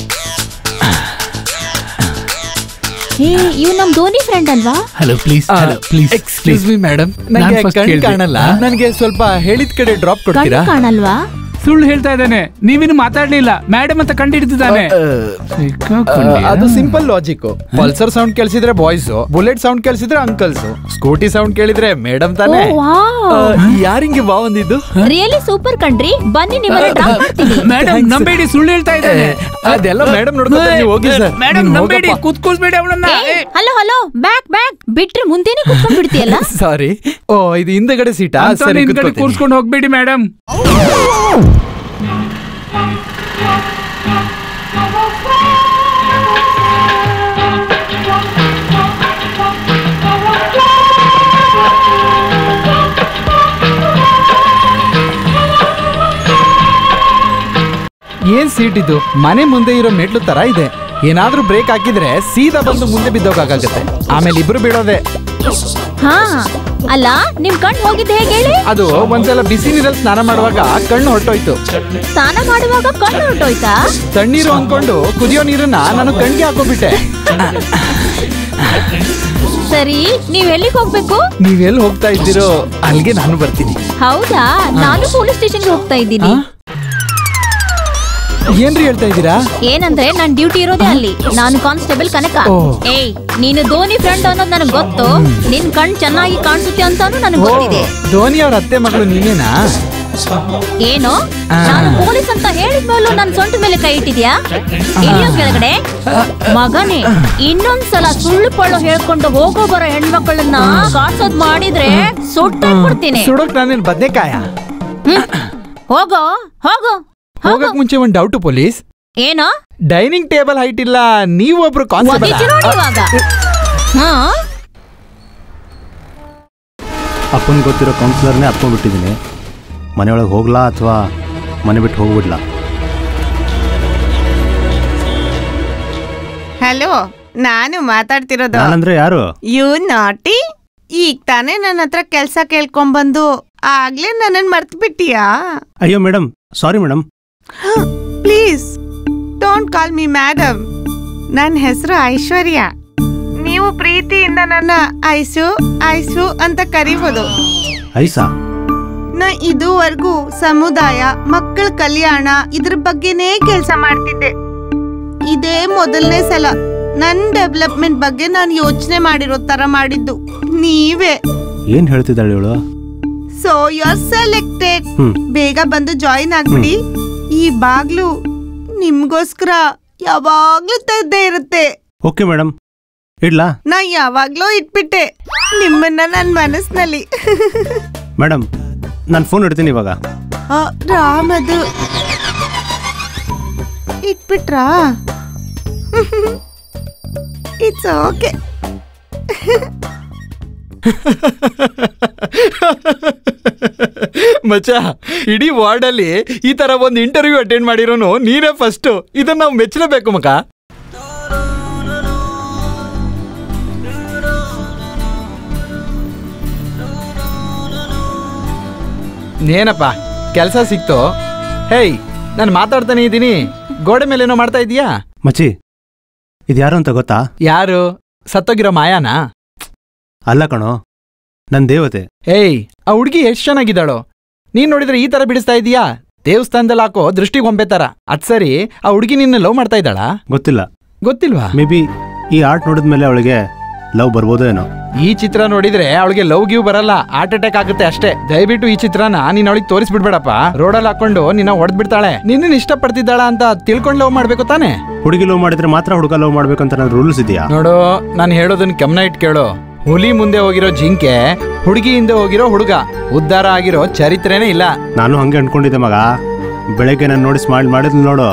ಇವ್ ನಮ್ ಧೋನಿ ಫ್ರೆಂಡ್ ಅಲ್ವಾ? Hello please, please excuse me madam, ನನಗೆ ಕಣ್ಣು ಕಾಣಲ್ಲ. ನನಗೆ ಸ್ವಲ್ಪ ಹೇಳಿದ ಕಡೆ ಡ್ರಾಪ್ ಕೊಡ್ತೀರಾ? ಕಾಣಲ್ವಾ? ಸುಳ್ಳು ಹೇಳ್ತಾ ಇದ್ದಾನೆ. ನೀವೇನು ಮಾತಾಡ್ಲಿಲ್ಲ. ಮೇಡಮ್ ಅಂತ ಕಂಡಿಡ್ತಿದ್ದಾನೆ. ಅದು ಸಿಂಪಲ್ ಲಾಜಿಕ್. ಪಲ್ಸರ್ ಸೌಂಡ್ ಕೇಳಿಸಿದ್ರೆ ಬಾಯ್ಸ್, ಬುಲೆಟ್ ಸೌಂಡ್ ಕೇಳಿಸಿದ್ರೆ ಅಂಕಲ್ಸ್, ಸ್ಕೂಟಿ ಸೌಂಡ್ ಕೇಳಿದ್ರೆ ಮೇಡಮ್ ತಾನೆ. ಯಾರಿಂಗೆ ಬಾ ಬಂದಿದ್ದು? ರಿಯಲಿ ಸೂಪರ್ ಕಣ್ರಿ. ಬನ್ನಿ ನಿಮ್ಮನ್ನ ಡ್ರಾಪ್ ಮಾಡ್ತೀನಿ. ಮೇಡಮ್ ನಂಬೇಡಿ, ಸುಳ್ಳು ಹೇಳ್ತಾ ಇದ್ದಾನೆ. ಅದೆಲ್ಲ ಮೇಡಮ್ ನೋಡ್ಕೊತಾರೆ, ನೀವು ಹೋಗಿ ಸರ್. ಮೇಡಮ್ ನಂಬೇಡಿ, ಕೂತ್ಕೋಸ್ಬೇಡಿ ಅವಳನ್ನ. ಹಲೋ ಹಲೋ, ಬ್ಯಾಕ್ ಬಿಟ್ರೆ ಮುಂದೆನೆ ಕೂತ್ಕೊಂಡು ಬಿಡ್ತೀಯಲ್ಲ. ಸಾರಿ. ಓ, ಇದು ಹಿಂದಗಡೆ ಸೀಟಾ? ಸರಿ, ಕೂರ್ಸ್ಕೊಂಡು ಹೋಗ್ಬೇಡಿ ಮೇಡಮ್. ಏನ್ ಸೀಟ್ ಇದು? ಮನೆ ಮುಂದೆ ಇರೋ ಮೆಟ್ಲು ತರ ಇದೆ. ಏನಾದ್ರೂ ಬ್ರೇಕ್ ಹಾಕಿದ್ರೆ ಸೀದಾ ಬಂದು ಮುಂದೆ ಬಿದ್ದೋಗಾಗತ್ತೆ. ಆಮೇಲೆ ಇಬ್ರು ಬೀಳೋದೆ. ಹಾ ಅಲ್ಲ, ನಿಮ್ ಕಣ್ಣು ಹೋಗಿದ್ದೆ ಹೇಗೆ ಹೇಳಿ? ಅದು ಒಂದ್ಸಲ ಬಿಸಿ ನೀರಲ್ಲಿ ಸ್ನಾನ ಮಾಡುವಾಗ ಕಣ್ಣು ಹೊರಟೋಯ್ತು. ಸ್ನಾನ ಮಾಡುವಾಗ ಕಣ್ಣು ಹೊರಟೋಯ್ತಾ? ತಣ್ಣೀರು ಅನ್ಕೊಂಡು ಕುದಿಯೋ ನೀರನ್ನ ನಾನು ಕಣ್ಣಿಗೆ ಹಾಕೋಬಿಟ್ಟೆ. ಸರಿ, ನೀವ್ ಎಲ್ಲಿಗೆ ಹೋಗ್ಬೇಕು? ನೀವೆಲ್ಲಿ ಹೋಗ್ತಾ ಇದ್ದೀರೋ ಅಲ್ಲಿಗೆ ನಾನು ಬರ್ತೀನಿ. ಹೌದಾ? ನಾನು ಪೊಲೀಸ್ ಸ್ಟೇಷನ್ಗೆ ಹೋಗ್ತಾ ಇದ್ದೀನಿ. ಏನ್ರಿ ಹೇಳ್ತಾ ಇದ್ದೀರಾ? ಏನಂದ್ರೆ ನನ್ ಡ್ಯೂಟಿ ಇರೋದೇ ಅಲ್ಲಿ. ನಾನು ಕಾನ್ಸ್ಟೇಬಲ್ ಕನಕ. ಏಯ್, ನೀನು ಧೋನಿ ಫ್ರೆಂಡ್ ಅನ್ನೋದು ನನಗೆ ಗೊತ್ತು. ನಿನ್ ಕಣ್ ಚೆನ್ನಾಗಿ ಕಾಣಿಸುತ್ತೆ ಅಂತಾನು ನನಗೆ ಗೊತ್ತಿದೆ. ಧೋನಿ ಅವ್ರ ಅತ್ತೆ ಮಗಳು ನೀನೇನಾ? ಏನು, ನಾನು ಪೊಲೀಸ್ ಅಂತ ಹೇಳಿದ್ಮೇಲೂ ನನ್ ಸೊಂಟ ಮೇಲೆ ಕೈ ಇಟ್ಟಿದ್ಯಾ? ಇಳಿಯೋ ಕೆಳಗಡೆ. ಮಗನೇ, ಇನ್ನೊಂದ್ಸಲ ಸುಳ್ಳು ಪಳ್ಳು ಹೇಳ್ಕೊಂಡು ಹೋಗೋ ಬರೋ ಹೆಣ್ಮಕ್ಳನ್ನ ಕಾಡ್ಸೋದ್ ಮಾಡಿದ್ರೆ ಸುಟ್ಟಾಕ್ಬಿಡ್ತೀನಿ. ಸುಡೋಕ್ ನಾನೇನ್ ಬದ್ನೆಕಾಯ? ಹೋಗೋ ಹೋಗೋ. ಹೋಗಕ್ ಮುಂಚೆ ಒಂದ್ ಡೌಟ್ ಪೊಲೀಸ್. ಏನೋ? ಡೈನಿಂಗ್ ಟೇಬಲ್ ಹೈಟ್ ಇಲ್ಲ, ನೀವೊಬ್ರು ಕಾನ್ಸ್ಟೇಬಲ್. ಅಪ್ಪನ್ ಗೊತ್ತಿರೋ ಕೌನ್ಸಿಲರ್ನೇ ಹತ್ಕೊಂಡ್ಬಿಟ್ಟಿದ್ದೀನಿ. ಮನೆಯೊಳಗೆ ಹೋಗ್ಲಾ ಅಥವಾ ಮನೆ ಬಿಟ್ಟು ಹೋಗ್ಬಿಡ್ಲಾ? ಹಲೋ, ನಾನು ಮಾತಾಡ್ತಿರೋದು. ನಾನಂದ್ರೆ ಯಾರು? ಯು ನಾಟಿ. ಈಗ ತಾನೇ ನನ್ನ ಹತ್ರ ಕೆಲ್ಸ ಕೇಳ್ಕೊಂಬಂದು ಆಗ್ಲೇ ನನ್ನನ್ ಮರ್ತ್ ಬಿಟ್ಟಿಯಾ? ಅಯ್ಯೋ madam, sorry madam. Please don't call me madam. ನನ್ನ ಹೆಸರು ಐಶ್ವರ್ಯ. ನೀವು ಪ್ರೀತಿಯಿಂದ ನನ್ನ ಐಸು ಐಸು ಅಂತ ಕರಿಬೋದು. ಐಸಾ? ನಾ ಇದುವರೆಗೂ ಸಮುದಾಯ ಮಕ್ಕಳ ಕಲ್ಯಾಣ ಇದ್ರ ಬಗ್ಗೆನೇ ಕೆಲಸ ಮಾಡ್ತಿದ್ದೆ. ಇದೇ ಮೊದಲನೇ ಸಲ ನನ್ ಡೆವಲಪ್ಮೆಂಟ್ ಬಗ್ಗೆ ನಾನು ಯೋಚನೆ ಮಾಡಿರೋ ತರ ಮಾಡಿದ್ದು ನೀವೇ. ಏನ್ ಹೇಳ್ತಿದ್ದಾಳೆ ಇವಳು? So you are selected. ಬೇಗ ಬಂದು ಜಾಯಿನ್ ಆಗ್ಬಿಡಿ. ಈ ಬಾಗ್ಲು ನಿಮ್ಗೋಸ್ಕರ ಯಾವಾಗ್ಲೂ ತೆಗ್ದೇ ಇರುತ್ತೆ. ಓಕೆ ಮೇಡಮ್, ಇಡ್ಲಾ? ನಾ ಯಾವಾಗ್ಲೂ ಇಟ್ಬಿಟ್ಟೆ ನಿಮ್ಮನ್ನ ನನ್ ಮನಸ್ನಲ್ಲಿ. ಮೇಡಮ್, ನಾನು ಫೋನ್ ಇಡ್ತೀನಿ ಇವಾಗ. ರಾಮದು ಇಟ್ಬಿಟ್ರಾ? It's okay. ಮಚ್ಚ, ಇಡೀ ವಾರ್ಡಲ್ಲಿ ಈ ತರ ಒಂದು ಇಂಟರ್ವ್ಯೂ ಅಟೆಂಡ್ ಮಾಡಿರೋನು ನೀನೇ ಫಸ್ಟ್. ಇದನ್ನ ನಾವು ಮೆಚ್ಚಲೇಬೇಕು ಮಕ್ಕ. ಏನಪ್ಪ ಕೆಲಸ ಸಿಕ್ತು? ಹೇಯ್, ನಾನು ಮಾತಾಡ್ತಾನೆ ಇದ್ದೀನಿ, ಗೋಡೆ ಮೇಲೆ ಏನೋ ಮಾಡ್ತಾ ಇದೀಯಾ? ಮಚ್ಚಿ, ಇದ್ಯಾರು ಅಂತ ಗೊತ್ತಾ? ಯಾರು? ಸತ್ತೋಗಿರೋ ಮಾಯಾನಾ? ಅಲ್ಲ ಕಣೋ, ನನ್ ದೇವತೆ. ಏಯ್, ಆ ಹುಡ್ಗಿ ಎಷ್ಟು ಚೆನ್ನಾಗಿದ್ದಾಳೋ. ನೀನ್ ನೋಡಿದ್ರೆ ಈ ತರ ಬಿಡಿಸ್ತಾ ಇದೀಯಾ? ದೇವಸ್ಥಾನದಲ್ಲಿ ಹಾಕೋ ದೃಷ್ಟಿಗೊಂಬೆ ತರ. ಅದ್ ಸರಿ, ಆ ಹುಡ್ಗಿ ನಿನ್ನ ಲವ್ ಮಾಡ್ತಾ ಇದ್ದಾಳಾ? ಗೊತ್ತಿಲ್ಲ. ಗೊತ್ತಿಲ್ವಾ? ಮೇ ಬಿ ಈ ಆರ್ಟ್ ನೋಡಿದ್ಮೇಲೆ ಅವಳಿಗೆ ಲವ್ ಬರ್ಬೋದೋ ಏನೋ. ಈ ಚಿತ್ರ ನೋಡಿದ್ರೆ ಅವಳಿಗೆ ಲವ್ ಗಿವ್ ಬರಲ್ಲ, ಹಾರ್ಟ್ ಅಟ್ಯಾಕ್ ಆಗುತ್ತೆ ಅಷ್ಟೇ. ದಯವಿಟ್ಟು ಈ ಚಿತ್ರನ ನೀನ್ ಅವಳಿಗೆ ತೋರಿಸ್ಬಿಡ್ಬೇಡಪ್ಪ. ರೋಡಲ್ಲಿ ಹಾಕೊಂಡು ನಿನ್ನ ಹೊಡೆದ್ಬಿಡ್ತಾಳೆ. ನಿನ್ನ ಇಷ್ಟಪಡ್ತಿದ್ದಾಳ ಅಂತ ತಿಳ್ಕೊಂಡು ಲವ್ ಮಾಡ್ಬೇಕು ತಾನೆ? ಹುಡುಗಿ ಲವ್ ಮಾಡಿದ್ರೆ ಮಾತ್ರ ಹುಡುಗ ಲವ್ ಮಾಡ್ಬೇಕು ಅಂತ ರೂಲ್ಸ್ ಇದೆಯಾ? ನೋಡು, ನಾನು ಹೇಳೋದನ್ನ ಗಮನ ಇಟ್ಟು ಕೇಳು. ಹುಲಿ ಮುಂದೆ ಹೋಗಿರೋ ಜಿಂಕೆ, ಹುಡುಗಿ ಹಿಂದೆ ಹೋಗಿರೋ ಹುಡುಗ. ಉದ್ಧಾರ ಆಗಿರೋ ಚರಿತ್ರೆನೇ ಇಲ್ಲ. ನಾನು ಹಂಗೆ ಅನ್ಕೊಂಡಿದ್ದೆ ಮಗ. ಬೆಳಗ್ಗೆ ನಾನು ನೋಡಿ ಸ್ಮೈಲ್ ಮಾಡಿದ್ಲು ನೋಡು,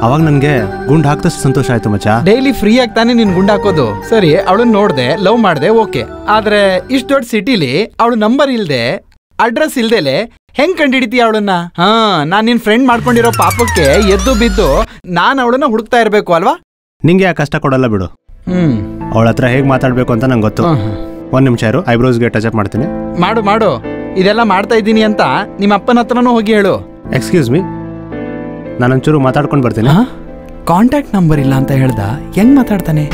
ಅವಾಗ ನನ್ಗೆ ಗುಂಡ್ ಹಾಕ್ದಷ್ಟು ಸಂತೋಷ ಆಯ್ತು ಮಚ್ಚ. ಡೈಲಿ ಫ್ರೀ ಆಗಿ ತಾನೇ ನೀನ್ ಗುಂಡ್ ಹಾಕೋದು. ಸರಿ, ಅವಳನ್ನ ನೋಡ್ದೆ, ಲವ್ ಮಾಡ್ದೆ, ಓಕೆ. ಆದ್ರೆ ಇಷ್ಟು ದೊಡ್ಡ ಸಿಟಿಲಿ ಅವಳು ನಂಬರ್ ಇಲ್ದೆ, ಅಡ್ರೆಸ್ ಇಲ್ದೇಲೆ ಹೆಂಗ್ ಕಂಡಿಡಿತೀಯ ಅವಳನ್ನ? ನಾನ್ ನಿನ್ ಫ್ರೆಂಡ್ ಮಾಡ್ಕೊಂಡಿರೋ ಪಾಪಕ್ಕೆ ಎದ್ದು ಬಿದ್ದು ನಾನ್ ಅವಳನ್ನ ಹುಡುಕ್ತಾ ಇರ್ಬೇಕು ಅಲ್ವಾ? ನಿಂಗೆ ಯಾಕೆ ಕಷ್ಟ ಕೊಡಲ್ಲ ಬಿಡು. ಅವಳ ಹತ್ರ ಹೇಗ್ ಮಾತಾಡ್ಬೇಕು ಅಂತ ನಂಗೆ ಗೊತ್ತು. ಒಂದ್ ನಿಮಿಷ ಇರು, ಐಬ್ರೋಸ್ಗೆ ಟಚ್ ಅಪ್ ಮಾಡ್ತೀನಿ. ಮಾಡು. ಇದೆಲ್ಲ ಮಾಡ್ತಾ ಇದ್ದೀನಿ ಅಂತ ನಿಮ್ಮ ಅಪ್ಪನ ಹತ್ರನೂ ಹೋಗಿ ಹೇಳು. ಎಕ್ಸ್ಕ್ಯೂಸ್ ಮೀ, ನಾನೊಂಚೂರು ಮಾತಾಡ್ಕೊಂಡು ಬರ್ತೀನಿ. ಕಾಂಟ್ಯಾಕ್ಟ್ ನಂಬರ್ ಇಲ್ಲ ಅಂತ ಹೇಳ್ದ, ಹೆಂಗ್ ಮಾತಾಡ್ತಾನೆ?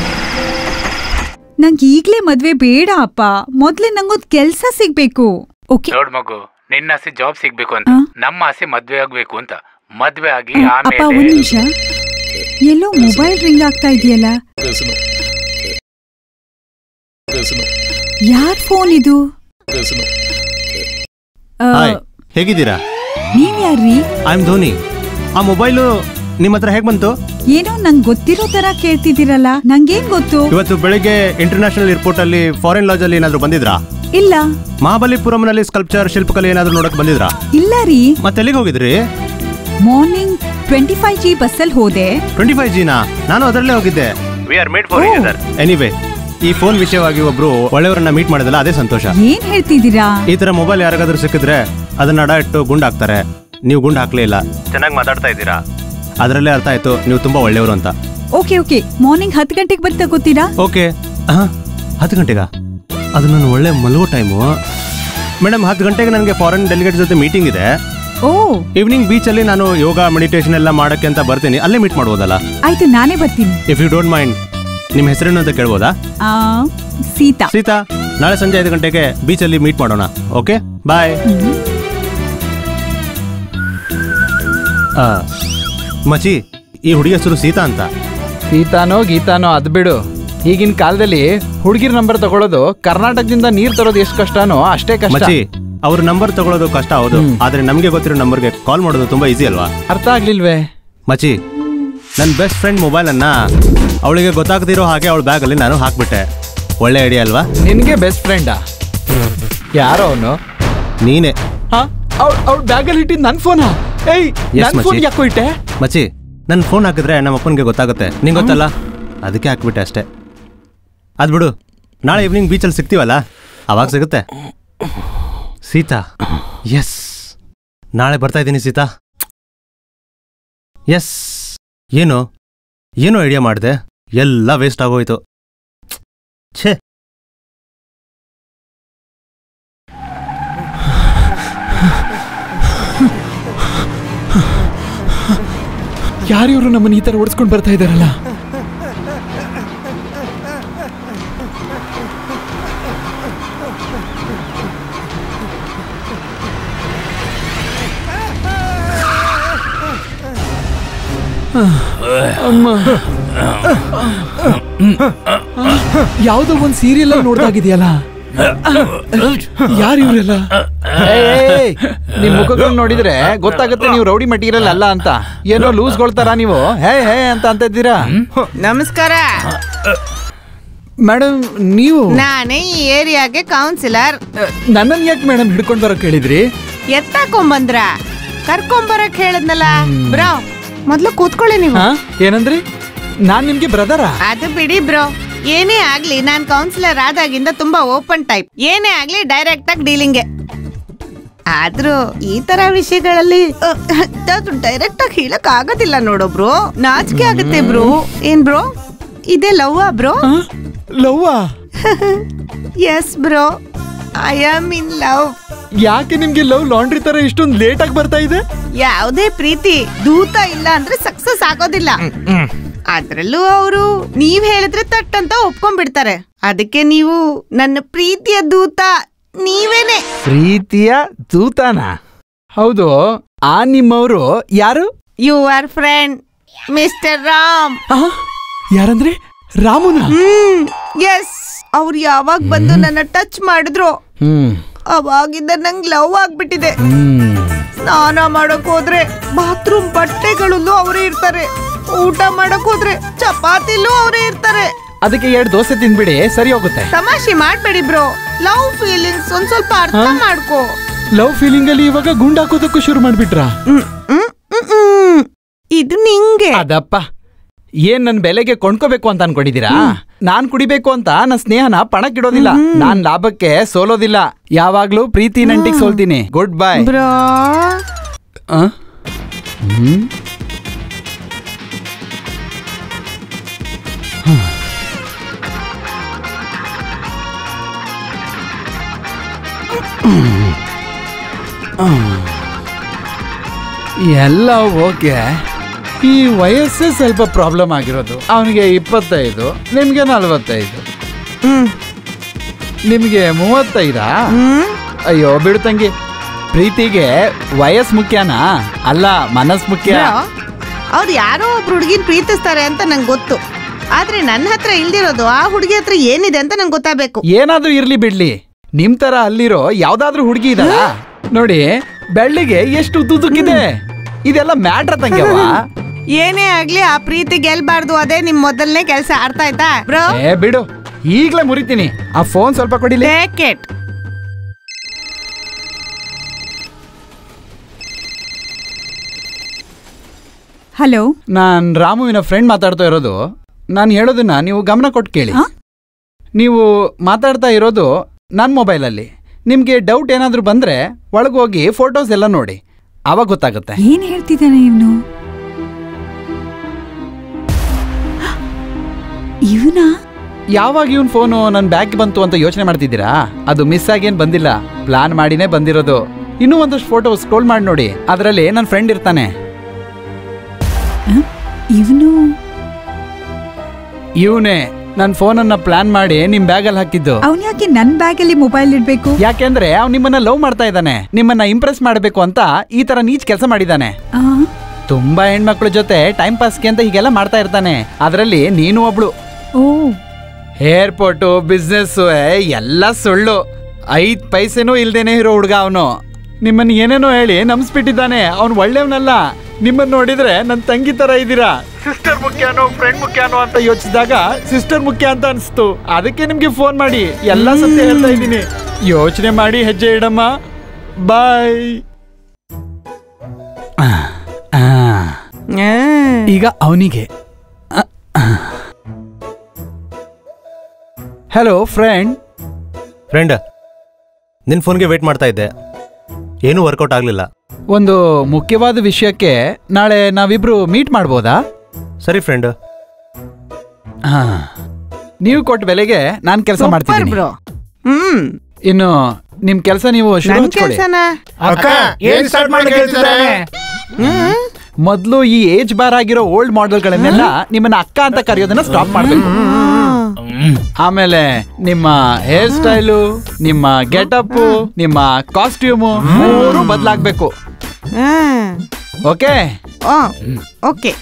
ನಂಗೆ ಈಗ್ಲೇ ಮದ್ವೆ ಬೇಡ ಅಪ್ಪ. ಮೊದ್ಲೇ ನಂಗೊಂದ್ ಕೆಲ್ಸ ಸಿಗ್ಬೇಕು. ಓಕೆ ನೋಡ್ ಮಗು, ನಿನ್ನ ಆಸೆ ಜಾಬ್ ಸಿಗ್ಬೇಕು ಅಂತ, ನಮ್ಮ ಆಸೆ ಮದ್ವೆ ಆಗ್ಬೇಕು ಅಂತ. ಮದ್ವೆ ಆಗಿ ಅಪ್ಪ ಒಂದ್ ನಿಮಿಷ, ಎಲ್ಲೋ ಮೊಬೈಲ್ ರಿಂಗ್ ಆಗ್ತಾ ಇದೆಯಲ್ಲ. ಯಾರ್ ಫೋನ್ ಇದು? ಹೇಗಿದ್ದೀರಾ? ನೀವ್ ಯಾರ್ರೀ? I am Dhoni. ಆ ಮೊಬೈಲು ನಿಮ್ಮ ಹತ್ರ ಹೇಗ್ ಬಂತು? ಏನೋ ನಂಗೆ ಗೊತ್ತಿರೋ ತರ ಕೇಳ್ತಿದ್ದೀರಲ್ಲ, ನಂಗೇನ್ ಗೊತ್ತು? ಇವತ್ತು ಬೆಳಿಗ್ಗೆ ಇಂಟರ್ನ್ಯಾಷನಲ್ ಏರ್ಪೋರ್ಟ್ ಅಲ್ಲಿ ಫಾರಿನ್ ಲಾಜ್ ಅಲ್ಲಿ ಏನಾದ್ರು ಬಂದಿದ್ರಾ? ಇಲ್ಲ. ಮಹಾಬಲಿಪುರಂನಲ್ಲಿ ಸ್ಕಲ್ಪ್ಚರ್ ಶಿಲ್ಪಕಲೆ ಏನಾದ್ರು ನೋಡಕ್ ಬಂದಿದ್ರಾ? ಇಲ್ಲ ರೀ. ಮತ್ತೆ ಎಲ್ಲಿಗೆ ಹೋಗಿದ್ರಿ? ಮಾರ್ನಿಂಗ್ 25G ಬಸ್ಸಲ್ಲಿ ಹೋದೆ. 25G ನಾ? ನಾನು ಅದರಲ್ಲೇ ಹೋಗಿದ್ದೆ. We are made for each other. Anyway, ಈ ಫೋನ್ ವಿಷಯವಾಗಿ ಒಬ್ರು ಒಳ್ಳೆಯವರನ್ನ ಮೀಟ್ ಮಾಡಿದಲ್ಲ, ಅದೇ ಸಂತೋಷ. ಏನ್ ಹೇಳ್ತಿದ್ದೀರಾ? ಈ ತರ ಮೊಬೈಲ್ ಯಾರಿಗಾದ್ರೂ ಸಿಕ್ಕಿದ್ರೆ ಅದನ್ನ ಅಡ ಇಟ್ಟು ಗುಂಡ್ ಹಾಕ್ತಾರೆ. ನೀವು ಗುಂಡ್ ಹಾಕ್ಲೇ ಇಲ್ಲ. ಚೆನ್ನಾಗಿ ಮಾತಾಡ್ತಾ ಇದ್ದೀರಾ, ಅದರಲ್ಲೇ ಅರ್ಥ ಆಯ್ತು ನೀವು ತುಂಬಾ ಒಳ್ಳೆಯವರು ಅಂತ. ಓಕೆ, ಮಾರ್ನಿಂಗ್ 10 ಗಂಟೆಗೆ ಬರ್ತಾ ಗೊತ್ತೀರಾ? ಓಕೆ. 10 ಗಂಟೆಗ? ಅದು ನನ್ನ ಒಳ್ಳೆ ಮಲಗೋ ಟೈಮು ಮೇಡಮ್. 10 ಗಂಟೆಗೆ ನನಗೆ ಫಾರಿನ್ ಡೆಲಿಗೇಟ್ ಜೊತೆ ಮೀಟಿಂಗ್ ಇದೆ. ಈವ್ನಿಂಗ್ ಬೀಚ್ ಅಲ್ಲಿ ನಾನು ಯೋಗ ಮೆಡಿಟೇಷನ್ ಎಲ್ಲ ಮಾಡಕ್ಕೆ ಅಂತ ಬರ್ತೀನಿ. ಅಲ್ಲೇ ಮೀಟ್ ಮಾಡ್ಬೋದಲ್ಲ? ಆಯ್ತು, ನಾನೇ ಬರ್ತೀನಿ. ಇಫ್ ಯು ಡೋಂಟ್ ಮೈಂಡ್, ನಿಮ್ಮ ಹೆಸರೇನು ಅಂತ ಕೇಳ್ಬೋದಾ? ಸೀತಾ. ನಾಳೆ ಸಂಜೆ 5 ಗಂಟೆಗೆ ಬೀಚ್ ಅಲ್ಲಿ ಮೀಟ್ ಮಾಡೋಣ. ಓಕೆ, ಬಾಯ್. ಮಚಿ, ಈ ಹುಡುಗಿ ಹೆಸರು ಸೀತಾ ಅಂತ. ಸೀತಾನೋ ಗೀತಾನೋ ಅದ್ ಬಿಡು. ಈಗಿನ ಕಾಲದಲ್ಲಿ ಹುಡುಗಿರ ನಂಬರ್ ತಗೊಳ್ಳೋದು, ಕರ್ನಾಟಕದಿಂದ ನೀರ್ ತರೋದು ಎಷ್ಟು ಕಷ್ಟನೋ ಅಷ್ಟೇ ಕಷ್ಟ. ಮಚಿ, ಅವ್ರ ನಂಬರ್ ತಗೊಳ್ಳೋದು ಕಷ್ಟ ಹೌದು, ಆದ್ರೆ ನಮ್ಗೆ ಗೊತ್ತಿರೋ ನಂಬರ್ಗೆ ಕಾಲ್ ಮಾಡೋದು ತುಂಬಾ ಈಸಿ ಅಲ್ವಾ? ಅರ್ಥ ಆಗ್ಲಿಲ್ವೇ? ಮಚಿ, ನನ್ನ ಬೆಸ್ಟ್ ಫ್ರೆಂಡ್ ಮೊಬೈಲ್ ಅನ್ನ ಅವಳಿಗೆ ಗೊತ್ತಾಗದಿರೋ ಹಾಗೆ ಅವಳ ಬ್ಯಾಗ್ ಅಲ್ಲಿ ನಾನು ಹಾಕ್ಬಿಟ್ಟೆ. ಒಳ್ಳೆ ಐಡಿಯಾ ಅಲ್ವಾ? ನಿನ್ಗೆ ಬೆಸ್ಟ್ ಫ್ರೆಂಡಾ? ಯಾರೋ ಅವನು? ನೀನೆ. ಅವ್ಳ ಬ್ಯಾಗ್ ಅಲ್ಲಿ ಇಟ್ಟಿದ್ ನನ್ ಫೋನಾ? ಯಾಕೋ ಇಟ್ಟೆ? ಮಚಿ, ನನ್ ಫೋನ್ ಹಾಕಿದ್ರೆ ನಮ್ಮ ಅಪ್ಪನ್ಗೆ ಗೊತ್ತಾಗುತ್ತೆ, ನಿಂಗೆ ಗೊತ್ತಲ್ಲ, ಅದಕ್ಕೆ ಹಾಕ್ಬಿಟ್ಟೆ ಅಷ್ಟೇ. ಅದ್ ಬಿಡು, ನಾಳೆ ಈವ್ನಿಂಗ್ ಬೀಚಲ್ಲಿ ಸಿಗ್ತೀವಲ್ಲ, ಅವಾಗ ಸಿಗುತ್ತೆ. ಸೀತಾ, ಎಸ್, ನಾಳೆ ಬರ್ತಾ ಇದ್ದೀನಿ ಸೀತಾ. ಎಸ್. ಏನೋ ಐಡಿಯಾ ಮಾಡಿದೆ, ಎಲ್ಲ ವೇಸ್ಟ್ ಆಗೋಯ್ತು. ಛೇ. ಯಾರಿವರು ನಮ್ಮನ್ನ ಈ ತರ ಓಡಿಸ್ಕೊಂಡು ಬರ್ತಾ ಇದಾರಲ್ಲ? ಯಾವುದೋ ಒಂದು ಸೀರಿಯಲ್ ನೋಡ್ದಾಗಿದೆಯಲ್ಲ. ಯಾರು ಇವರೆಲ್ಲ? ನಿಮ್ ಮುಖಗಳು ನೋಡಿದ್ರೆ ಗೊತ್ತಾಗುತ್ತೆ ನೀವು ರೌಡಿ ಮಟೀರಿಯಲ್ ಅಲ್ಲ ಅಂತ. ಏನೋ ಲೂಸ್ಗೊಳ್ತಾರ ನೀವು ಹೇ ಹೇ ಅಂತ ಇದ್ದೀರಾ. ನಮಸ್ಕಾರ ಮೇಡಮ್, ನೀವು? ನಾನೇ ಈ ಏರಿಯಾಗೆ ಕೌನ್ಸಿಲರ್. ನನ್ನನ್ ಯಾಕೆ ಮೇಡಮ್ ಹಿಡ್ಕೊಂಡ್ ಬರಕ್ ಹೇಳಿದ್ರಿ? ಎತ್ತಾಕೊಂಬಂದ್ರ ಕರ್ಕೊಂಬರಕ್ ಹೇಳದ್ನಲ್ಲ. ಬ್ರೋ ಮೊದ್ಲು ಕೂತ್ಕೊಳ್ಳಿ ನೀವು. ಏನಂದ್ರಿ? ನಾನ್ ನಿಮ್ಗೆ ಬ್ರದರ? ಅದು ಬಿಡಿ ಬ್ರೋ, ಏನೇ ಆಗ್ಲಿ ನಾನ್ ಕೌನ್ಸಿಲರ್ ಆದಾಗಿಂದ ತುಂಬಾ ಓಪನ್ ಟೈಪ್. ಏನೇ ಆಗ್ಲಿ ಡೈರೆಕ್ಟ್ ಆಗಿ ಡೀಲಿಂಗ್ಗೆ. ಆದ್ರೂ ಈ ತರ ವಿಷಯಗಳಲ್ಲಿ ಡೈರೆಕ್ಟ್ ಆಗಿ ಹೇಳಕ್ ಆಗೋದಿಲ್ಲ ನೋಡೋ ಬ್ರೋ, ನಾಚಿಕೆ ಆಗುತ್ತೆ ಬ್ರೋ. ಏನ್ ಬ್ರೋ, ಇದೇ ಲವ್ವಾ ಬ್ರೋ? ಲವ್ವಾ? Yes bro, I am in love. ಯಾಕೆ ನಿಮ್ಗೆ ಲವ್ ಲಾಂಡ್ರಿ ತರ ಇಷ್ಟೊಂದು ಲೇಟ್ ಆಗಿ ಬರ್ತಾ ಇದೆ? ಯಾವುದೇ ಪ್ರೀತಿ ದೂತ ಇಲ್ಲ ಅಂದ್ರೆ ಸಕ್ಸಸ್ ಆಗೋದಿಲ್ಲ. ಅದ್ರಲ್ಲೂ ಅವರು ನೀವ್ ಹೇಳಿದ್ರೆ ತಟ್ಟಂತ ಒಪ್ಕೊಂಡ್ಬಿಡ್ತಾರೆ. ಅದಕ್ಕೆ ನೀವು ನನ್ನ ಪ್ರೀತಿಯ ದೂತ ನೀವೇನೆ. ಪ್ರೀತಿಯ ದೂತನ? ಹೌದು. ಆ ನಿಮ್ಮವರು ಯಾರು? Your friend mister Ram. ಯಾರಂದ್ರೆ? ರಾಮುನ? ಎಸ್. ಅವ್ರು ಯಾವಾಗ ಬಂದು ನನ್ನ ಟಚ್ ಮಾಡಿದ್ರು ಅವಾಗಿಂದ ನಂಗೆ ಲವ್ ಆಗ್ಬಿಟ್ಟಿದೆ. ಸ್ನಾನ ಮಾಡಕ್ ಹೋದ್ರೆ ಬಾತ್ರೂಮ್ ಬಟ್ಟೆಗಳಲ್ಲೂ ಅವರೇ ಇರ್ತಾರೆ. ಊಟ ಮಾಡಕ್ ಹೋದ್ರೆ ಚಪಾತಿಲೂ ಅವರೇ ಇರ್ತಾರೆ. ಅದಕ್ಕೆ 2 ದೋಸೆ ತಿನ್ಬಿಡಿ, ಸರಿ ಹೋಗುತ್ತೆ. ತಮಾಷೆ ಮಾಡ್ಬೇಡಿ ಬ್ರೋ. ಲವ್ ಫೀಲಿಂಗ್ಸ್ ಒಂದ್ ಸ್ವಲ್ಪ ಅರ್ಥ ಮಾಡ್ಕೋ. ಲವ್ ಫೀಲಿಂಗ್ ಅಲ್ಲಿ ಇವಾಗ ಗುಂಡಾಕೋದಕ್ಕೂ ಶುರು ಮಾಡ್ಬಿಟ್ರಾ? ಇದು ನಿಂಗೆ. ಅದಪ್ಪ, ಏನ್ ನನ್ ಬೆಲೆಗೆ ಕೊಂಡ್ಕೋಬೇಕು ಅಂತ ಅನ್ಕೊಂಡಿದೀರಾ? ನಾನ್ ಕುಡಿಬೇಕು ಅಂತ ನನ್ನ ಸ್ನೇಹನ ಪಣಕ್ಕಿಡೋದಿಲ್ಲ. ನಾನ್ ಲಾಭಕ್ಕೆ ಸೋಲೋದಿಲ್ಲ. ಯಾವಾಗ್ಲೂ ಪ್ರೀತಿ ನಂಟಿಗೆ ಸೋಲ್ತೀನಿ. Goodbye bro. ಎಲ್ಲ ಓಕೆ. ಈ ವಯಸ್ಸೇ ಸ್ವಲ್ಪ ಪ್ರಾಬ್ಲಮ್ ಆಗಿರೋದು. ಅವನಿಗೆ 25, ನಿಮ್ಗೆ 45, ನಿಮ್ಗೆ 35. ಅಯ್ಯೋ ಬಿಡು ತಂಗಿ, ಪ್ರೀತಿಗೆ ವಯಸ್ಸು ಮುಖ್ಯನಾ? ಅಲ್ಲ, ಮನಸ್ ಮುಖ್ಯ. ಅವ್ರು ಯಾರೋ ಒಬ್ರು ಹುಡುಗಿನ ಪ್ರೀತಿಸ್ತಾರೆ ಅಂತ ನಂಗೆ ಗೊತ್ತು. ಆದ್ರೆ ನನ್ನ ಹತ್ರ ಇಲ್ದಿರೋದು ಆ ಹುಡುಗಿ ಹತ್ರ ಏನಿದೆ ಅಂತ ನಂಗೆ ಗೊತ್ತಾಗಬೇಕು. ಏನಾದ್ರೂ ಇರ್ಲಿ ಬಿಡ್ಲಿ, ನಿಮ್ ತರ ಅಲ್ಲಿರೋ ಯಾವ್ದಾದ್ರೂ ಹುಡುಗಿ ಇದಲ್ಲ ನೋಡಿ. ಬೆಳ್ಳಿಗೆ ಎಷ್ಟು ಉದ್ದುಕ್ಕಿದೆ. ಇದೆಲ್ಲ ಮ್ಯಾಟ್ರ ತಂಗ್ಯವ. ಏನೇ ಆಗ್ಲಿ ಆ ಪ್ರೀತಿ ಗೆಲ್ಬಾರ್ದು, ಅದೇ ನಿಮ್ ಮೊದಲನೇ ಕೆಲಸ. ಅರ್ಥ ಆಯ್ತಾ ಬ್ರೋ? ಬಿಡು, ಈಗ್ಲೇ ಮುರಿತೀನಿ. ಆ ಫೋನ್ ಸ್ವಲ್ಪ ಕೊಡಿಲಿ. Take it. ಹಲೋ, ನಾನ್ ರಾಮುವಿನ ಫ್ರೆಂಡ್ ಮಾತಾಡ್ತಾ ಇರೋದು. ನಾನು ಹೇಳೋದನ್ನ ನೀವು ಗಮನ ಕೊಟ್ಟು ಕೇಳಿ. ನೀವು ಮಾತಾಡ್ತಾ ಇರೋದು ನನ್ನ ಮೊಬೈಲಲ್ಲಿ. ನಿಮ್ಗೆ ಡೌಟ್ ಏನಾದ್ರೂ ಬಂದ್ರೆ ಒಳಗೋಗಿ ಫೋಟೋಸ್ ಎಲ್ಲ ನೋಡಿ, ಆವಾಗ ಗೊತ್ತಾಗುತ್ತೆ. ಏನ್ ಹೇಳ್ತಿದ್ದಾನೆ ಇವನು? ಇವನ ಯಾವಾಗ ಇವನ್ ಫೋನು ನನ್ನ ಬ್ಯಾಗ್ ಬಂತು ಅಂತ ಯೋಚನೆ ಮಾಡ್ತಿದ್ದೀರಾ? ಅದು ಮಿಸ್ ಆಗೇನ್ ಬಂದಿಲ್ಲ, ಪ್ಲಾನ್ ಮಾಡಿನೇ ಬಂದಿರೋದು. ಇನ್ನೂ ಒಂದಷ್ಟು ಫೋಟೋ ಸ್ಕ್ರೋಲ್ ಮಾಡಿ ನೋಡಿ, ಅದರಲ್ಲಿ ನನ್ನ ಫ್ರೆಂಡ್ ಇರ್ತಾನೆ. ಇವನೇ ನನ್ನ ಫೋನನ್ನ ಪ್ಲಾನ್ ಮಾಡಿ ನಿಮ್ ಬ್ಯಾಗಲ್ಲಿ ಹಾಕಿದ್ದು. ಅವನ್ ಯಾಕೆ ನನ್ ಬ್ಯಾಗಲ್ಲಿ ಮೊಬೈಲ್ ಇಡ್ಬೇಕು? ಯಾಕೆಂದ್ರೆ ಅವ್ನು ನಿಮ್ಮನ್ನ ಲವ್ ಮಾಡ್ತಾ ಇದ್ದಾನೆ. ನಿಮ್ಮನ್ನ ಇಂಪ್ರೆಸ್ ಮಾಡಬೇಕು ಅಂತ ಈ ತರ ನೀಚ್ ಕೆಲಸ ಮಾಡಿದ್ದಾನೆ. ತುಂಬಾ ಹೆಣ್ಮಕ್ಳ ಜೊತೆ ಟೈಮ್ ಪಾಸ್ಗೆ ಅಂತ ಹೀಗೆಲ್ಲ ಮಾಡ್ತಾ ಇರ್ತಾನೆ. ಅದರಲ್ಲಿ ನೀನು ಒಬ್ಳು. ಏರ್ಪೋರ್ಟು, ಬಿಸ್ನೆಸ್ ಎಲ್ಲ ಸುಳ್ಳು. 5 ಪೈಸೆನೂ ಇಲ್ದೇನೆ ಇರೋ ಹುಡುಗ ಅವನು. ನಿಮ್ಮನ್ನ ಏನೇನೋ ಹೇಳಿ ನಂಬಿಸ್ಬಿಟ್ಟಿದ್ದಾನೆ. ಅವ್ನು ಒಳ್ಳೆಯವನಲ್ಲ. ನಿಮ್ಮನ್ನ ನೋಡಿದ್ರೆ ನನ್ನ ತಂಗಿ ತರ ಇದ್ದೀರಾ. ಸಿಸ್ಟರ್ ಮುಖ್ಯನೋ ಫ್ರೆಂಡ್ ಮುಖ್ಯನೋ ಅಂತ ಯೋಚಿಸಿದಾಗ ಸಿಸ್ಟರ್ ಮುಖ್ಯ ಅಂತ ಅನಿಸ್ತು. ಅದಕ್ಕೆ ನಿಮ್ಗೆ ಫೋನ್ ಮಾಡಿ ಎಲ್ಲ ಸತ್ಯ ಹೇಳ್ತಾ ಇದ್ದೀನಿ. ಯೋಚನೆ ಮಾಡಿ ಹೆಜ್ಜೆ ಇಡಮ್ಮ. ಬಾಯ್. ಈಗ ಅವನಿಗೆ ಹಲೋ ಫ್ರೆಂಡ್. ನಿನ್ನ ಫೋನ್ಗೆ ವೇಟ್ ಮಾಡ್ತಾ ಇದ್ದೆ, ಏನೂ ವರ್ಕೌಟ್ ಆಗಲಿಲ್ಲ. ಒಂದು ಮುಖ್ಯವಾದ ವಿಷಯಕ್ಕೆ ನಾಳೆ ನಾವಿಬ್ರು ಮೀಟ್ ಮಾಡ್ಬೋದಾ? ಸರಿ ಫ್ರೆಂಡ್. ನೀವು ಕೊಟ್ಟ ಬೆಲೆಗೆ ನಾನು ಕೆಲಸ ಮಾಡ್ತೀನಿ. ಇನ್ನು ನಿಮ್ ಕೆಲಸ ನೀವು ಮೊದಲು ಈ ಏಜ್ ಬಾರ್ ಆಗಿರೋ ಓಲ್ಡ್ ಮಾಡೆಲ್ಗಳನ್ನೆಲ್ಲ ನಿಮ್ಮನ್ನ ಅಕ್ಕ ಅಂತ ಕರೆಯೋದನ್ನ ಸ್ಟಾಪ್ ಮಾಡ್ಬೇಕು. ಆಮೇಲೆ ನಿಮ್ಮ ಹೇರ್ ಸ್ಟೈಲು, ನಿಮ್ಮ ಗೆಟಪ್, ನಿಮ್ಮ ಕಾಸ್ಟ್ಯೂಮು ಮೂರು ಬದಲಾಗಬೇಕು. Okay okay.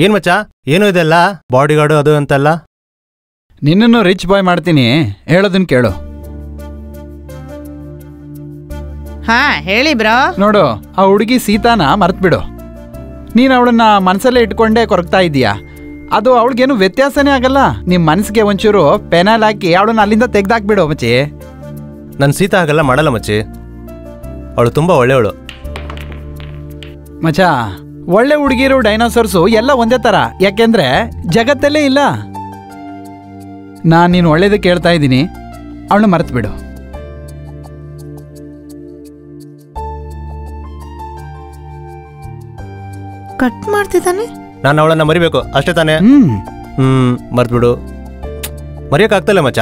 ಏನ್ ಮಚ್ಚ, ಏನು ಇದೆಲ್ಲ ಬಾಡಿ ಗಾರ್ಡು ಅದು ಅಂತೆಲ್ಲ? ನಿನ್ನನ್ನು ರಿಚ್ ಬಾಯ್ ಮಾಡ್ತೀನಿ, ಹೇಳೋದನ್ನ ಕೇಳು. ಹಾ ಹೇಳಿ ಬ್ರೋ. ನೋಡು, ಆ ಹುಡುಗಿ ಸೀತಾನ ಮರ್ತ್ಬಿಡು. ನೀನು ಅವಳನ್ನ ಮನಸ್ಸಲ್ಲೇ ಇಟ್ಕೊಂಡೇ ಕೊರಗ್ತಾ ಇದೀಯಾ. ಅದು ಅವಳಿಗೇನು ವ್ಯತ್ಯಾಸನೇ ಆಗಲ್ಲ. ನಿಮ್ಮ ಮನಸ್ಸಿಗೆ ಒಂಚೂರು ಪೆನಾಲ್ ಹಾಕಿ ಅವಳನ್ನ ಅಲ್ಲಿಂದ ತೆಗ್ದಾಕ್ಬಿಡು ಮಚ್ಚಿ. ನನ್ನ ಸೀತಾ ಹಾಗೆಲ್ಲ ಮಾಡಲ್ಲ ಮಚ್ಚಿ, ಅವಳು ತುಂಬಾ ಒಳ್ಳೆಯವಳು. ಮಚ್ಚ, ಒಳ್ಳೆ ಹುಡುಗಿರು ಡೈನೋಸರ್ಸು ಎಲ್ಲ ಒಂದೇ ತರ, ಯಾಕೆಂದ್ರೆ ಜಗತ್ತಲ್ಲೇ ಇಲ್ಲ. ನಾನು ನೀನು ಒಳ್ಳೇದಕ್ಕೆ ಕೇಳ್ತಾ ಇದ್ದೀನಿ, ಅವಳನ್ನ ಮರ್ತ್ಬಿಡು. ಕಟ್ ಮಾಡ್ತಿದ್ದಾನೆ. ನಾನು ಅವಳನ್ನ ಮರಿಬೇಕು ಅಷ್ಟೇ ತಾನೇ? ಮರ್ತ್ಬಿಡು. ಮರೆಯೋಕ್ಕಾಗ್ತಲ್ಲ ಮಚ್ಚ,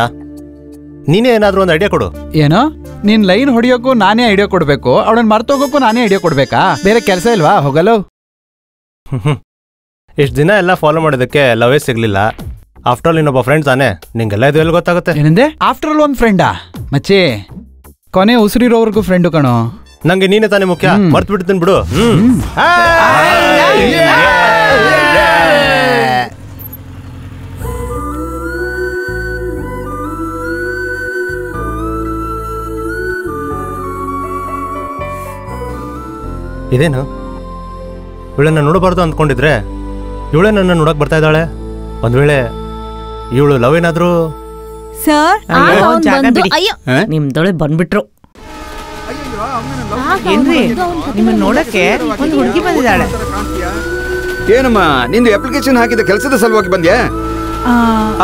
ನೀನೇ ಏನಾದ್ರೂ ಒಂದು ಐಡಿಯಾ ಕೊಡು. ಏನೋ, ನೀನ್ ಲೈನ್ ಹೊಡಿಯೋಕ್ಕೂ ನಾನೇ ಐಡಿಯಾ ಕೊಡ್ಬೇಕು, ಅವಳನ್ನ ಮರ್ತೋಗೋಕ್ಕೂ ನಾನೇ ಐಡಿಯಾ ಕೊಡ್ಬೇಕಾ? ಬೇರೆ ಕೆಲಸ ಇಲ್ವಾ? ಹೋಗಲು ಇಷ್ಟು ದಿನ ಎಲ್ಲ ಫಾಲೋ ಮಾಡೋದಕ್ಕೆ ಲವೇ ಸಿಗ್ಲಿಲ್ಲ. ಆಫ್ಟರ್ ಆಲ್ ಇನ್ನೊಬ್ಬ ಫ್ರೆಂಡ್ ತಾನೆ, ನಿಂಗೆಲ್ಲ ಇದು ಎಲ್ಲಿ ಗೊತ್ತಾಗುತ್ತೆ? ಏನಂದೆ? ಆಫ್ಟರ್ ಆಲ್ ಒಂದು ಫ್ರೆಂಡಾ? ಮಚ್ಚಿ, ಕೊನೆ ಉಸಿರಿರೋವರೆಗೂ ಫ್ರೆಂಡು ಕಣೋ. ನಂಗೆ ನೀನೇ ತಾನೇ ಮುಖ್ಯ, ಮರ್ತು ಬಿಡ್ತೀನಿ ಬಿಡು. ಇದೇನು, ಇವಳನ್ನ ನೋಡಬಾರ್ದು ಅಂದ್ಕೊಂಡಿದ್ರೆ ಇವಳೇ ನನ್ನ ನೋಡಕ್ ಬರ್ತಾ ಇದ್ದಾಳೆ. ಒಂದ್ ವೇಳೆ ಇವಳು ಲವ್ ಏನಾದ್ರು? ಸರ್, ನಿಮ್ದೊಳೆ ಬಂದ್ಬಿಟ್ರು. ಏನ್ರಿ, ನಿಮ್ಮನ್ನ ನೋಡಕ್ಕೆ ಒಂದು ಹುಡುಗಿ ಬಂದಿದ್ದಾಳೆ. ಏನಮ್ಮ, ನಿಂದು ಅಪ್ಲಿಕೇಶನ್ ಹಾಕಿದ ಕೆಲಸದ ಸಲುವಾಗಿ ಬಂದ್ಯಾ?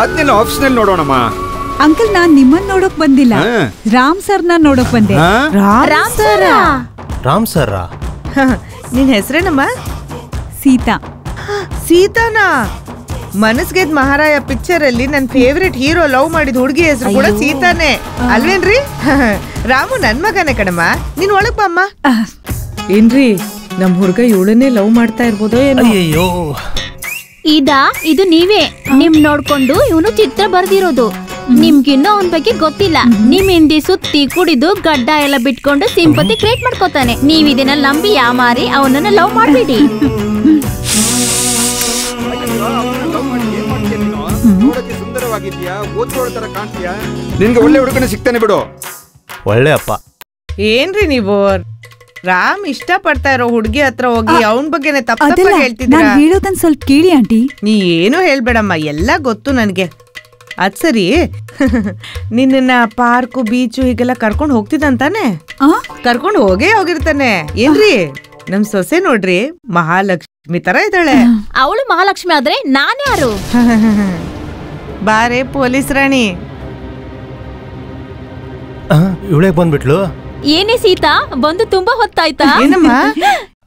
ಅದನ್ನೆಲ್ಲ ಆಫೀಸ್ನಲ್ಲಿ ನೋಡೋಣಮ್ಮ. ಅಂಕಲ್, ನಾನ್ ನಿಮ್ಮನ್ನ ನೋಡಕ್ ಬಂದಿಲ್ಲ, ರಾಮ್ ಸರ್ನ ನೋಡಕ್ ಬಂದೆ. ರಾಮ್ ಸರ್? ನಿನ್ ಹೆಸರೇನಮ್ಮ? ಸೀತಾ. ಸೀತಾನಾ? ಮನಸ್ಗೆದ್ ಮಹಾರಾಯ ಪಿಕ್ಚರ್ ಅಲ್ಲಿ ನನ್ ಫೇವ್ರೆಟ್ ಹೀರೋ ಲವ್ ಮಾಡಿದ ಹುಡುಗಿ ಹೆಸರು ಕೂಡ ಸೀತಾನೆ ಅಲ್ವೇನ್ರಿ? ರಾಮು ನನ್ ಮಗನೇ ಕಣಮ್ಮ. ನೀನ್ ಒಳಗ್ ಬಮ್ಮ. ಏನ್ರಿ, ನಮ್ ಹುಡುಗ ಇವಳನ್ನೇ ಲವ್ ಮಾಡ್ತಾ ಇರ್ಬೋದೋ ಏನೋ. ಅಯ್ಯೋ, ಇದು ನೀವೇ ನಿಮ್ ನೋಡ್ಕೊಂಡು ಇವನು ಚಿತ್ರ ಬರ್ದಿರೋದು. ನಿಮ್ಗಿನ್ನೂ ಅವನ ಬಗ್ಗೆ ಗೊತ್ತಿಲ್ಲ. ನಿಮ್ ಹಿಂದಿ ಸುತ್ತಿ ಕುಡಿದು ಗಡ್ಡ ಎಲ್ಲ ಬಿಟ್ಕೊಂಡು ಸಿಂಪತಿ ಕ್ರಿಯೇಟ್ ಮಾಡ್ಕೋತಾನೆ. ನೀವ್ ಇದನ್ನ ನಂಬಿ ಯಾಮಾರಿ ಅವನನ್ನ ಲವ್ ಮಾಡ್ಬೇಡಿ. ನಿನ್ಗೆ ಒಳ್ಳೆ ಹುಡುಗನ ಸಿಗ್ತಾನೆ ಬಿಡು. ಒಳ್ಳೆ ಅಪ್ಪ. ಏನ್ರಿ ನೀವು ರಾಮ್ ಇಷ್ಟ ಪಡ್ತಾ ಇರೋ ಹುಡುಗಿ ಹತ್ರ ಹೋಗಿ ಅವನ್ ಬಗ್ಗೆನೆ ತಪ್ಪ ಹೇಳ್ತಿದ್ರ? ಹೇಳೋದನ್ ಸ್ವಲ್ಪ ಕೇಳಿ ಆಂಟಿ. ನೀ ಏನು ಹೇಳ್ಬೇಡಮ್ಮ, ಎಲ್ಲ ಗೊತ್ತು ನನ್ಗೆ. ಅದ್ ಸರಿ, ನಿನ್ನ ಪಾರ್ಕು ಬೀಚು ಹೀಗೆಲ್ಲ ಕರ್ಕೊಂಡ್ ಹೋಗ್ತಿದ್ದಂತಾನೆ? ಕರ್ಕೊಂಡ್ ಹೋಗಿರ್ತಾನೆ. ಏನ್ರಿ, ನಮ್ ಸೊಸೆ ನೋಡ್ರಿ ಮಹಾಲಕ್ಷ್ಮಿ ತರ ಇದ್ದಾಳೆ. ಅವಳು ಮಹಾಲಕ್ಷ್ಮಿ ಆದ್ರೆ ನಾನ್ ಯಾರು? ಬಾರೇ ಪೊಲೀಸ್ ರಾಣಿ. ಇವಳೇ ಬಂದ್ಬಿಟ್ಲು. ಏನೇ ಸೀತಾ, ಬಂದು ತುಂಬಾ ಹೊತ್ತಾಯ್ತಾ? ಏನಮ್ಮ,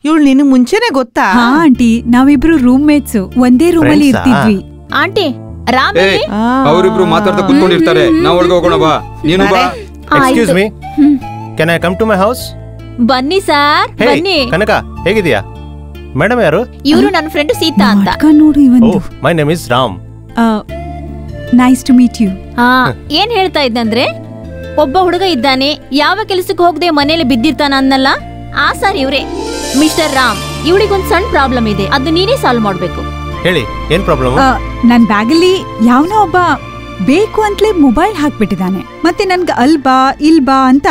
ಇವಳು ನಿನ್ ಮುಂಚೆನೆ ಗೊತ್ತಾ? ಹಾ ಆಂಟಿ, ನಾವಿಬ್ರು ರೂಮ್ ಮೇಟ್ಸ್, ಒಂದೇ ರೂಮ್ ಅಲ್ಲಿ ಇರ್ತಿದ್ವಿ. ಆಂಟಿ, ರಾಮ್ ಅವರಿಬ್ರು ಮಾತಾಡ್ತಾ ಕುತ್ಕೊಂಡಿರ್ತಾರೆ. ನಾವು ಒಳಗೆ ಹೋಗೋಣ ಬಾ. ನೀನು ಬಾ. Excuse me, can I come to my house? ಬನ್ನಿ ಸರ್, ಬನ್ನಿ. ಕನಕ, ಹೇಗಿದ್ಯಾ? ಮೇಡಮ್ ಯಾರು? ಇವರು ನನ್ನ ಫ್ರೆಂಡ್ ಸೀತಾ ಅಂತ. My name is Ram. Nice to meet you. ಏನ್ ಹೇಳ್ತಾ ಇದ್ದಂದ್ರೆ, ಒಬ್ಬ ಹುಡುಗ ಇದ್ದಾನೆ, ಯಾವ ಕೆಲಸಕ್ಕೆ ಹೋಗದೆ ಮನೇಲಿ ಬಿದ್ದಿರ್ತಾನ ಅನ್ನಲ್ಲ, ಆ ಸರ್ ಇವ್ರೆ ಮಿಸ್ಟರ್ ರಾಮ್. ಇವಳಿಗೊಂದ್ ಸಣ್ಣ ಪ್ರಾಬ್ಲಮ್ ಇದೆ, ಅದು ನೀನೇ ಸಾಲ್ವ್ ಮಾಡ್ಬೇಕು. ಹೇಳಿ, ಏನ್ ಪ್ರಾಬ್ಲಮ್? ನನ್ ಬ್ಯಾಗಲ್ಲಿ ಯಾವನೋ ಒಬ್ಬ ಬೇಕು ಅಂತಲೇ ಮೊಬೈಲ್ ಹಾಕ್ಬಿಟ್ಟಿದ್ದಾನೆ. ಮತ್ತೆ ನನ್ಗೆ ಅಲ್ಬಾ ಇಲ್ಬಾ ಅಂತ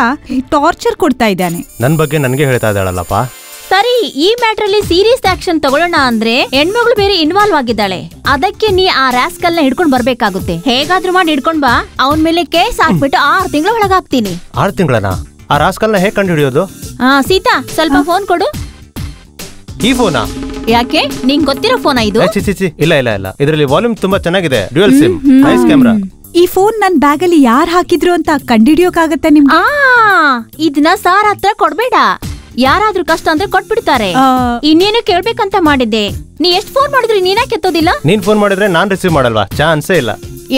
ಟಾರ್ಚರ್ ಕೊಡ್ತಾ ಇದ್ದಾನೆ. ನನ್ ಬಗ್ಗೆ ನನ್ಗೆ ಹೇಳ್ತಾ ಇದ್ದಾಳಲ್ಲಪ್ಪ. ಸರಿ, ಈ ಮ್ಯಾಟ್ರಲ್ಲಿ ಸೀರಿಯಸ್ ಆಕ್ಷನ್ ತಗೊಳ್ಳೋಣ ಅಂದ್ರೆ ಹೆಣ್ಮಗಳು ಬೇರೆ ಇನ್ವಾಲ್ವ್ ಆಗಿದ್ದಾಳೆ. ಅದಕ್ಕೆ ನೀ ಆ ರಾಸ್ಕಲ್ ನ ಹಿಡ್ಕೊಂಡ್ ಬರ್ಬೇಕಾಗುತ್ತೆ. ಹೇಗಾದ್ರೂ ಮಾಡಿ ಹಿಡ್ಕೊಂಡ್ ಬಾ. ಅವನ್ ಮೇಲೆ ಕೇಸ್ ಹಾಕ್ಬಿಟ್ಟು 6 ತಿಂಗಳ ಒಳಗಾಗ್ತೀನಿ. 6 ತಿಂಗಳನ? ಆ ರಾಸ್ಕಲ್ ನ ಹೇಗ್ ಕಂಡು ಹಿಡಿಯೋದು? ಸೀತಾ, ಸ್ವಲ್ಪ ಫೋನ್ ಕೊಡು. ಈ ಫೋನಾ? ಯಾಕೆ, ನಿಂಗ್ ಗೊತ್ತಿರೋ ಫೋನ್ ಇದು? ಇಲ್ಲ ಇಲ್ಲ ಇಲ್ಲ, ಇದರಲ್ಲಿ ವಾಲ್ಯೂಮ್ ತುಂಬಾ ಚೆನ್ನಾಗಿದೆ, ಡ್ಯುಯಲ್ ಸಿಮ್, ನೈಸ್ ಕ್ಯಾಮೆರಾ. ಈ ಫೋನ್ ನನ್ ಬ್ಯಾಗಲ್ಲಿ ಯಾರು ಹಾಕಿದ್ರು ಅಂತ ಕಂಡಿಡಿಯೋಕಾಗತ್ತೆ ನಿಮ್ಗೆ? ಇದನ್ನ ಸಾರ್ ಹತ್ರ ಕೊಡ್ಬೇಡ. ಯಾರಾದ್ರೂ ಕಷ್ಟ ಅಂದ್ರೆ ಕೊಟ್ಬಿಡ್ತಾರೆ. ಇನ್ನೇನು ಕೇಳ್ಬೇಕಂತ ಮಾಡಿದ್ದೆ. ನೀ ಎಷ್ಟ್ ಫೋನ್ ಮಾಡಿದ್ರಿ ನೀನಾಕೆ ಎತ್ತೋದಿಲ್ಲ? ನೀನ್ ಫೋನ್ ಮಾಡಿದ್ರೆ ನಾನ್ ರಿಸೀವ್ ಮಾಡಲ್ವಾ? ಚಾನ್ಸೇ ಇಲ್ಲ.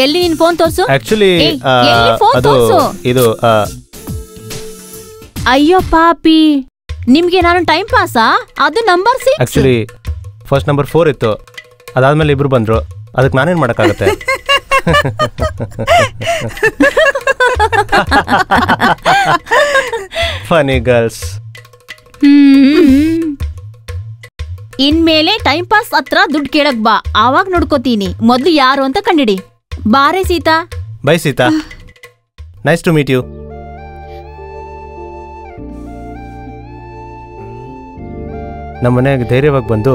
ಎಲ್ಲಿ ನಿನ್ ಫೋನ್ ತೋರ್ಸು. ಆಕ್ಚುಲಿ ಅದು ಇದು ಅಯ್ಯೋ ಪಾಪಿ, ನಿಮ್ಗೆ ನಾನು ಟೈಮ್ ಪಾಸಾ? ಅದು ನಂಬರ್ 6. ಆಕ್ಚುಲಿ ಫಸ್ಟ್ ನಂಬರ್ 4 ಇತ್ತು, ಅದಾದ್ಮೇಲೆ ಇಬ್ರು ಬಂದ್ರು. ಅದಕ್ಕೆ ನಾನೇನ್ ಮಾಡಕ್ಕಾಗತ್ತೆ? ಫನಿ ಗರ್ಲ್ಸ್. ಇನ್ಮೇಲೆ ಟೈಮ್ ಪಾಸ್ ಹತ್ರ ದುಡ್ಡು ಕೇಳಕ್ ಬಾ, ಆವಾಗ ನೋಡ್ಕೋತೀನಿ. ಮೊದ್ಲು ಯಾರು ಅಂತ ಕಂಡಿಡಿ. ಬಾರೆ Sita. Bye Sita, nice to meet you. ನಮ್ಮ ಮನೆಗೆ ಧೈರ್ಯವಾಗಿ ಬಂದು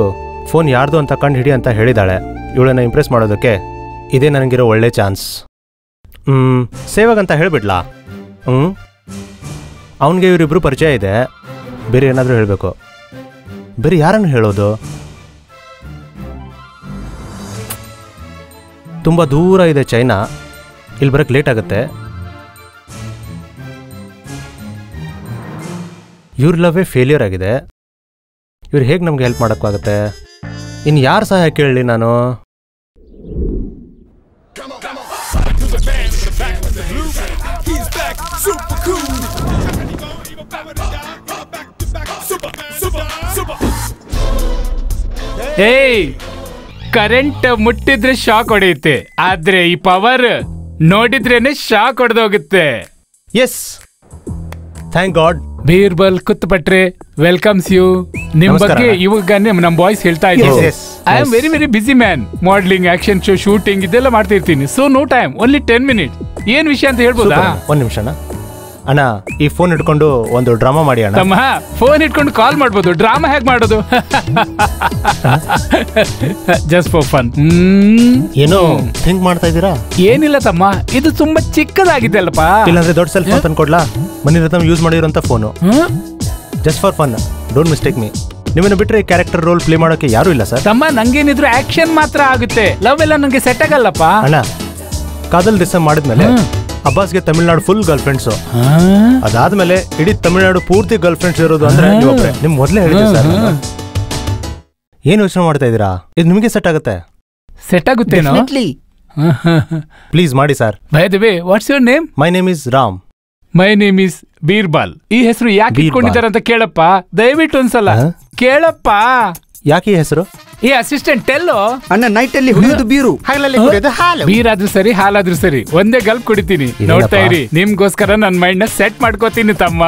ಫೋನ್ ಯಾರ್ದು ಅಂತ ಕಂಡು ಹಿಡಿ ಅಂತ ಹೇಳಿದಾಳೆ. ಇವಳನ್ನ ಇಂಪ್ರೆಸ್ ಮಾಡೋದಕ್ಕೆ ಇದೇ ನನಗಿರೋ ಒಳ್ಳೆ ಚಾನ್ಸ್. ಸೇವಾಗ ಅಂತ ಹೇಳಿಬಿಡ್ಲಾ? ಅವನಿಗೆ ಇವರಿಬ್ರು ಪರಿಚಯ ಇದೆ. ಬೇರೆ ಏನಾದರೂ ಹೇಳಬೇಕು. ಬೇರೆ ಯಾರನ್ನು ಹೇಳೋದು? ತುಂಬ ದೂರ ಇದೆ ಚೈನಾ, ಇಲ್ಲಿ ಬರೋಕ್ಕೆ ಲೇಟ್ ಆಗುತ್ತೆ. ಇವ್ರ ಲವ್ವೇ ಫೇಲ್ಯೂರ್ ಆಗಿದೆ. ಇವ್ರು ಹೇಗೆ ನಮ್ಗೆ ಹೆಲ್ಪ್ ಮಾಡೋಕ್ಕಾಗತ್ತೆ? ಇನ್ನು ಯಾರು ಸಹಾಯ ಕೇಳಲಿ ನಾನು? ಏಯ್, ಕರೆಂಟ್ ಮುಟ್ಟಿದ್ರೆ ಶಾಕ್ ಹೊಡೆಯುತ್ತೆ, ಆದ್ರೆ ಈ ಪವರ್ ನೋಡಿದ್ರೇನೆ ಶಾಕ್ ಹೊಡೆದೋಗುತ್ತೆ. Yes, thank God. ಬೀರ್ಬಲ್ ಕುತ್ತಪಟ್ರೆ ವೆಲ್ಕಮ್ಸ್ ಯು. ನಿಮ್ ಬಗ್ಗೆ ಇವಾಗನೇ ನಮ್ ಬಾಯ್ಸ್ ಹೇಳ್ತಾ ಇದ್ದಾರೆ. I am very very busy man. Modelling, action show, shooting ಇದೆಲ್ಲ ಮಾಡ್ತಿರ್ತೀನಿ. So no time, only 10 minutes. ಏನ್ ವಿಷಯ ಅಂತ ಹೇಳ್ಬೋದಾ? ಒಂದ್ ನಿಮಿಷನ ಅಣ್ಣ, ಈ ಫೋನ್ ಇಟ್ಕೊಂಡು ಒಂದು ಡ್ರಾಮಾ ಮಾಡಿ ಅಣ್ಣ. ತಮ್ಮ, ಫೋನ್ ಇಟ್ಕೊಂಡು ಕಾಲ್ ಮಾಡ್ಬೋದು, ಡ್ರಾಮಾ ಹೇಗೆ ಮಾಡೋದು? Just for fun. ಏನೋ ಥಿಂಕ್ ಮಾಡ್ತಾ ಇದ್ದೀರಾ? ಏನಿಲ್ಲ ತಮ್ಮ, ಇದು ತುಂಬಾ ಚಿಕ್ಕದಾಗಿದೆ ಅಲ್ಲಪ್ಪ. ಇಲ್ಲಾಂದ್ರೆ ದೊಡ್ಡ ಸೆಲ್ ಫೋನ್ ತಂದ್ಕೊಡ್ಲಾ? ಮನೆ ಯೂಸ್ ಮಾಡಿರೋಂಥ phone. Just for fun, don't mistake me. ನಿಮ್ಮನ್ನ ಬಿಟ್ರೆ ಕ್ಯಾರೆಕ್ಟರ್ ರೋಲ್ ಪ್ಲೇ ಮಾಡೋಕೆ ಯಾರು ಇಲ್ಲ ಸರ್. ತಮ್ಮ, ನಂಗೇನಿದ್ರು ಆಕ್ಷನ್ ಮಾತ್ರ ಆಗುತ್ತೆ, ಲವ್ ಎಲ್ಲ ನಂಗೆ ಸೆಟ್ ಆಗಲ್ಲಪ್ಪ. ಅಣ್ಣ, ಕಾದಲ್ ಡಿಸೈಡ್ ಮಾಡಿದ್ಮೇಲೆ ಅಬ್ಬಾಸ್ಗೆ ತಮಿಳ್ನಾಡು ಫುಲ್ ಗರ್ಲ್ ಫ್ರೆಂಡ್ಸು. ಅದಾದ್ಮೇಲೆ ಇಡೀ ತಮಿಳ್ನಾಡು ಪೂರ್ತಿ ಗರ್ಲ್ ಫ್ರೆಂಡ್ಸ್ ಇರೋದು ಅಂದ್ರೆ ನೀವೊಬ್ರೆ. ನಿಮ್ ಮೊದಲೇ ಹೇಳಿದ್ದೆ ಸರ್. ಏನ್ ಯೋಚನೆ ಮಾಡ್ತಾ ಇದೀರಾ? ಇದು ನಿಮಗೆ ಸೆಟ್ ಆಗುತ್ತೆ? ಸೆಟ್ ಆಗುತ್ತೇನೋ? ಪ್ಲೀಸ್ ಮಾಡಿ sir. By the way, what's your name? My name is Ram. My name is Birbal. ಈ ಹೆಸರು ಯಾಕೆ ಇಟ್ಕೊಂಡಿದ್ದಾರೆ ಅಂತ ಕೇಳಪ್ಪ, ದಯವಿಟ್ಟು ಒಂದ್ಸಲ ಕೇಳಪ್ಪ. ಯಾಕೆ ಈ ಹೆಸರು? ಈ ಅಸಿಸ್ಟೆಂಟ್ ಟೆಲ್ಲೋ. ಅಣ್ಣ, ನೈಟ್ ಅಲ್ಲಿ ಹುಡಿಯೋದು ಬೀರು, ಹಗಲಲ್ಲಿ ಕುಡಿಯೋದು ಹಾಲು. ಬೀರಾದ್ರೂ ಸರಿ, ಹಾಲಾದ್ರೂ ಸರಿ, ಒಂದೇ ಗಲ್ಪ್ ಕುಡಿತೀನಿ. ನೋಡ್ತಾ ಇರಿ, ನಿಮ್ಗೋಸ್ಕರ ನನ್ನ ಮೈಂಡ್ ನ ಸೆಟ್ ಮಾಡ್ಕೋತೀನಿ ತಮ್ಮ.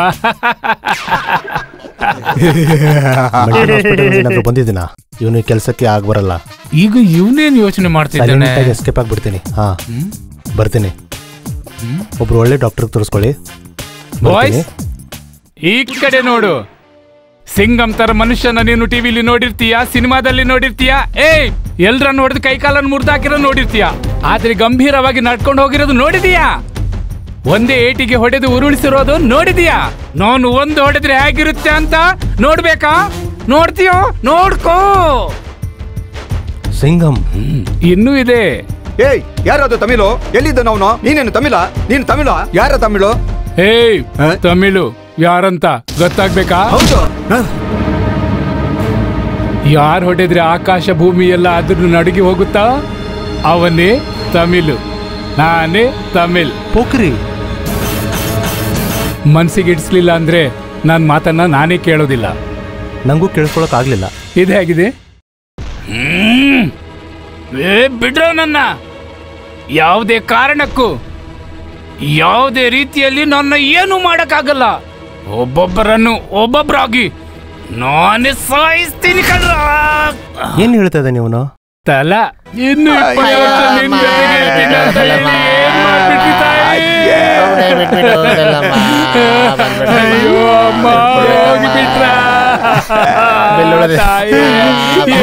ಬಂದಿದ್ದೀನ, ಇವನು ಕೆಲಸಕ್ಕೆ ಆಗ ಬರಲ್ಲ. ಈಗ ಇವನೇನ್ ಯೋಚನೆ ಮಾಡ್ತಿದ್ದಾನೆ? ಎಸ್ಕೇಪ್ ಆಗ್ಬಿಡ್ತೀನಿ. ಹಾ, ಬರ್ತೀನಿ. ಒಬ್ರು ಒಳ್ಳೆ ಡಾಕ್ಟರ್ ತೋರಿಸ್ಕೊಳ್ಳಿ. ಬಾಯ್ಸ್, ಈ ಕಡೆ ನೋಡು. ಸಿಂಗಂ ತರ ಮನುಷ್ಯನ ನೀನು ಟಿವಿಲಿ ನೋಡಿರ್ತೀಯಾ, ಸಿನಿಮಾದಲ್ಲಿ ನೋಡಿರ್ತೀಯಾ. ಏಯ್, ಎಲ್ರ ನೋಡಿದ್ ಕೈಕಾಲನ್ನು ಮುರಿದಾಕಿರೋ ನೋಡಿರ್ತೀಯಾ, ಆದ್ರೆ ಗಂಭೀರವಾಗಿ ನಡ್ಕೊಂಡು ಹೋಗಿರೋದು ನೋಡಿದೀಯಾ? ಒಂದೇ ಏಟಿಗೆ ಹೊಡೆದು ಉರುಳಿಸಿರೋದು ನೋಡಿದೀಯಾ? ನಾನು ಒಂದು ಹೊಡೆದ್ರೆ ಹೇಗಿರುತ್ತೆ ಅಂತ ನೋಡ್ಬೇಕಾ? ನೋಡ್ತೀಯೋ? ನೋಡ್ಕೋ. ಸಿಂಗಂ ಇನ್ನೂ ಇದೆ. ಏಯ್, ಯಾರದು ತಮಿಳು? ಎಲ್ಲಿದ್ದ ಅವನು? ನೀನೇನು ತಮಿಳ? ನೀನು ತಮಿಳ? ಯಾರ ತಮಿಳು? ಏಯ್, ತಮಿಳು ಯಾರಂತ ಗೊತ್ತಾಗ್ಬೇಕಾ? ಹೌದು. ಯಾರು ಹೊಡೆದ್ರೆ ಆಕಾಶ ಭೂಮಿ ಎಲ್ಲ ಅದ್ರ ನಡುಗಿ ಹೋಗುತ್ತಾ, ಅವನೇ ತಮಿಳು. ನಾನೇ ತಮಿಳ್. ಪೋಖ್ರಿ. ಮನ್ಸಿಗೆ ಇಡ್ಸ್ಲಿಲ್ಲ ಅಂದ್ರೆ ನನ್ನ ಮಾತನ್ನ ನಾನೇ ಕೇಳೋದಿಲ್ಲ. ನಂಗೂ ಕೇಳಿಸ್ಕೊಳಕ್ ಆಗ್ಲಿಲ್ಲ. ಇದು ಹೇಗಿದೆ? ಬಿಡ್ರೋ ನನ್ನ. ಯಾವುದೇ ಕಾರಣಕ್ಕೂ ಯಾವುದೇ ರೀತಿಯಲ್ಲಿ ನನ್ನ ಏನು ಮಾಡಕ್ಕಾಗಲ್ಲ. ಒಬ್ಬೊಬ್ಬರನ್ನು ಒಬ್ಬೊಬ್ಬರಾಗಿ ನಾನೇ ಸಾಯಿಸ್ತೀನಿ ಕಣ್ರ. ಏನ್ ಹೇಳ್ತಾ ಇದ್ದ ನೀವು? ತಲ ಇನ್ನು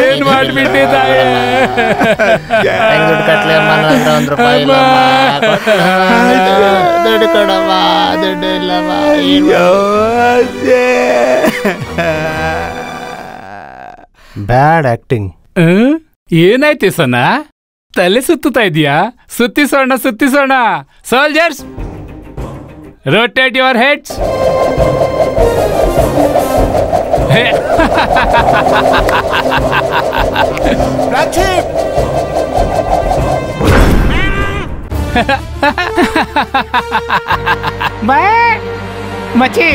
ಏನ್ ಮಾಡ್ಬಿಟ್ಟಿ ತಾಯಿ? Bad acting. ಏನಾಯ್ತು ಸನ? ತಲೆ ಸುತ್ತುತ್ತಾ ಇದೆಯಾ? ಸುತ್ತಿಸೋಣ ಸುತ್ತಿಸೋಣ. Soldiers, rotate your heads. ಮಚ್ಚಿ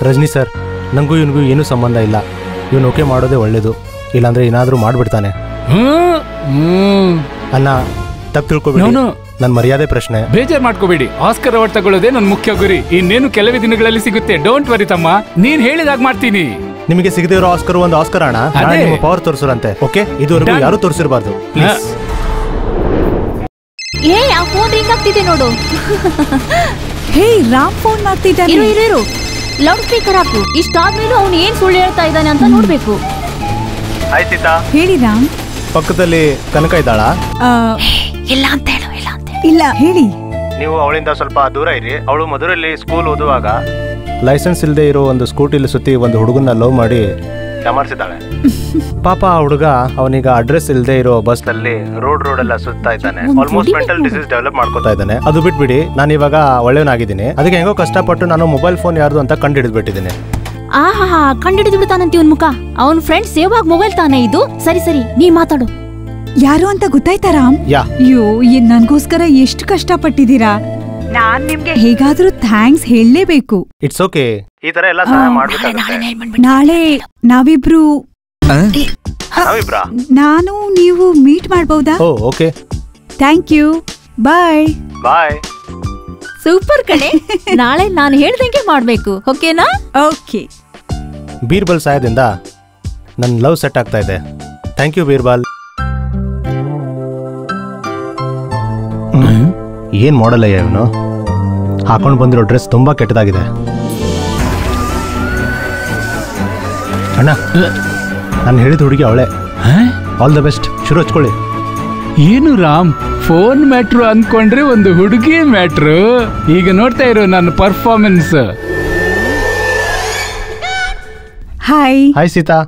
ರಜನಿ ಸರ್, ನಂಗೂ ಇವನಿಗೂ ಏನೂ ಸಂಬಂಧ ಇಲ್ಲ. ಇವನು ಓಕೆ ಮಾಡೋದೇ ಒಳ್ಳೇದು, ಇಲ್ಲಾಂದ್ರೆ ಏನಾದರೂ ಮಾಡ್ಬಿಡ್ತಾನೆ. ಅಣ್ಣ ತಪ್ಪು ತಿಳ್ಕೊಬೇಡಿ, ನನ್ನ ಮರ್ಯಾದೆ ಪ್ರಶ್ನೆ. ಬೇಜಾರ್ ಮಾಡ್ಕೋಬೇಡಿ. ಆಸ್ಕರ್ ಅವಾರ್ಡ್ ತಗೊಳ್ಳೋದೇ ನನ್ನ ಮುಖ್ಯ ಗುರಿ. ಇನ್ನೇನು ಕೆಲವೇ ದಿನಗಳಲ್ಲಿ ಸಿಗುತ್ತೆ. ಡೋಂಟ್ ವರಿ ತಮ್ಮ, ನೀನ್ ಹೇಳಿದಾಗ ಮಾಡ್ತೀನಿ. ನಿಮಗೆ ಸಿಗದೇ ಇರೋ ಆಸ್ಕರ್ ಒಂದು ಆಸ್ಕರ್ ಅಣ್ಣ. ನಿಮ್ಮ ಪವರ್ ತೋರಿಸೋರಂತೆ. ಓಕೆ, ಇದುವರೆಗೂ ಯಾರು ತೋರಿಸಿರಬಾರ್ದು. ಪ್ಲೀಸ್. ಏ ಆ ಫೋನ್ ರಿಂಗ್ ಆಗ್ತಿದೆ ನೋಡು. ಹೇ, ರಾಮ್ ಫೋನ್ ಮಾಡ್ತಿದ್ದಾನೆ. ಇರು ಲೌಡ್ ಸ್ಪೀಕರ್ ಹಾಕು. ಇಷ್ಟಾದ್ಮೇಲೂ ಅವನು ಏನ್ ಸುಳ್ಳು ಹೇಳ್ತಾ ಇದ್ದಾನೆ ಅಂತ ನೋಡ್ಬೇಕು. ಹೇಳಿ ರಾಮ್. ಪಕ್ಕದಲ್ಲಿ ಕನಕ ಇದ್ದಾಳ? ಇಲ್ಲ ಅಂತ ಹೇಳು. ಇಲ್ಲ ಹೇಳಿ. ನೀವು ಅವಳಿಂದ ಸ್ವಲ್ಪ ದೂರ ಇರಿ. ಅವಳು ಮಧುರಲ್ಲಿ ಸ್ಕೂಲ್ ಓದುವಾಗ ಲೈಸೆನ್ಸ್ ಇಲ್ಲದೆ ಇರೋ ಒಂದು ಸ್ಕೂಟಿಲಿ ಸುತ್ತಿ ಒಂದು ಹುಡುಗನ್ನ ಲವ್ ಮಾಡಿ ಯಾಮಾರಿಸಿದ್ದಾಳೆ. ಪಾಪ ಆ ಹುಡುಗ ಅವನಿಗ ಅಡ್ರೆಸ್ ಇಲ್ಲದೆ ಇರೋ ಬಸ್ ನಲ್ಲಿ ರೋಡ್ ಎಲ್ಲ ಸುತ್ತಾ ಇದ್ದಾನೆ. ಆಲ್ಮೋಸ್ಟ್ ಮೆಂಟಲ್ ಡಿಸೀಸ್ ಡೆವಲಪ್ ಮಾಡ್ಕೋತಾ ಇದ್ದಾನೆ. ಅದು ಬಿಟ್ಬಿಡಿ, ನಾನು ಇವಾಗ ಒಳ್ಳೆಯವನಾಗಿದ್ದೀನಿ. ಅದಕ್ಕೆ ಹೆಂಗೋ ಕಷ್ಟಪಟ್ಟು ನಾನು ಮೊಬೈಲ್ ಫೋನ್ ಯಾರ್ದು ಅಂತ ಕಂಡು ಹಿಡಿದ್ಬಿಟ್ಟಿದ್ದೀನಿ. ಆಹಾ, ಕಂಡಿಡಿದು ಬಿಡ್ತಾನಂತ ಇವನ್ ಮುಖ. ಅವನ್ ಫ್ರೆಂಡ್ಸ್ ಸೇವ್ ಆಗಿ ಮೊಬೈಲ್ ತಾನೇ ಇದು. ಸರಿ ನೀ ಮಾತಾಡು. ಯಾರು ಅಂತ ಗೊತ್ತಾಯ್ತಾ ರಾಮ್? ಅಯ್ಯೋ, ನನ್ಗೋಸ್ಕರ ಎಷ್ಟು ಕಷ್ಟಪಟ್ಟಿದ್ದೀರಾ. ನಾನ್ ನಿಮ್ಗೆ ಹೇಗಾದ್ರೂ ಥ್ಯಾಂಕ್ಸ್ ಹೇಳಲೇಬೇಕು. ಇಟ್ಸ್ ಓಕೆ, ಈ ತರ ಎಲ್ಲ ಸಹಾಯ ಮಾಡ್ಬೇಕಾಗುತ್ತೆ. ನಾಳೆ ನಾವಿಬ್ರು ನಾನು ನೀವು ಮೀಟ್ ಮಾಡ್ಬಹುದಾ? Okay, thank you. Bye. Super ಕಣೆ. ನಾಳೆ ನಾನು ಹೇಳ್ದಂಗೆ ಮಾಡ್ಬೇಕು, ಓಕೆನಾ? ಓಕೆ. ಬೀರ್ಬಲ್ ಸಹಾಯದಿಂದ ನನ್ನ ಲವ್ ಸೆಟ್ ಆಗ್ತಾ ಇದೆ. Thank you Birbal. ಏನ್ ಮಾಡಲ್ಲಯ್ಯ ಇವನು. ಹಾಕೊಂಡು ಬಂದಿರೋ ಡ್ರೆಸ್ ತುಂಬಾ ಕೆಟ್ಟದಾಗಿದೆ. ಅಣ್ಣ, ನಾನು ಹೇಳಿದ ಹುಡುಗಿ ಅವಳೆ. All the best. ಶುರು ಹಚ್ಕೊಳ್ಳಿ. ಏನು ರಾಮ್, ಫೋನ್ ಮ್ಯಾಟ್ರು ಅನ್ಕೊಂಡ್ರೆ ಒಂದು ಹುಡುಗಿ ಮ್ಯಾಟ್ರು. ಈಗ ನೋಡ್ತಾ ಇರೋ ನನ್ನ ಪರ್ಫಾರ್ಮೆನ್ಸ್. ಹಾಯ್ ಸೀತಾ.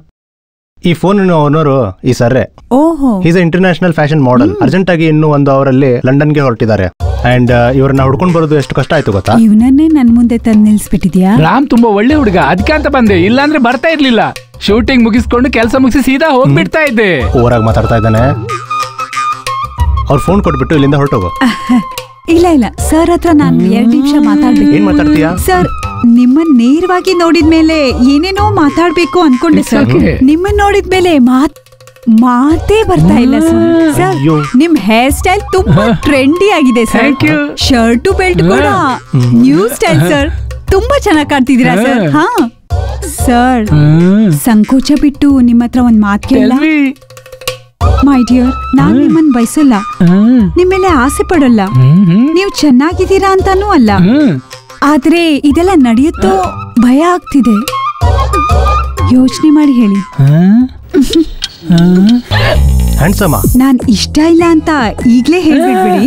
ಈ ಫೋನ್ ಓನರು ಈ ಸರ್ರೆ. ಓಹೋ. Is international fashion model. Urgent ಆಗಿ ಇನ್ನೂ 1 ಅವರಲ್ಲಿ ಲಂಡನ್ಗೆ ಹೊರಟಿದ್ದಾರೆ. ಅಂಡ್ ಇವ್ರನ್ನ ಹುಡ್ಕೊಂಡು ಬರೋದು ಎಷ್ಟು ಕಷ್ಟ ಆಯ್ತು ಗೊತ್ತಾ? ಇವನನ್ನೇ ನನ್ ಮುಂದೆ ತಂದು ನಿಲ್ಸ್ಬಿಟ್ಟಿದ್ಯಾ? ರಾಮ್ ತುಂಬಾ ಒಳ್ಳೆ ಹುಡುಗ, ಅದಕ್ಕೆ ಅಂತ ಬಂದೆ. ಇಲ್ಲಾಂದ್ರೆ ಬರ್ತಾ ಇರ್ಲಿಲ್ಲ. ಶೂಟಿಂಗ್ ಮುಗಿಸ್ಕೊಂಡು ಕೆಲಸ ಮುಗಿಸಿ ಸೀದಾ ಹೋಗ್ಬಿಡ್ತಾ ಇದ್ದೆ. ಓವರಾಗಿ ಮಾತಾಡ್ತಾ ಇದ್ದಾನೆ. ಅವ್ರ ಫೋನ್ ಕೊಟ್ಬಿಟ್ಟು ಇಲ್ಲಿಂದ ಹೊರಟೋಗು. ಇಲ್ಲ ಸರ್ ಹತ್ರ ನಾನು 2 ನಿಮಿಷ ಮಾತಾಡ್ಬೇಕು. ಏನ್ ಮಾತಾಡ್ತೀಯಾ? ಸರ್, ನಿಮ್ಮನ್ನ ನೇರವಾಗಿ ನೋಡಿದ್ಮೇಲೆ ಏನೇನೋ ಮಾತಾಡ್ಬೇಕು ಅನ್ಕೊಂಡೆ ಸರ್. ನಿಮ್ಮನ್ನ ನೋಡಿದ್ಮೇಲೆ ಮಾತೇ ಬರ್ತಾ ಇಲ್ಲ ಸರ್. ನಿಮ್ ಹೇರ್ ಸ್ಟೈಲ್ ತುಂಬಾ ಟ್ರೆಂಡಿ ಆಗಿದೆ ಸರ್. ಶರ್ಟು ಬೆಲ್ಟ್ ಕೂಡ ನ್ಯೂ ಸ್ಟೈಲ್ ಸರ್. ತುಂಬಾ ಚೆನ್ನಾಗಿ ಕಾಣ್ತಿದ್ದೀರಾ ಸರ್. ಹಾ ಸರ್, ಸಂಕೋಚ ಬಿಟ್ಟು ನಿಮ್ಮ ಹತ್ರ ಒಂದ್ ಮಾತು ಕೇಳ. ಮೈ ಡಿಯರ್, ನಾನ್ ನಿಮ್ಮನ್ನ ಬಯಸಲ್ಲ, ನಿಮ್ ಮೇಲೆ ಆಸೆ ಪಡಲ್ಲ, ನೀವು ಚೆನ್ನಾಗಿದ್ದೀರಾ ಅಂತಾನೂ ಅಲ್ಲ. ಆದ್ರೆ ಇದೆಲ್ಲ ನಡೆಯುತ್ತೋ ಭಯ ಆಗ್ತಿದೆ. ಯೋಚನೆ ಮಾಡಿ ಹೇಳಿ. ನಾನ್ ಇಷ್ಟ ಇಲ್ಲ ಅಂತ ಈಗ್ಲೇ ಹೇಳ್ಬಿಡ್ಬಿಡಿ.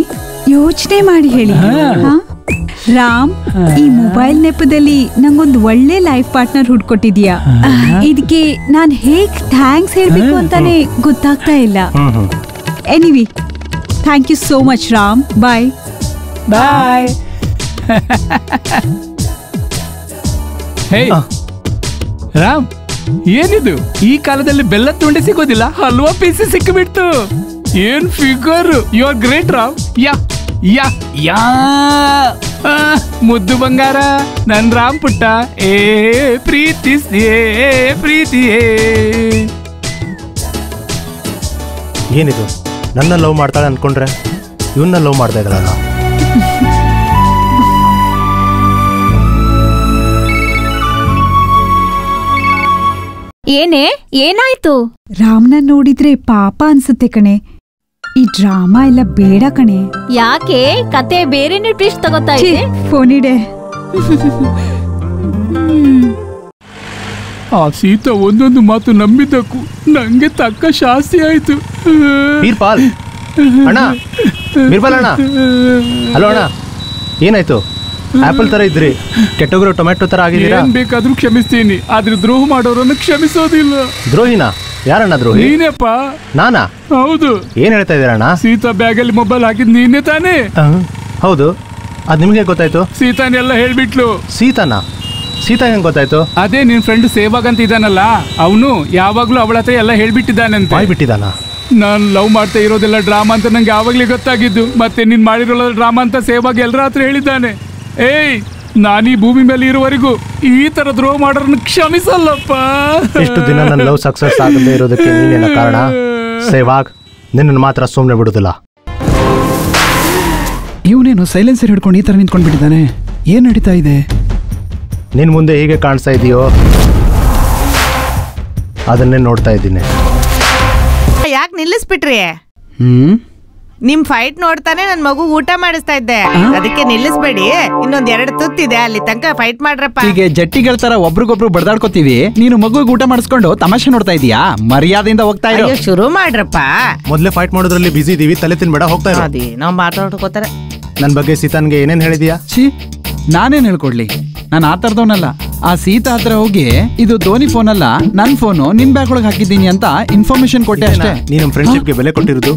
ಯೋಚನೆ ಮಾಡಿ ಹೇಳಿ. ರಾಮ್, ಈ ಮೊಬೈಲ್ ನೆಪದಲ್ಲಿ ನಂಗೊಂದು ಒಳ್ಳೆ ಲೈಫ್ ಪಾರ್ಟ್ನರ್ ಹುಡ್ಕೊಟ್ಟಿದ್ಯಾ. ಇದಕ್ಕೆ ನಾನ್ ಹೇಗ್ ಥ್ಯಾಂಕ್ಸ್ ಹೇಳ್ಬೇಕು ಅಂತಾನೆ ಗೊತ್ತಾಗ್ತಾ ಇಲ್ಲ. Anyway, thank you so much Ram. Bye. Hey Ram, ಏನಿದು? ಈ ಕಾಲದಲ್ಲಿ ಬೆಲ್ಲ ತುಂಡೆ ಸಿಗೋದಿಲ್ಲ, ಹಲ್ವಾ ಪೀಸ್ ಸಿಕ್ಕಿಬಿಡ್ತು. ಏನ್ figure! You are great Ram. Yeah yeah yeah ಮುದ್ದು ಬಂಗಾರ, ನನ್ ರಾಮ್ ಪುಟ್ಟ. ಪ್ರೀತಿಸಿಯೇ ಪ್ರೀತಿಯೇ. ಏನಿದು? ನನ್ನ ಲವ್ ಮಾಡ್ತಾಳೆ ಅನ್ಕೊಂಡ್ರೆ ಇವನ್ನ ಲವ್ ಮಾಡ್ತಾ ಇದ್ರಲ್ಲ. ಏನಾಯ್ತು? ರಾಮ್ನ ನೋಡಿದ್ರೆ ಪಾಪ ಅನ್ಸುತ್ತೆ ಕಣೆ. ಈ ಡ್ರಾಮಾ ಎಲ್ಲ ಬೇಡ ಕಣೆ. ಯಾಕೆ? ಕತೆ ಬೇರೆನೇ ಟ್ವಿಸ್ಟ್ ತಗೋತಾ ಇದೆ. ಫೋನ್ ಇಡೆ. ಆ ಸೀತಾ ಒಂದೊಂದು ಮಾತು ನಂಬಿದ್ದಕ್ಕೂ ನಂಗೆ ತಕ್ಕ ಶಾಸ್ತಿ ಆಯ್ತು. ಬೀರ್ಪಾಲ್ ಅಣ್ಣ, ಬೀರ್ಪಾಲ್ ಅಣ್ಣ. ಹಲೋ ಅಣ್ಣ, ಏನಾಯ್ತು? ಆಪಲ್ ತರ ಇದ್ರಿ, ಕೆಟ್ಟೋಗಿರೋ ಟೊಮೆಟೊ ತರ ಆಗಿದ್ದೀರಾ. ಏನ್ ಬೇಕಾದ್ರೂ ಕ್ಷಮಿಸ್ತೀನಿ, ಆದ್ರೆ ದ್ರೋಹ ಮಾಡೋರನ್ನು ಕ್ಷಮಿಸೋದಿಲ್ಲ. ದ್ರೋಹಿನ? ಯಾರಣ್ಣ ದ್ರೋಹಿ? ನೀನೇಪ್ಪ. ನಾನಾ? ಹೌದು. ಏನ್ ಹೇಳ್ತಾ ಇದೀರಣ್ಣ? ಸೀತಾ ಬ್ಯಾಗಲ್ಲಿ ಮೊಬೈಲ್ ಹಾಕಿದ್ ನೀನೇ ತಾನೇ? ಹೌದು. ಅದ್ ನಿಮ್ಗೆ ಗೊತ್ತಾಯ್ತು? ಸೀತಾನೆಲ್ಲ ಹೇಳ್ಬಿಟ್ಲು. ಸೀತಾನ? ಸೀತಾ ಹೆಂಗ್ ಗೊತ್ತಾಯ್ತು? ಅದೇ ನಿನ್ ಫ್ರೆಂಡ್ ಸೇವಾಗ್ ಅಂತ ಇದಾನಲ್ಲ, ಅವನು ಯಾವಾಗ್ಲೂ ಅವಳ ಹತ್ರ ಎಲ್ಲ ಹೇಳ್ಬಿಟ್ಟಿದ್ದಾನಂತೆ. ಬಾಯ್ ಬಿಟ್ಟಿದಾನ? ನಾನ್ ಲವ್ ಮಾಡ್ತಾ ಇರೋದೆಲ್ಲ ಡ್ರಾಮಾ ಅಂತ ನಂಗೆ ಯಾವಾಗ್ಲೇ ಗೊತ್ತಾಗಿದ್ದು. ಮತ್ತೆ ನೀನ್ ಮಾಡಿರೋ ಡ್ರಾಮಾ ಅಂತ ಸೇವಾಗ್ ಎಲ್ಲರ ಹತ್ರ ಹೇಳಿದ್ದಾನೆ. ಏಯ್, ನಾನೀ ಭೂಮಿ ಮೇಲೆ ಇರುವವರೆಗೂ ಈ ತರ ದ್ರೋಹ ಮಾಡೋರನ್ನ ಕ್ಷಮಿಸಲ್ಲಪ್ಪ. ಇಷ್ಟು ದಿನ ನನ್ನ ಲವ್ ಸಕ್ಸಸ್ ಆಗದೆ ಇರೋದಕ್ಕೆ ನೀನೇನ ಕಾರಣ? ಸೇವಾಗ್, ನಿನ್ನನ್ನು ಮಾತ್ರ ಸುಮ್ಮನೆ ಬಿಡುದಿಲ್ಲ. ಇವನೇನು ಸೈಲೆನ್ಸರ್ ಹಿಡ್ಕೊಂಡು ಈ ತರ ನಿಂತ್ಕೊಂಡ್ಬಿಟ್ಟಿದ್ದಾನೆ. ಏನ್ ನಡೀತಾ ಇದೆ? ನಿನ್ ಮುಂದೆ ಹೀಗೆ ಕಾಣಿಸ್ತಾ ಇದೆಯೋ ಅದನ್ನೇ ನೋಡ್ತಾ ಇದ್ದೀನಿ. ಯಾಕೆ ನಿಲ್ಲಿಸ್ಬಿಟ್ರಿ? ನಿಮ್ ಫೈಟ್ ನೋಡ್ತಾನೆ ನನ್ ಮಗು ಊಟ ಮಾಡಿಸ್ತಾ ಇದ್ದೆ, ಅದಕ್ಕೆ ನಿಲ್ಲಿಸ್ಬೇಡಿ. ಇನ್ನೊಂದ್ 2 ತುತ್ತಿದೆ, ಅಲ್ಲಿ ತನಕ ಫೈಟ್ ಮಾಡ್ರಪ್ಪ. ಹೀಗೆ ಜಟ್ಟಿಗಳ ತರ ಒಬ್ರಿಗೊಬ್ರು ಬಡ್ದಾಡ್ಕೋತೀವಿ, ನೀನು ಮಗುಗೆ ಊಟ ಮಾಡಿಸ್ಕೊಂಡು ತಮಾಷೆ ನೋಡ್ತಾ ಇದೀಯಾ? ಮರ್ಯಾದೆಯಿಂದ ಹೋಗ್ತಾ ಇರೋ. ಶುರು ಮಾಡ್ರಪ್ಪ. ಮೊದ್ಲೇ ಫೈಟ್ ಮಾಡೋದ್ರಲ್ಲಿ ಬಿಸಿ ಇದೀವಿ, ತಲೆ ತಿನ್ಬೇಡ, ಹೋಗ್ತಾ ಇರೋ. ನಾವ್ ಮಾತಾಡ್ಕೋತಾರೆ. ನನ್ ಬಗ್ಗೆ ಸೀತಾನ್ಗೆ ಏನೇನ್ ಹೇಳಿದ್ಯಾ? ನಾನೇನ್ ಹೇಳ್ಕೊಡ್ಲಿ? ನಾನು ಆ ತರದವನಲ್ಲ. ಆ ಸೀತಾ ಹತ್ರ ಹೋಗಿ ಇದು ಧೋನಿ ಫೋನ್ ಅಲ್ಲ, ನನ್ ಫೋನು ನಿನ್ ಬ್ಯಾಗ್ ಒಳಗೆ ಹಾಕಿದ್ದೀನಿ ಅಂತ ಇನ್ಫಾರ್ಮೇಶನ್ ಕೊಟ್ಟೆ ಅಷ್ಟೇ. ನೀನು ಫ್ರೆಂಡ್ಶಿಪ್ಗೆ ಬೆಲೆ ಕೊಟ್ಟಿರೋದು.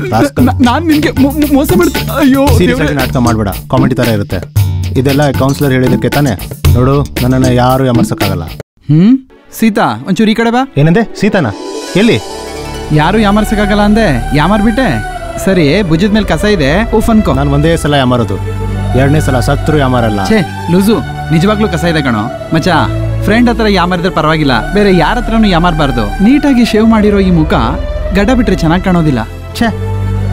ನಾನ್ ನಿನ್ಗೆ ಮೋಸ ಮಾಡ್ತೀನಿ. ಅಯ್ಯೋ, ಸೀರಿಯಸ್ ಆಗಿ ನಾಟಕ ಮಾಡ್ಬೇಡ, ಕಾಮಿಡಿ ತರ ಇರುತ್ತೆ. ಇದೆಲ್ಲ ಕೌನ್ಸಿಲರ್ ಹೇಳಿದಕ್ಕೆ ತಾನೆ. ನೋಡು, ನನ್ನನ್ನ ಯಾರು ಯಾಮರ್ಸಕ್ಕಾಗಲ್ಲ. ಸೀತಾ, ಒಂಚೂರು ಈ ಕಡೆ ಬಾ. ಏನಂದೆ? ಸೀತಾನ ಎಲ್ಲಿ? ಯಾರು ಯಾಮರ್ಸಕ್ಕಾಗಲ್ಲ ಅಂದೆ, ಯಾಮಾರ್ಬಿಟ್ಟೆ. ಸರಿ, ಭುಜದ ಮೇಲೆ ಕಸ ಇದೆ, ಉಫ್ ಅನ್ಕೋ. ನಾನು ಒಂದೇ ಸಲ ಯಾಮಾರೋದು, 2ನೇ ಸಲ ಸತ್ರು ಯಾಮಾರಲ್ಲ. ಛೇ ಲೂಸು, ನಿಜವಾಗ್ಲೂ ಕಸ ಇದೆ ಕಣೋ ಮಚ್ಚ. ಫ್ರೆಂಡ್ ಹತ್ರ ಯಾಮಾರಿದ್ರೆ ಪರವಾಗಿಲ್ಲ, ಬೇರೆ ಯಾರ ಹತ್ರನೂ ಯಾಮಾರಬಾರ್ದು. ನೀಟಾಗಿ ಶೇವ್ ಮಾಡಿರೋ ಈ ಮುಖ ಗಡ್ಡ ಬಿಟ್ರೆ ಚೆನ್ನಾಗಿ ಕಾಣೋದಿಲ್ಲ. ಛೇ,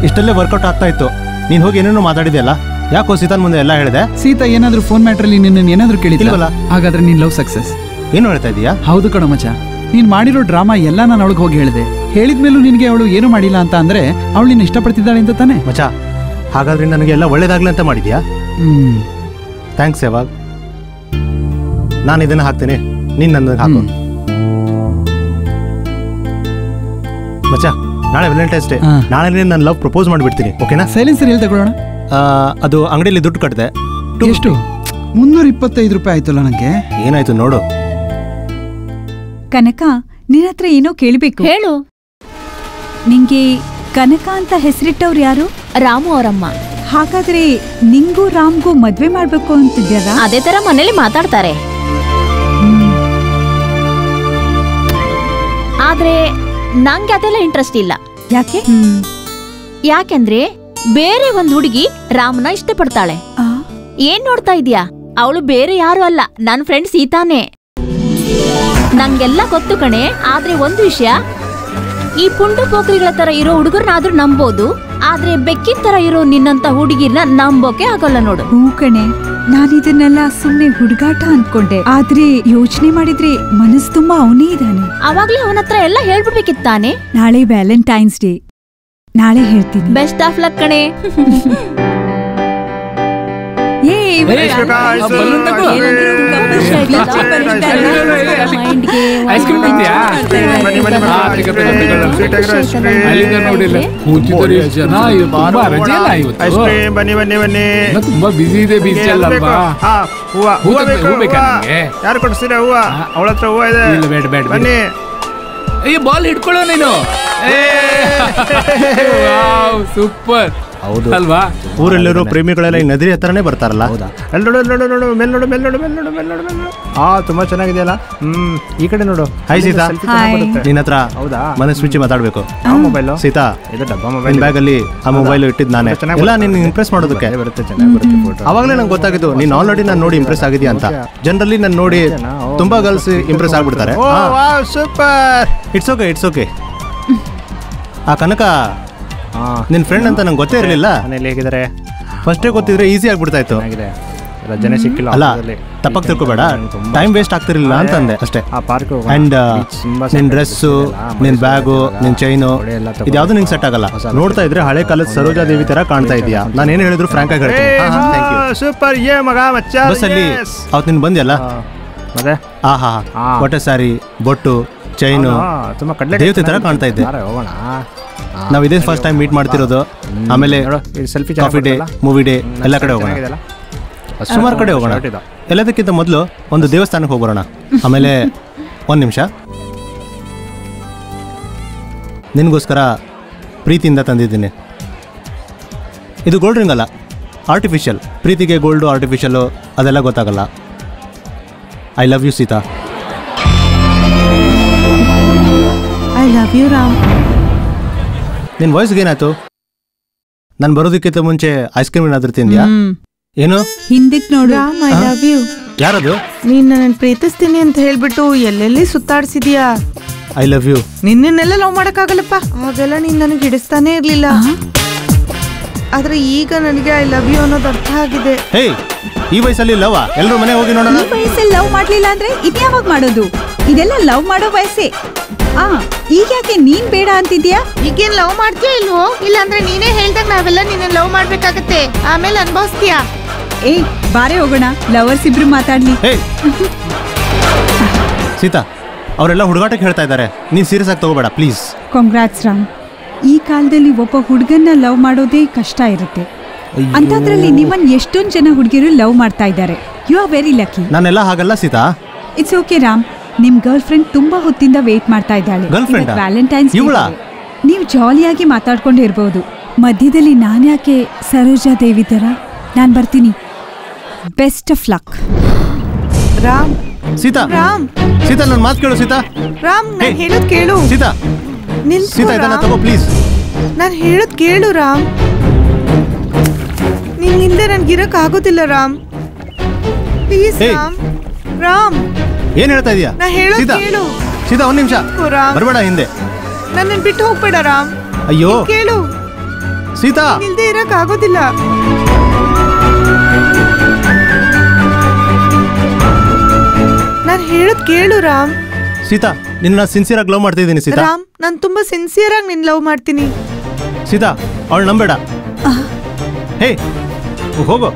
ಇಷ್ಟಲ್ಲೇ ವರ್ಕೌಟ್ ಆಗ್ತಾ ಇತ್ತು. ನೀನ್ ಹೋಗಿ ಏನೇನೋ ಮಾತಾಡಿದ್ಯಲ್ಲ, ಯಾಕೋ ಸೀತಾನ್ ಮುಂದೆ ಎಲ್ಲ ಹೇಳಿದೆ? ಸೀತಾ ಏನಾದ್ರೂ ಫೋನ್ ಮ್ಯಾಟ್ರಲ್ಲಿ ನಿನ್ನ ಏನಾದ್ರೂ ಕೇಳಿದ್ರಲ್ಲ, ಹಾಗಾದ್ರೆ ನೀನ್ ಲವ್ ಸಕ್ಸಸ್. ಏನು ಹೇಳ್ತಾ ಇದೀಯಾ? ಹೌದು ಕಣೋ ಮಚ್ಚ, ನೀನ್ ಮಾಡಿರೋ ಡ್ರಾಮಾ ಎಲ್ಲ ನಾನು ಅವಳಿಗೆ ಹೋಗಿ ಹೇಳಿದೆ. ಹೇಳಿದ್ಮೇಲೂ ನಿನ್ಗೆ ಅವಳು ಏನು ಮಾಡಿಲ್ಲ ಅಂತ ಅಂದ್ರೆ ಅವಳು ನಿನ್ನ ಇಷ್ಟಪಡ್ತಿದ್ದಾಳೆ ಅಂತ ತಾನೆ? ಮಚ್ಚ, ಹಾಗಾದ್ರೆ ನನಗೆ ಎಲ್ಲ ಒಳ್ಳೇದಾಗ್ಲಿ ಅಂತ ಮಾಡಿದ್ಯಾ? ಥ್ಯಾಂಕ್ಸ್ ಯಾವಾಗ. ನಾನು ಇದನ್ನ ಹಾಕ್ತೇನೆ, ನೀನ್ ನನ್ನ ಹಾಕು. ಮಚ್ಚ, ನಾಳೆ ವ್ಯಾಲೆಂಟೈನ್ಸ್ ಡೇ. ನಾಳೆ ನಾನು ಲವ್ ಪ್ರಪೋಸ್ ಮಾಡಿಬಿಡ್ತೀನಿ, ಓಕೆನಾ? ಸೈಲೆನ್ಸರ್ ಎಲ್ಲಿ ತಗೊಳ್ಳೋಣ? ಅದು ಅಂಗಡಿಯಲ್ಲಿ ದುಡ್ಡು ಕಟ್ಟಿದೆ. ಎಷ್ಟು? 325 ರೂಪಾಯಿ ಆಯ್ತಲ್ಲ ನಂಗೆ. ಏನಾಯ್ತು ನೋಡು. ಕನಕ, ನಿನ್ನ ಹತ್ರ ಏನೋ ಕೇಳಬೇಕು. ಹೇಳು. ನಿಂಗೆ ಕನಕ ಅಂತ ಹೆಸರಿಟ್ಟವ್ರು ಯಾರು? ರಾಮು ಅವರಮ್ಮ. ಹಾಗಾದ್ರೆ ನಿಂಗೂ ರಾಮ್ಗೂ ಮದ್ವೆ ಮಾಡ್ಬೇಕು ಅಂತಿದ್ಯಾರ? ಅದೇ ತರ ಮನೇಲಿ ಮಾತಾಡ್ತಾರೆ. ಆದ್ರೆ ನಂಗೆ ಅದೆಲ್ಲ ಇಂಟ್ರೆಸ್ಟ್ ಇಲ್ಲ. ಯಾಕೆ? ಯಾಕೆಂದ್ರೆ ಬೇರೆ ಒಂದ್ ಹುಡುಗಿ ರಾಮನ ಇಷ್ಟಪಡ್ತಾಳೆ. ಏನ್ ನೋಡ್ತಾ ಇದೀಯಾ? ಅವಳು ಬೇರೆ ಯಾರು ಅಲ್ಲ, ನನ್ ಫ್ರೆಂಡ್ ಸೀತಾನೇ. ನಂಗೆಲ್ಲ ಗೊತ್ತು ಕಣೆ. ಆದ್ರೆ ಒಂದು ವಿಷಯ, ಈ ಪುಂಡು ಪೋಖ್ರಿಗಳ ತರ ಇರೋ ಹುಡುಗರ್ನಾದ್ರೂ ನಂಬೋದು, ಆದ್ರೆ ಬೆಕ್ಕಿನ ತರ ಇರೋ ನಿನ್ನಂತ ಹುಡುಗಿರ್ನ ನಂಬೋಕೆ ಆಗಲ್ಲ ನೋಡು. ಹೂ ಕಣೆ, ನಾನಿದನ್ನೆಲ್ಲ ಸುಮ್ನೆ ಹುಡುಗಾಟ ಅನ್ಕೊಂಡೆ. ಆದ್ರೆ ಯೋಚನೆ ಮಾಡಿದ್ರೆ ಮನಸ್ಸು ತುಂಬಾ ಅವನೇ ಇದ್ದಾನೆ. ಅವಾಗ್ಲೇ ಅವನ ಹತ್ರ ಎಲ್ಲ ಹೇಳ್ಬಿಡ್ಬೇಕಿತ್ತಾನೆ. ನಾಳೆ ವ್ಯಾಲೆಂಟೈನ್ಸ್ ಡೇ, ನಾಳೆ ಹೇಳ್ತೀನಿ. ಬೆಸ್ಟ್ ಆಫ್ ಲಕ್ ಕಣೆ. ತುಂಬಾ ಬಿಸಿ ಇದೆ. ಬೀಚ್ ಅಲ್ವಾ? ಯಾರು ಕೊಡಿಸ್ತೀರಾ ಹೂವ? ಅವಳ ಹತ್ರ ಹೂವ ಇದೆ. ಬೇಡ ಬೇಡ ಬನ್ನಿ. ಈ ಬಾಲ್ ಹಿಡ್ಕೊಳ್ಳೋ ನೀನು. ಸೂಪರ್. ಹೌದು ಅಲ್ವಾ? ಊರಲ್ಲಿರೋ ಪ್ರೇಮಿಗಳೆಲ್ಲ ಈ ನದಿ ಹತ್ರನೇ ಬರ್ತಾರಲ್ಲ. ಅಲ್ಲಿ ನೋಡು ನೋಡು ನೋಡು, ಮೇಲ್ ನೋಡು ಮೇಲ್ ನೋಡು ಮೇಲ್ ನೋಡು ಮೇಲ್ ನೋಡು ಮೇಲ್ ನೋಡು. ತುಂಬಾ ಚೆನ್ನಾಗಿದೆಯಲ್ಲ. ಈ ಕಡೆ ನೋಡು. ಹಾಯ್ ಸೀತಾ, ನಿನ್ನ ಹತ್ರ ಮನಸ್ವಿಚ್ಚಿ ಮಾತಾಡ್ಬೇಕು. ಮೊಬೈಲ್ ಸೀತಾ, ಇದು ಡಬ್ಬ ಮೊಬೈಲ್. ಬ್ಯಾಗ್ ಅಲ್ಲಿ ಆ ಮೊಬೈಲ್ ಇಟ್ಟಿದ್ ನಾನೇ. ಎಲ್ಲ ನಿನ್ ಇಂಪ್ರೆಸ್ ಮಾಡೋದಕ್ಕೆ ಬರುತ್ತೆ, ಚೆನ್ನಾಗಿ ಬರುತ್ತೆ ಫೋಟೋ. ಅವಾಗಲೇ ನಂಗೆ ಗೊತ್ತಾಗಿದ್ದು ನೀನ್ ಆಲ್ರೆಡಿ ನಾನು ನೋಡಿ ಇಂಪ್ರೆಸ್ ಆಗಿದ್ಯಾ ಅಂತ. ಜನರಲಿ ನಾನು ನೋಡಿ ತುಂಬಾ ಗರ್ಲ್ಸ್ ಇಂಪ್ರೆಸ್ ಆಗ್ಬಿಡ್ತಾರೆ. Super. It's okay, it's okay. ಆ ಕನಕ ನಿನ್ ಫ್ರೆಂಡ್ ಅಂತ ನಂಗೆ ಗೊತ್ತೇ ಇರಲಿಲ್ಲ. ಮನೇಲಿ ಹೇಗಿದ್ದಾರೆ? ಫಸ್ಟೇ ಗೊತ್ತಿದ್ರೆ ಈಸಿ ಆಗ್ಬಿಡ್ತಾ ಇತ್ತು. ರಜನೆ ಸಿಕ್ಕಿಲ್ಲ ಅಲ್ಲ, ತಪ್ಪಾಗಿ ತಿಳ್ಕೊಬೇಡ. ಟೈಮ್ ವೇಸ್ಟ್ ಆಗ್ತಿರ್ಲಿಲ್ಲ ಅಂತ ಅಂದೆ ಅಷ್ಟೇ. ಆ ಪಾರ್ಕ್ ಅಂಡ್ ನಿನ್ ಡ್ರೆಸ್ಸು, ನಿನ್ ಬ್ಯಾಗು, ನಿನ್ ಚೈನು, ಇದ್ಯಾವುದು ನಿಂಗೆ ಸೆಟ್ ಆಗಲ್ಲ. ನೋಡ್ತಾ ಇದ್ರೆ ಹಳೆ ಕಾಲದ ಸರೋಜಾದೇವಿ ತರ ಕಾಣ್ತಾ ಇದೀಯಾ. ನಾನು ಏನು ಹೇಳಿದ್ರು ಫ್ರಾಂಕ್ ಆಗಿ ಹೇಳ್ತೀನಿ. ಸೂಪರ್. ಏ ಮಗ ಮಚ್ಚ, ಬಸ್ಸಲ್ಲಿ ಅವತ್ತು ನೀನು ಬಂದ್ಯಲ್ಲ, ಮತ್ತೆ ಆಹಾ, ಹೊಟ್ಟೆ ಸಾರಿ, ಬೊಟ್ಟು, ಚೈನು, ತುಂಬಾ ಕಡ್ಲೆ ದೇವತೆ ತರ ಕಾಣ್ತಾ ಇದ್ದೆ. ಹೋಗೋಣ. ನಾವು ಇದೇ ಫಸ್ಟ್ ಟೈಮ್ ಮೀಟ್ ಮಾಡ್ತಿರೋದು. ಆಮೇಲೆ selfie, coffee day, movie day ಎಲ್ಲ ಕಡೆ ಹೋಗೋಣ. ಸುಮಾರು ಕಡೆ ಹೋಗೋಣ. ಎಲ್ಲದಕ್ಕಿಂತ ಮೊದಲು ಒಂದು ದೇವಸ್ಥಾನಕ್ಕೆ ಹೋಗೋಣ. ಆಮೇಲೆ ಒಂದು ನಿಮಿಷ, ನಿನಗೋಸ್ಕರ ಪ್ರೀತಿಯಿಂದ ತಂದಿದ್ದೀನಿ. ಇದು ಗೋಲ್ಡ್ ರಿಂಗ್ ಅಲ್ಲ, ಆರ್ಟಿಫಿಷಿಯಲ್. ಪ್ರೀತಿಗೆ ಗೋಲ್ಡು ಆರ್ಟಿಫಿಷಿಯಲ್ಲು ಅದೆಲ್ಲ ಗೊತ್ತಾಗಲ್ಲ. I love you Sita. I love you Ram. ನಿನ್ನ ವಾಯ್ಸ್ಗೆ ಏನಾಯ್ತು? ನಾನು ಬರೋದಕ್ಕಿಂತ ಮುಂಚೆ ಐಸ್ ಕ್ರೀಮ್ ಏನಾದ್ರೂ ತಿಂದ್ಯಾ? ಏನು ಹಿಂದಕ್ಕೆ ನೋಡು. Ram I love you. ಯಾರದು? ನೀನ್ ನನ್ನ ಪ್ರೀತಿಸ್ತೀನಿ ಅಂತ ಹೇಳ್ಬಿಟ್ಟು ಎಲ್ಲೆಲ್ಲಿ ಸುತ್ತಾಡ್ಸಿದ್ಯಾ. I love you. ನಿನ್ನೆಲ್ಲ ಲವ್ ಮಾಡಕ್ಕಾಗಲ್ಲಪ್ಪ. ಆಗೆಲ್ಲ ನೀನ್ ನನಗೆ ಹಿಡಿಸ್ತಾನೆ ಇರ್ಲಿಲ್ಲ. ಆದ್ರೆ ಈಗ ನನಗೆ ಐ ಲವ್ ಯು ಅನ್ನೋದು ಅರ್ಥ ಆಗಿದೆ. ಹೇ, ಈ ವಯಸ್ಸಲ್ಲಿ ಲವ್? ಎಲ್ಲರೂ ಮನೆ ಹೋಗಿ ನೋಡೋಣ. ಈ ವಯಸ್ಸಲ್ಲಿ ಲವ್ ಮಾಡ್ಲಿಲ್ಲ ಅಂದ್ರೆ ಇದ್ಯಾವಾಗ ಮಾಡೋದು? ಇದೆಲ್ಲ ಲವ್ ಮಾಡೋ ವಯಸ್ಸೇ. ಈಗ ಯಾಕೆ ನೀನ್ ಬೇಡ ಅಂತಿದ್ಯಾ? ಈಗೇನ್ ಲವ್ ಮಾಡ್ತೀಯ ಇಲ್ವೋ? ಇಲ್ಲ ಅಂದ್ರೆ ನೀನೇ ಹೇಳ್ದಾಗ ನಾವೆಲ್ಲ ನಿನ್ನ ಲವ್ ಮಾಡ್ಬೇಕಾಗತ್ತೆ, ಆಮೇಲೆ ಅನ್ಭವಿಸ್ತೀಯಾ? ಏ ಬಾರೆ ಹೋಗೋಣ, ಲವರ್ಸ್ ಇಬ್ರು ಮಾತಾಡ್ಲಿ. ಸೀತಾ, ಅವರೆಲ್ಲ ಹುಡುಗಾಟಕ್ಕೆ ಹೇಳ್ತಾ ಇದ್ದಾರೆ, ನೀನ್ ಸೀರಿಯಸ್ ಆಗಿ ತಗೋಬೇಡ ಪ್ಲೀಸ್. ಕಾಂಗ್ರಾಟ್ಸ್ ರಾಮ್. ಈ ಕಾಲದಲ್ಲಿ ಒಬ್ಬ ಹುಡುಗನ್ನ ಲವ್ ಮಾಡೋದೇ ಕಷ್ಟ ಇರುತ್ತೆ. ಅಂತದ್ರಲ್ಲಿ ನಿಮ್ಮನ್ ಎಷ್ಟೊಂದು ಜನ ಹುಡುಗಿರು ಲವ್ ಮಾಡ್ತಾ ಇದ್ದಾರೆ. You are very lucky. ನಾನೆಲ್ಲ ಹಾಗಲ್ಲ ಸೀತಾ. It's okay Ram. ನಿಮ್ ಗರ್ಲ್ ಫ್ರೆಂಡ್ ತುಂಬಾ ಹೊತ್ತಿಂದ ವೇಟ್ ಮಾಡ್ತಾ ಇದ್ದಾಳೆ. ವ್ಯಾಲೆಂಟೈನ್ಸ್ ನೀವು ಜಾಲಿಯಾಗಿ ಮಾತಾಡ್ಕೊಂಡಿರ್ಬೋದು. ಮಧ್ಯದಲ್ಲಿ ನಾನ್ ಯಾಕೆ ಸರೋಜಾ ದೇವಿ ತರ? ನಾನ್ ಬರ್ತೀನಿ. Best of luck. Ram. Sita. Ram. Sita, ನನ್ನ ಮಾತು ಕೇಳು ಸೀತಾ. ರಾಮ್, ನಾನು ಹೇಳೋದ್ ಕೇಳು. ಸೀತಾ. ಸೀತಾ, ಇದನ್ನ ತಗೋ ಪ್ಲೀಸ್. ನಾನು ಹೇಳೋದ್ ಕೇಳು ರಾಮ್. ನಿನ್ನಿಂದ ನನ್ಗಿರಕ್ ಆಗೋದಿಲ್ಲ ರಾಮ್. ಪ್ಲೀಸ್ ರಾಮ್. ರಾಮ್, ಏನ್ ಹೇಳ್ತಾ ಇದೀಯಾ? ನಾ ಹೇಳೋದ್ ಕೇಳು. ಸೀತಾ, ಒಂದ್ ನಿಮಿಷ ಬರ್ಬೇಡ ಹಿಂದೆ. ನನ್ನ ಬಿಟ್ಟು ಹೋಗ್ಬೇಡ ರಾಮ್. ಅಯ್ಯೋ ಕೇಳು ಸೀತಾ. ಇಲ್ದೇ ಇರಕ್ ಆಗೋದಿಲ್ಲ. ನಾನು ಹೇಳೋದ್ ಕೇಳು ರಾಮ್. ಸೀತಾ, ನಿನ್ನ ಸಿನ್ಸಿಯರ್ ಆಗಿ ಲವ್ ಮಾಡ್ತಾ ಇದ್ದೀನಿ ಸೀತಾ. ರಾಮ್, ನಾನು ತುಂಬಾ ಸಿನ್ಸಿಯರ್ ಆಗಿ ನಿನ್ ಲವ್ ಮಾಡ್ತೀನಿ. ಸೀತಾ, ಅವಳು ನಂಬೇಡ. ಹೇ, ಹೋಗೋ.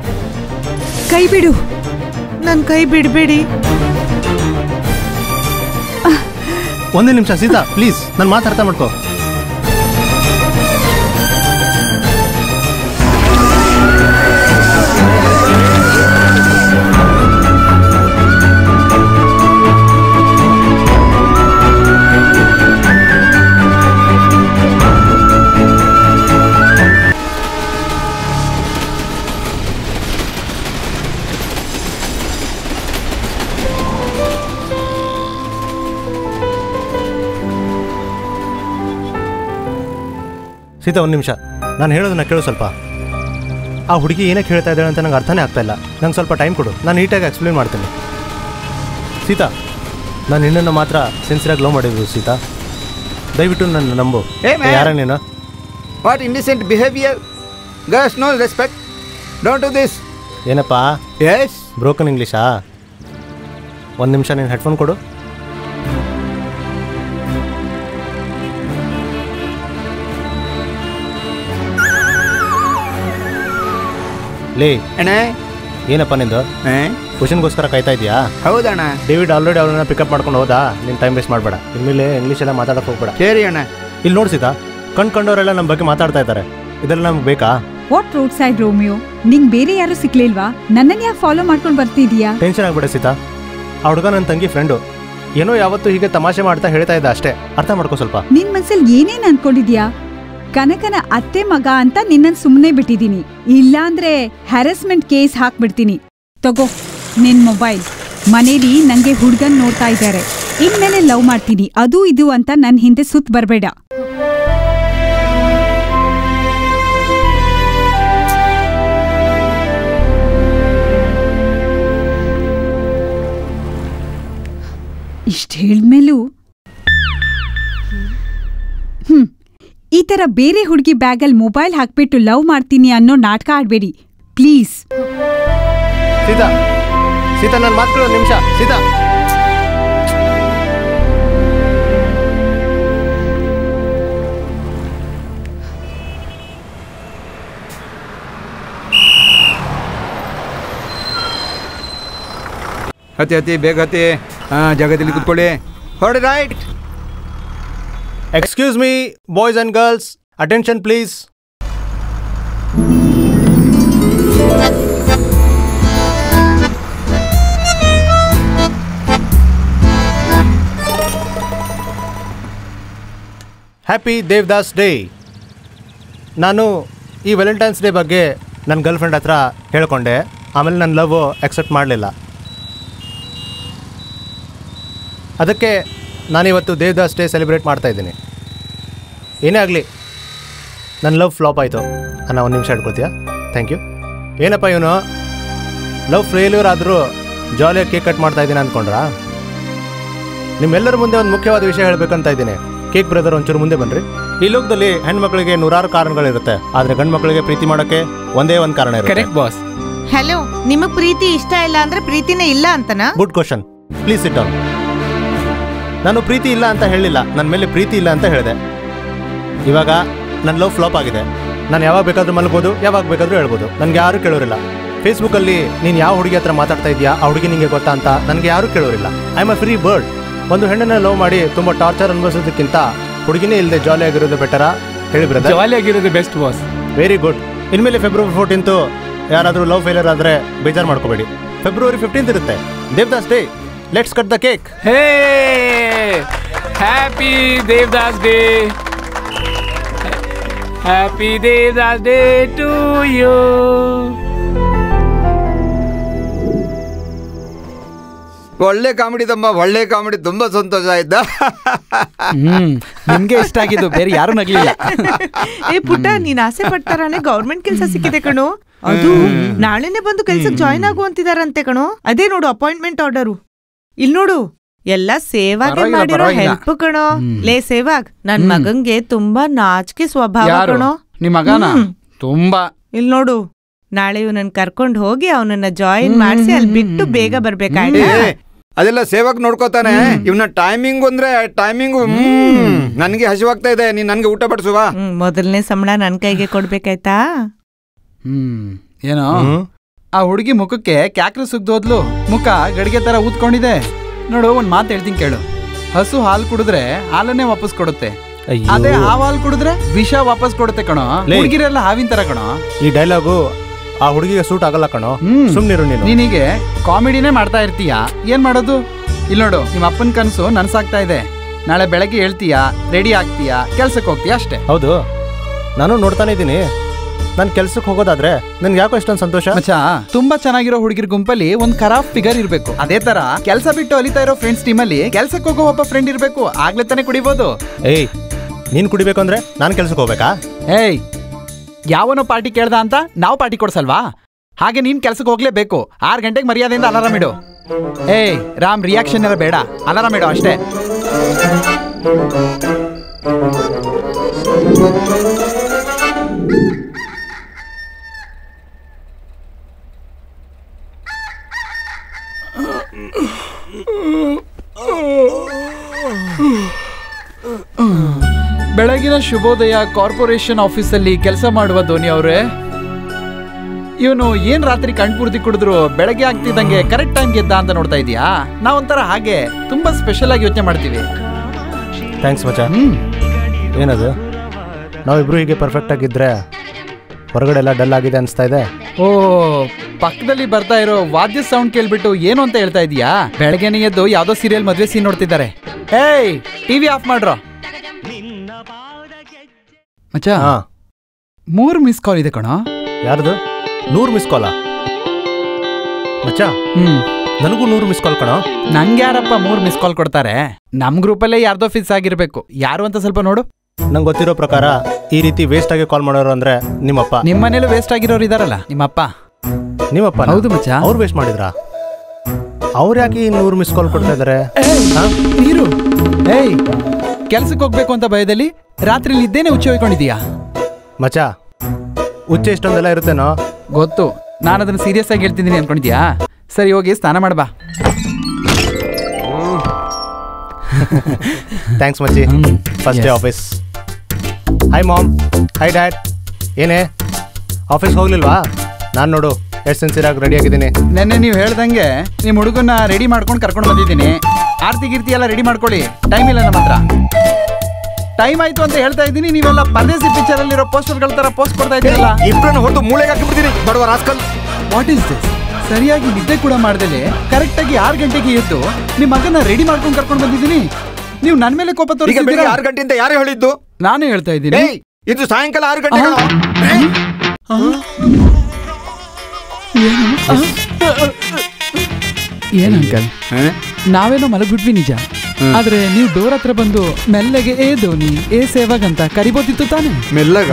ಕೈ ಬಿಡು. ನನ್ ಕೈ ಬಿಡಬೇಡಿ. ಒಂದೇ ನಿಮಿಷ ಸೀತಾ, ಪ್ಲೀಸ್ ನನ್ನ ಮಾತು ಅರ್ಥ ಮಾಡ್ಕೋ. ಸೀತಾ, ಒಂದು ನಿಮಿಷ, ನಾನು ಹೇಳೋದನ್ನ ಕೇಳು ಸ್ವಲ್ಪ. ಆ ಹುಡುಗಿ ಏನಕ್ಕೆ ಹೇಳ್ತಾ ಇದ್ದಾಳೆ ಅಂತ ನಂಗೆ ಅರ್ಥನೇ ಆಗ್ತಾ ಇಲ್ಲ. ನಂಗೆ ಸ್ವಲ್ಪ ಟೈಮ್ ಕೊಡು, ನಾನು ನೀಟಾಗಿ ಎಕ್ಸ್ಪ್ಲೇನ್ ಮಾಡ್ತೀನಿ. ಸೀತಾ, ನಾನು ನಿನ್ನನ್ನು ಮಾತ್ರ ಸಿನ್ಸಿಯರಾಗಿ ಲವ್ ಮಾಡಿದ್ದು ಸೀತಾ. ದಯವಿಟ್ಟು ನನ್ನ ನಂಬು. ಯಾರ ನೀನು? What indecent behaviour, girls no respect, don't do this. ಏನಪ್ಪ? ಎಸ್, ಬ್ರೋಕನ್ ಇಂಗ್ಲೀಷಾ? ಒಂದು ನಿಮಿಷ, ನೀನು ಹೆಡ್ಫೋನ್ ಕೊಡು. ಲೇ ಅಣ್ಣ, ಏನಪ್ಪ ನಿಂದು? ಕ್ವಶನ್ಗೋಸ್ಕರ ಕಾಯ್ತಾ ಇದೆಯಾ? ಹೌದಣ್ಣ. ಡೇವಿಡ್ ಆಲ್ರೆಡಿ ಅವ್ರನ್ನ ಪಿಕಪ್ ಮಾಡ್ಕೊಂಡು ಹೋದಾ. ನೀನು ಟೈಮ್ ವೇಸ್ಟ್ ಮಾಡಬೇಡ. ಇನ್ಮೇಲೆ ಇಂಗ್ಲೀಷ್ ಎಲ್ಲ ಮಾತಾಡಕ್ಕೆ ಹೋಗ್ಬೇಡ. ಸರಿ ಅಣ್ಣ. ಇಲ್ಲಿ ನೋಡ್ಸಿತಾ, ಕಂಡವರೆಲ್ಲ ನಮ್ಮ ಬಗ್ಗೆ ಮಾತಾಡ್ತಾ ಇದ್ದಾರೆ. ಇದೆಲ್ಲ ನಮ್ಗೆ ಬೇಕಾ? ವಾಟ್ ರೋಡ್ ಸೈಡ್ ರೋಮಿಯೋ, ನಿಂಗೆ ಬೇರೆ ಯಾರು ಸಿಕ್ಲಿಲ್ವಾ? ನನ್ನನ್ನು ಯಾಕೆ ಫಾಲೋ ಮಾಡ್ಕೊಂಡು ಬರ್ತಿದೀಯಾ? ಟೆನ್ಷನ್ ಆಗ್ಬೇಡ ಸೀತಾ. ಆ ಹುಡುಗ ನನ್ನ ತಂಗಿ ಫ್ರೆಂಡು. ಏನೋ ಯಾವತ್ತೂ ಹೀಗೆ ತಮಾಷೆ ಮಾಡ್ತಾ ಹೇಳ್ತಾ ಇದ್ದ ಅಷ್ಟೇ. ಅರ್ಥ ಮಾಡ್ಕೋ ಸ್ವಲ್ಪ. ನಿನ್ ಮನ್ಸಲ್ಲಿ ಏನೇನ್ ಅನ್ಕೊಂಡಿದ್ಯಾ? ಕನಕನ ಅತ್ತೆ ಮಗ ಅಂತ ನಿನ್ನನ್ ಸುಮ್ಮನೆ ಬಿಟ್ಟಿದೀನಿ. ಇಲ್ಲಾಂದ್ರೆ ಹ್ಯಾರಸ್ಮೆಂಟ್ ಕೇಸ್ ಹಾಕ್ಬಿಡ್ತೀನಿ. ತಗೋ ನಿನ್ ಮೊಬೈಲ್. ಮನೇಲಿ ನಂಗೆ ಹುಡ್ಗನ್ ನೋಡ್ತಾ ಇದ್ದಾರೆ. ಇನ್ಮೇಲೆ ಲವ್ ಮಾಡ್ತೀನಿ ಅದು ಇದು ಅಂತ ನನ್ ಹಿಂದೆ ಸುತ್ತ ಬರ್ಬೇಡ. ಇಷ್ಟ ಹೇಳಿದ್ಮೇಲೂ ಈ ತರ ಬೇರೆ ಹುಡುಗಿ ಬ್ಯಾಗಲ್ಲಿ ಮೊಬೈಲ್ ಹಾಕ್ಬಿಟ್ಟು ಲವ್ ಮಾಡ್ತೀನಿ ಅನ್ನೋ ನಾಟಕ ಆಡ್ಬೇಡಿ ಪ್ಲೀಸ್. ಸೀತಾ, ಸೀತಾ, ನನ್ನ ಮಾತು ಕೇಳು ನಿಮಿಷ. ಸೀತಾ, ಹತ್ತಿ ಹತ್ತಿ ಬೇಗ ಹತ್ತಿ. ಜಾಗದಲ್ಲಿ ಕೂತ್ಕೊಳ್ಳಿ. ಹೊರಡಿ right. Excuse me boys and girls, attention please. Happy Devdas day. ನಾನು ಈ ವ್ಯಾಲೆಂಟೈನ್ಸ್ ಡೇ ಬಗ್ಗೆ ನನ್ನ ಗರ್ಲ್ ಫ್ರೆಂಡ್ ಹತ್ರ ಹೇಳ್ಕೊಂಡೆ. ಆಮೇಲೆ ನನ್ನ ಲವ್ ಅಕ್ಸೆಪ್ಟ್ ಮಾಡಲಿಲ್ಲ. ಅದಕ್ಕೆ ನಾನಿವತ್ತು ದೇವದಾಸ್ ಡೇ ಸೆಲೆಬ್ರೇಟ್ ಮಾಡ್ತಾ ಇದ್ದೀನಿ. ಏನೇ ಆಗಲಿ ನನ್ನ ಲವ್ ಫ್ಲಾಪ್ ಆಯಿತು ಅಣ್ಣ, ಒಂದು ನಿಮಿಷ ಹೇಳ್ಕೊಳ್ತೀಯಾ? Thank you. ಏನಪ್ಪ ಇವನು ಲವ್ ಫೇಲ್ಯೂರ್ ಆದರೂ ಜಾಲಿಯಾಗಿ ಕೇಕ್ ಕಟ್ ಮಾಡ್ತಾ ಇದ್ದೀನಿ ಅಂದ್ಕೊಂಡ್ರಾ? ನಿಮ್ಮೆಲ್ಲರ ಮುಂದೆ ಒಂದು ಮುಖ್ಯವಾದ ವಿಷಯ ಹೇಳಬೇಕಂತ ಇದ್ದೀನಿ. ಕೇಕ್ ಬ್ರದರ್ ಒಂಚೂರು ಮುಂದೆ ಬನ್ನಿರಿ. ಈ ಲೋಕದಲ್ಲಿ ಹೆಣ್ಮಕ್ಳಿಗೆ ನೂರಾರು ಕಾರಣಗಳಿರುತ್ತೆ, ಆದರೆ ಗಂಡು ಮಕ್ಕಳಿಗೆ ಪ್ರೀತಿ ಮಾಡೋಕ್ಕೆ ಒಂದೇ ಒಂದು ಕಾರಣ ಇರುತ್ತೆ. Correct boss. ಹಲೋ, ನಿಮಗ್ ಪ್ರೀತಿ ಇಷ್ಟ ಇಲ್ಲ ಅಂದ್ರೆ ಪ್ರೀತಿನೇ ಇಲ್ಲ ಅಂತನಾ? Good question, please sit down. ನಾನು ಪ್ರೀತಿ ಇಲ್ಲ ಅಂತ ಹೇಳಿಲ್ಲ, ನನ್ನ ಮೇಲೆ ಪ್ರೀತಿ ಇಲ್ಲ ಅಂತ ಹೇಳಿದೆ. ಇವಾಗ ನನ್ನ ಲವ್ ಫ್ಲಾಪ್ ಆಗಿದೆ. ನಾನು ಯಾವಾಗ ಬೇಕಾದ್ರೂ ಮಲ್ಬೋದು, ಯಾವಾಗ ಬೇಕಾದ್ರೂ ಹೇಳ್ಬೋದು, ನನಗೆ ಯಾರೂ ಕೇಳೋರಿಲ್ಲ. ಫೇಸ್ಬುಕ್ಕಲ್ಲಿ ನೀನು ಯಾವ ಹುಡುಗಿ ಹತ್ರ ಮಾತಾಡ್ತಾ ಇದೆಯಾ, ಆ ಹುಡುಗಿ ನಿಮಗೆ ಗೊತ್ತಾ ಅಂತ ನನಗೆ ಯಾರೂ ಕೇಳೋರಿಲ್ಲ. I am a free bird. ಒಂದು ಹೆಣ್ಣನ್ನು ಲವ್ ಮಾಡಿ ತುಂಬ ಟಾರ್ಚರ್ ಅನುಭವಿಸೋದಕ್ಕಿಂತ ಹುಡುಗಿನೇ ಇಲ್ಲದೆ ಜಾಲಿಯಾಗಿರೋದು ಬೆಟರಾ? ಹೇಳಿ ಬ್ರದರ್. ಜಾಲಿಯಾಗಿರೋದು ಬೆಸ್ಟ್ ಬಾಸ್. Very good. ಇನ್ಮೇಲೆ ಫೆಬ್ರವರಿ 14 ಯಾರಾದರೂ ಲವ್ ಫೇಲಿಯರ್ ಆದರೆ ಬೇಜಾರು ಮಾಡ್ಕೋಬೇಡಿ. ಫೆಬ್ರವರಿ 15 ಇರುತ್ತೆ, Devdas day. Let's cut the cake. Hey, happy Devdas day. Happy Devdas day to you. ಒಳ್ಳೆ ಕಾಮಿಡಿ ತಮ್ಮ, ಒಳ್ಳೆ ಕಾಮಿಡಿ. ತುಂಬಾ ಸಂತೋಷ ಆಯ್ತಾ? ನಿಮ್ಗೆ ಇಷ್ಟ ಆಗಿದ್ದು, ಬೇರೆ ಯಾರು ನಗ್ಲಿಲ್ಲ. ಏ ಪುಟ್ಟ, ನೀನ್ ಆಸೆ ಪಡ್ತಾರಾನೆ ಗೌರ್ಮೆಂಟ್ ಕೆಲಸ ಸಿಕ್ಕಿದೆ ಕಣೋ. ಅದು ನಾಳೆನೆ ಬಂದು ಕೆಲ್ಸಕ್ಕೆ ಜಾಯ್ನ್ ಆಗುವಂತಿದಾರಂತೆ ಕಣೋ. ಅದೇ ನೋಡು ಅಪಾಯಿಂಟ್ಮೆಂಟ್ ಆರ್ಡರು. ಇಲ್ಲಿ ನೋಡು, ಎಲ್ಲ ಸೇವಾಗೆ ಮಾಡಿರೋ ಹೆಲ್ಪ್ ಕಣೋ. ಲೇ ಸೇವಾಗ್, ನನ್ ಮಗಂಗೆ ತುಂಬಾ ನಾಚಿಕೆ ಸ್ವಭಾವ ಕಣೋ. ನಿಮ್ ಮಗನ ತುಂಬಾ. ಇಲ್ಲಿ ನೋಡು, ನಾಳೆ ಇವನನ್ನ ಕರ್ಕೊಂಡು ಹೋಗಿ ಅವನನ್ನ ಜಾಯಿನ್ ಮಾಡಿಸಿ ಅಲ್ಲಿ ಬಿಟ್ಟು ಬೇಗ ಬರ್ಬೇಕಾಯ್ತು. ಅದೆಲ್ಲ ಸೇವಕ್ ನೋಡ್ಕೋತಾನೆ. ಇವನ ಟೈಮಿಂಗ್ ಅಂದ್ರೆ ಟೈಮಿಂಗು. ನನ್ಗೆ ಹಸಿವಾಗ್ತಾ ಇದೆ, ನೀನ್ ನನ್ಗೆ ಊಟ ಬಡಿಸುವ. ಮೊದಲನೇ ಸಂಬಳ ನನ್ ಕೈಗೆ ಕೊಡ್ಬೇಕಾಯ್ತಾ? ಏನೋ ಆ ಹುಡುಗಿ ಮುಖಕ್ಕೆ ಕ್ಯಾಕ್ರೆ ಸುಗ್ದೋದ್ಲು. ಮುಖ ಗಡಿಗೆ ತರ ಊದ್ಕೊಂಡಿದೆ. ನೋಡು, ಒಂದ್ ಮಾತು ಹೇಳ್ತೀನಿ ಕೇಳು. ಹಸು ಹಾಲು ಕುಡಿದ್ರೆ ಹಾಲನ್ನೇ ವಾಪಸ್ ಕೊಡುತ್ತೆ, ಅದೇ ಹಾವು ಹಾಲು ಕುಡಿದ್ರೆ ವಿಷ ವಾಪಸ್ ಕೊಡುತ್ತೆ ಕಣೋ. ಹುಡುಗಿರೆಲ್ಲ ಹಾವಿನ ತರ ಕಣೋ. ಈ ಡೈಲಾಗು ಆ ಹುಡುಗಿಗೆ ಸೂಟ್ ಆಗಲ್ಲ ಕಣೋ. ಸುಮ್ನಿರು ನೀನು. ನೀನೀಗೆ ಕಾಮಿಡಿನೇ ಮಾಡ್ತಾ ಇರ್ತೀಯ, ಏನ್ ಮಾಡೋದು? ಇಲ್ಲಿ ನೋಡು, ನಿಮ್ಮ ಅಪ್ಪನ ಕನಸು ನನ್ಸಾಗ್ತಾ ಇದೆ. ನಾಳೆ ಬೆಳಗ್ಗೆ ಹೇಳ್ತೀಯಾ, ರೆಡಿ ಆಗ್ತೀಯಾ, ಕೆಲ್ಸಕ್ಕೆ ಹೋಗ್ತೀಯಾ ಅಷ್ಟೇ. ಹೌದು, ನಾನು ನೋಡ್ತಾನೆ ಇದ್ದೀನಿ. ನಾನು ಕೆಲ್ಸಕ್ಕೆ ಹೋಗೋದಾದ್ರೆ ನನ್ಗೆ ಯಾಕೋ ಇಷ್ಟೊಂದು ಸಂತೋಷ. ಮಚ್ಚಾ, ತುಂಬಾ ಚೆನ್ನಾಗಿರೋ ಹುಡುಗಿರ್ ಗುಂಪಲ್ಲಿ ಒಂದ್ ಖರಾಬ್ ಫಿಗರ್ ಇರ್ಬೇಕು. ಅದೇ ತರ ಕೆಲ್ಸ ಬಿಟ್ಟು ಅಲಿತಾ ಇರೋ ಫ್ರೆಂಡ್ಸ್ ಟೀಮಲ್ಲಿ ಕೆಲ್ಸಕ್ಕೆ ಹೋಗೋ ಒಬ್ಬ ಫ್ರೆಂಡ್ ಇರ್ಬೇಕು. ಆಗ್ಲೇ ತಾನೇ ಕುಡಿಬೋದು. ಏಯ್, ನೀನ್ ಕುಡಿಬೇಕು ಅಂದ್ರೆ ನಾನು ಕೆಲ್ಸಕ್ಕೆ ಹೋಗ್ಬೇಕಾ? ಏಯ್, ಯಾವನೋ ಪಾರ್ಟಿ ಕೇಳ್ದ ಅಂತ ನಾವು ಪಾರ್ಟಿ ಕೊಡ್ಸಲ್ವಾ? ಹಾಗೆ ನೀನ್ ಕೆಲ್ಸಕ್ಕೆ ಹೋಗ್ಲೇಬೇಕು. 6 ಗಂಟೆಗೆ ಮರ್ಯಾದೆಯಿಂದ ಅಲಾರಾಮ್ ಇಡು. ಏಯ್ ರಾಮ್, ರಿಯಾಕ್ಷನ್ ಎಲ್ಲ ಬೇಡ, ಅಲಾರಾಮ್ ಇಡು ಅಷ್ಟೇ. ಬೆಳಗಿನ ಶುಭೋದಯ ಕಾರ್ಪೊರೇಷನ್ ಆಫೀಸಲ್ಲಿ ಕೆಲಸ ಮಾಡುವ ಧೋನಿ ಅವರೇ, ಇವನು ಏನ್ ರಾತ್ರಿ ಕಣ್ಪೂರ್ತಿ ಕುಡಿದ್ರು ಬೆಳಗ್ಗೆ ಆಗ್ತಿದ್ದಂಗೆ ಕರೆಕ್ಟ್ ಟೈಮ್ ಗೆದ್ದ ಅಂತ ನೋಡ್ತಾ ಇದೀಯಾ? ನಾವೊಂಥರ ಹಾಗೆ ತುಂಬಾ ಸ್ಪೆಷಲ್ ಆಗಿ ಯೋಚನೆ ಮಾಡ್ತೀವಿ. ಥ್ಯಾಂಕ್ಸ್ ಮಚ್ಚ. ಏನದು, ನಾವಿಬ್ರು ಹೀಗೆ ಪರ್ಫೆಕ್ಟ್ ಆಗಿದ್ರೆ ಹೊರಗಡೆ ಎಲ್ಲ ಡಲ್ ಆಗಿದೆ ಅನಿಸ್ತಾ ಇದೆ. ಓ, ಪಕ್ಕದಲ್ಲಿ ಬರ್ತಾ ಇರೋ ವಾದ್ಯ ಸೌಂಡ್ ಕೇಳ್ಬಿಟ್ಟು ಏನು ಅಂತ ಹೇಳ್ತಾ ಇದೀಯಾ? ಬೆಳಗ್ಗೆನೇ ಎದ್ದು ಯಾವ್ದೋ ಸೀರಿಯಲ್ ಮದ್ವೆ ಸೀನ್ ನೋಡ್ತಿದ್ದಾರೆ. ಏಯ್, ಟಿವಿ ಆಫ್ ಮಾಡ್ರೋ. ಮಚ್ಚ, 3 ಮಿಸ್ ಕಾಲ್ ಇದೆ ಕಣೋ. ಯಾರ್ದು? 100 ಮಿಸ್ ಕಾಲಾ? ಮಚ್ಚ, ನನಗೂ 100 ಮಿಸ್ ಕಾಲ್ ಕಣೋ. ನಂಗೆ ಯಾರಪ್ಪ 3 ಮಿಸ್ ಕಾಲ್ ಕೊಡ್ತಾರೆ? ನಮ್ ಗ್ರೂಪಲ್ಲೇ ಯಾರ್ದೋ ಫಿಕ್ಸ್ ಆಗಿರ್ಬೇಕು. ಯಾರು ಅಂತ ಸ್ವಲ್ಪ ನೋಡು. ನಂಗೆ ಗೊತ್ತಿರೋ ಪ್ರಕಾರ ಈ ರೀತಿ ವೇಸ್ಟ್ ಆಗಿ ಕಾಲ್ ಮಾಡೋರು ಅಂದ್ರೆ ನಿಮ್ಮಪ್ಪ. ನಿಮ್ಮ ಮನೇಲೂ ವೇಸ್ಟ್ ಆಗಿರೋರು ಇದಾರಲ್ಲ, ನಿಮ್ಮಪ್ಪ. ನಿಮ್ಮಪ್ಪ? ಹೌದು ಮಚ್ಚ. ಅವ್ರು ವೇಸ್ಟ್ ಮಾಡಿದ್ರಾ? ಅವ್ರು ಯಾಕೆ 100 ಮಿಸ್ ಕಾಲ್ ಕೊಡ್ತಾ ಇದಾರೆ? ನೀರು, ಏಯ್, ಕೆಲ್ಸಕ್ಕೆ ಹೋಗ್ಬೇಕು ಅಂತ ಭಯದಲ್ಲಿ ರಾತ್ರಿ ಇದ್ದೇನೆ ಹುಚ್ಚ ಹೋಯ್ಕೊಂಡಿದೀಯಾ? ಮಚ್ಚ, ಹುಚ್ಚ ಇಷ್ಟೊಂದೆಲ್ಲ ಇರುತ್ತೇನೋ? ಗೊತ್ತು, ನಾನು ಅದನ್ನ ಸೀರಿಯಸ್ ಆಗಿ ಹೇಳ್ತಿದ್ದೀನಿ ಅನ್ಕೊಂಡಿದ್ಯಾ? ಸರಿ, ಹೋಗಿ ಸ್ನಾನ ಮಾಡ್ಬಾ. ಥ್ಯಾಂಕ್ಸ್ ಮಚ್ಚಿ. First day office. Hi mom, hi dad. ಏನೇ ಆಫೀಸ್ ಹೋಗ್ಲಿಲ್ವಾ? ನಾನು ನೋಡು ಎಷ್ಟು ಸಿನ್ಸಿಯರಾಗಿ ರೆಡಿ ಆಗಿದ್ದೀನಿ. ನೆನ್ನೆ ನೀವು ಹೇಳ್ದಂಗೆ ನಿಮ್ಮ ಹುಡುಗನ್ನ ರೆಡಿ ಮಾಡ್ಕೊಂಡು ಕರ್ಕೊಂಡು ಬಂದಿದ್ದೀನಿ. ಆರ್ತಿ ಗಿರ್ತಿ ಎಲ್ಲ ರೆಡಿ ಮಾಡ್ಕೊಳ್ಳಿ, ಟೈಮ್ ಇಲ್ಲ ನಮ್ಮ ಹತ್ರ. ಟೈಮ್ ಆಯ್ತು ಅಂತ ಹೇಳ್ತಾ ಇದ್ದೀನಿ, ನೀವೆಲ್ಲ ಪರದೇಸಿ ಪಿಕ್ಚರ್ ಅಲ್ಲಿರೋ ಪೋಸ್ಟರ್ಗಳ ತರ ಪೋಸ್ಟ್ ಕೊಡ್ತಾ ಇದ್ದೀರಲ್ಲ. ಇಬ್ಬರನ್ನು ಹೊಡೆದು ಮೂಳೆಗೆ ಹಾಕಿಬಿಡ್ತೀನಿ ಬಡವ ರಾಸ್ಕಲ್. What is this? ಸರಿಯಾಗಿ ನಿದ್ದೆ ಕೂಡ ಮಾಡ್ದೇಲೆ ಕರೆಕ್ಟಾಗಿ 6 ಗಂಟೆಗೆ ಎದ್ದು ನಿಮ್ಮ ಮಗನ ರೆಡಿ ಮಾಡ್ಕೊಂಡು ಕರ್ಕೊಂಡು ಬಂದಿದ್ದೀನಿ. ನೀವು ನನ್ನ ಮೇಲೆ ಕೋಪ ತೋರಿಸಿದ್ದೀರಾ? 6 ಗಂಟೆ ಅಂತ ಯಾರು ಹೇಳಿದ್ದು? ನಾನೇ ಹೇಳ್ತಾ ಇದ್ದೀನಿ. ಇದು ಸಾಯಂಕಾಲ 6 ಗಂಟೆ. ಏನ್ ಅಂಕಲ್, ನಾವೇನೋ ಮಲಗ್ಬಿಟ್ವಿ ನಿಜ, ಆದ್ರೆ ನೀವು ಡೋರ್ ಹತ್ರ ಬಂದು ಮೆಲ್ಲಗೆ ಏ ಧೋನಿ ಏ ಸೇವಾಗ್ ಅಂತ ಕರಿಬೋದಿತ್ತು ತಾನೆ. ಮೆಲ್ಲಗ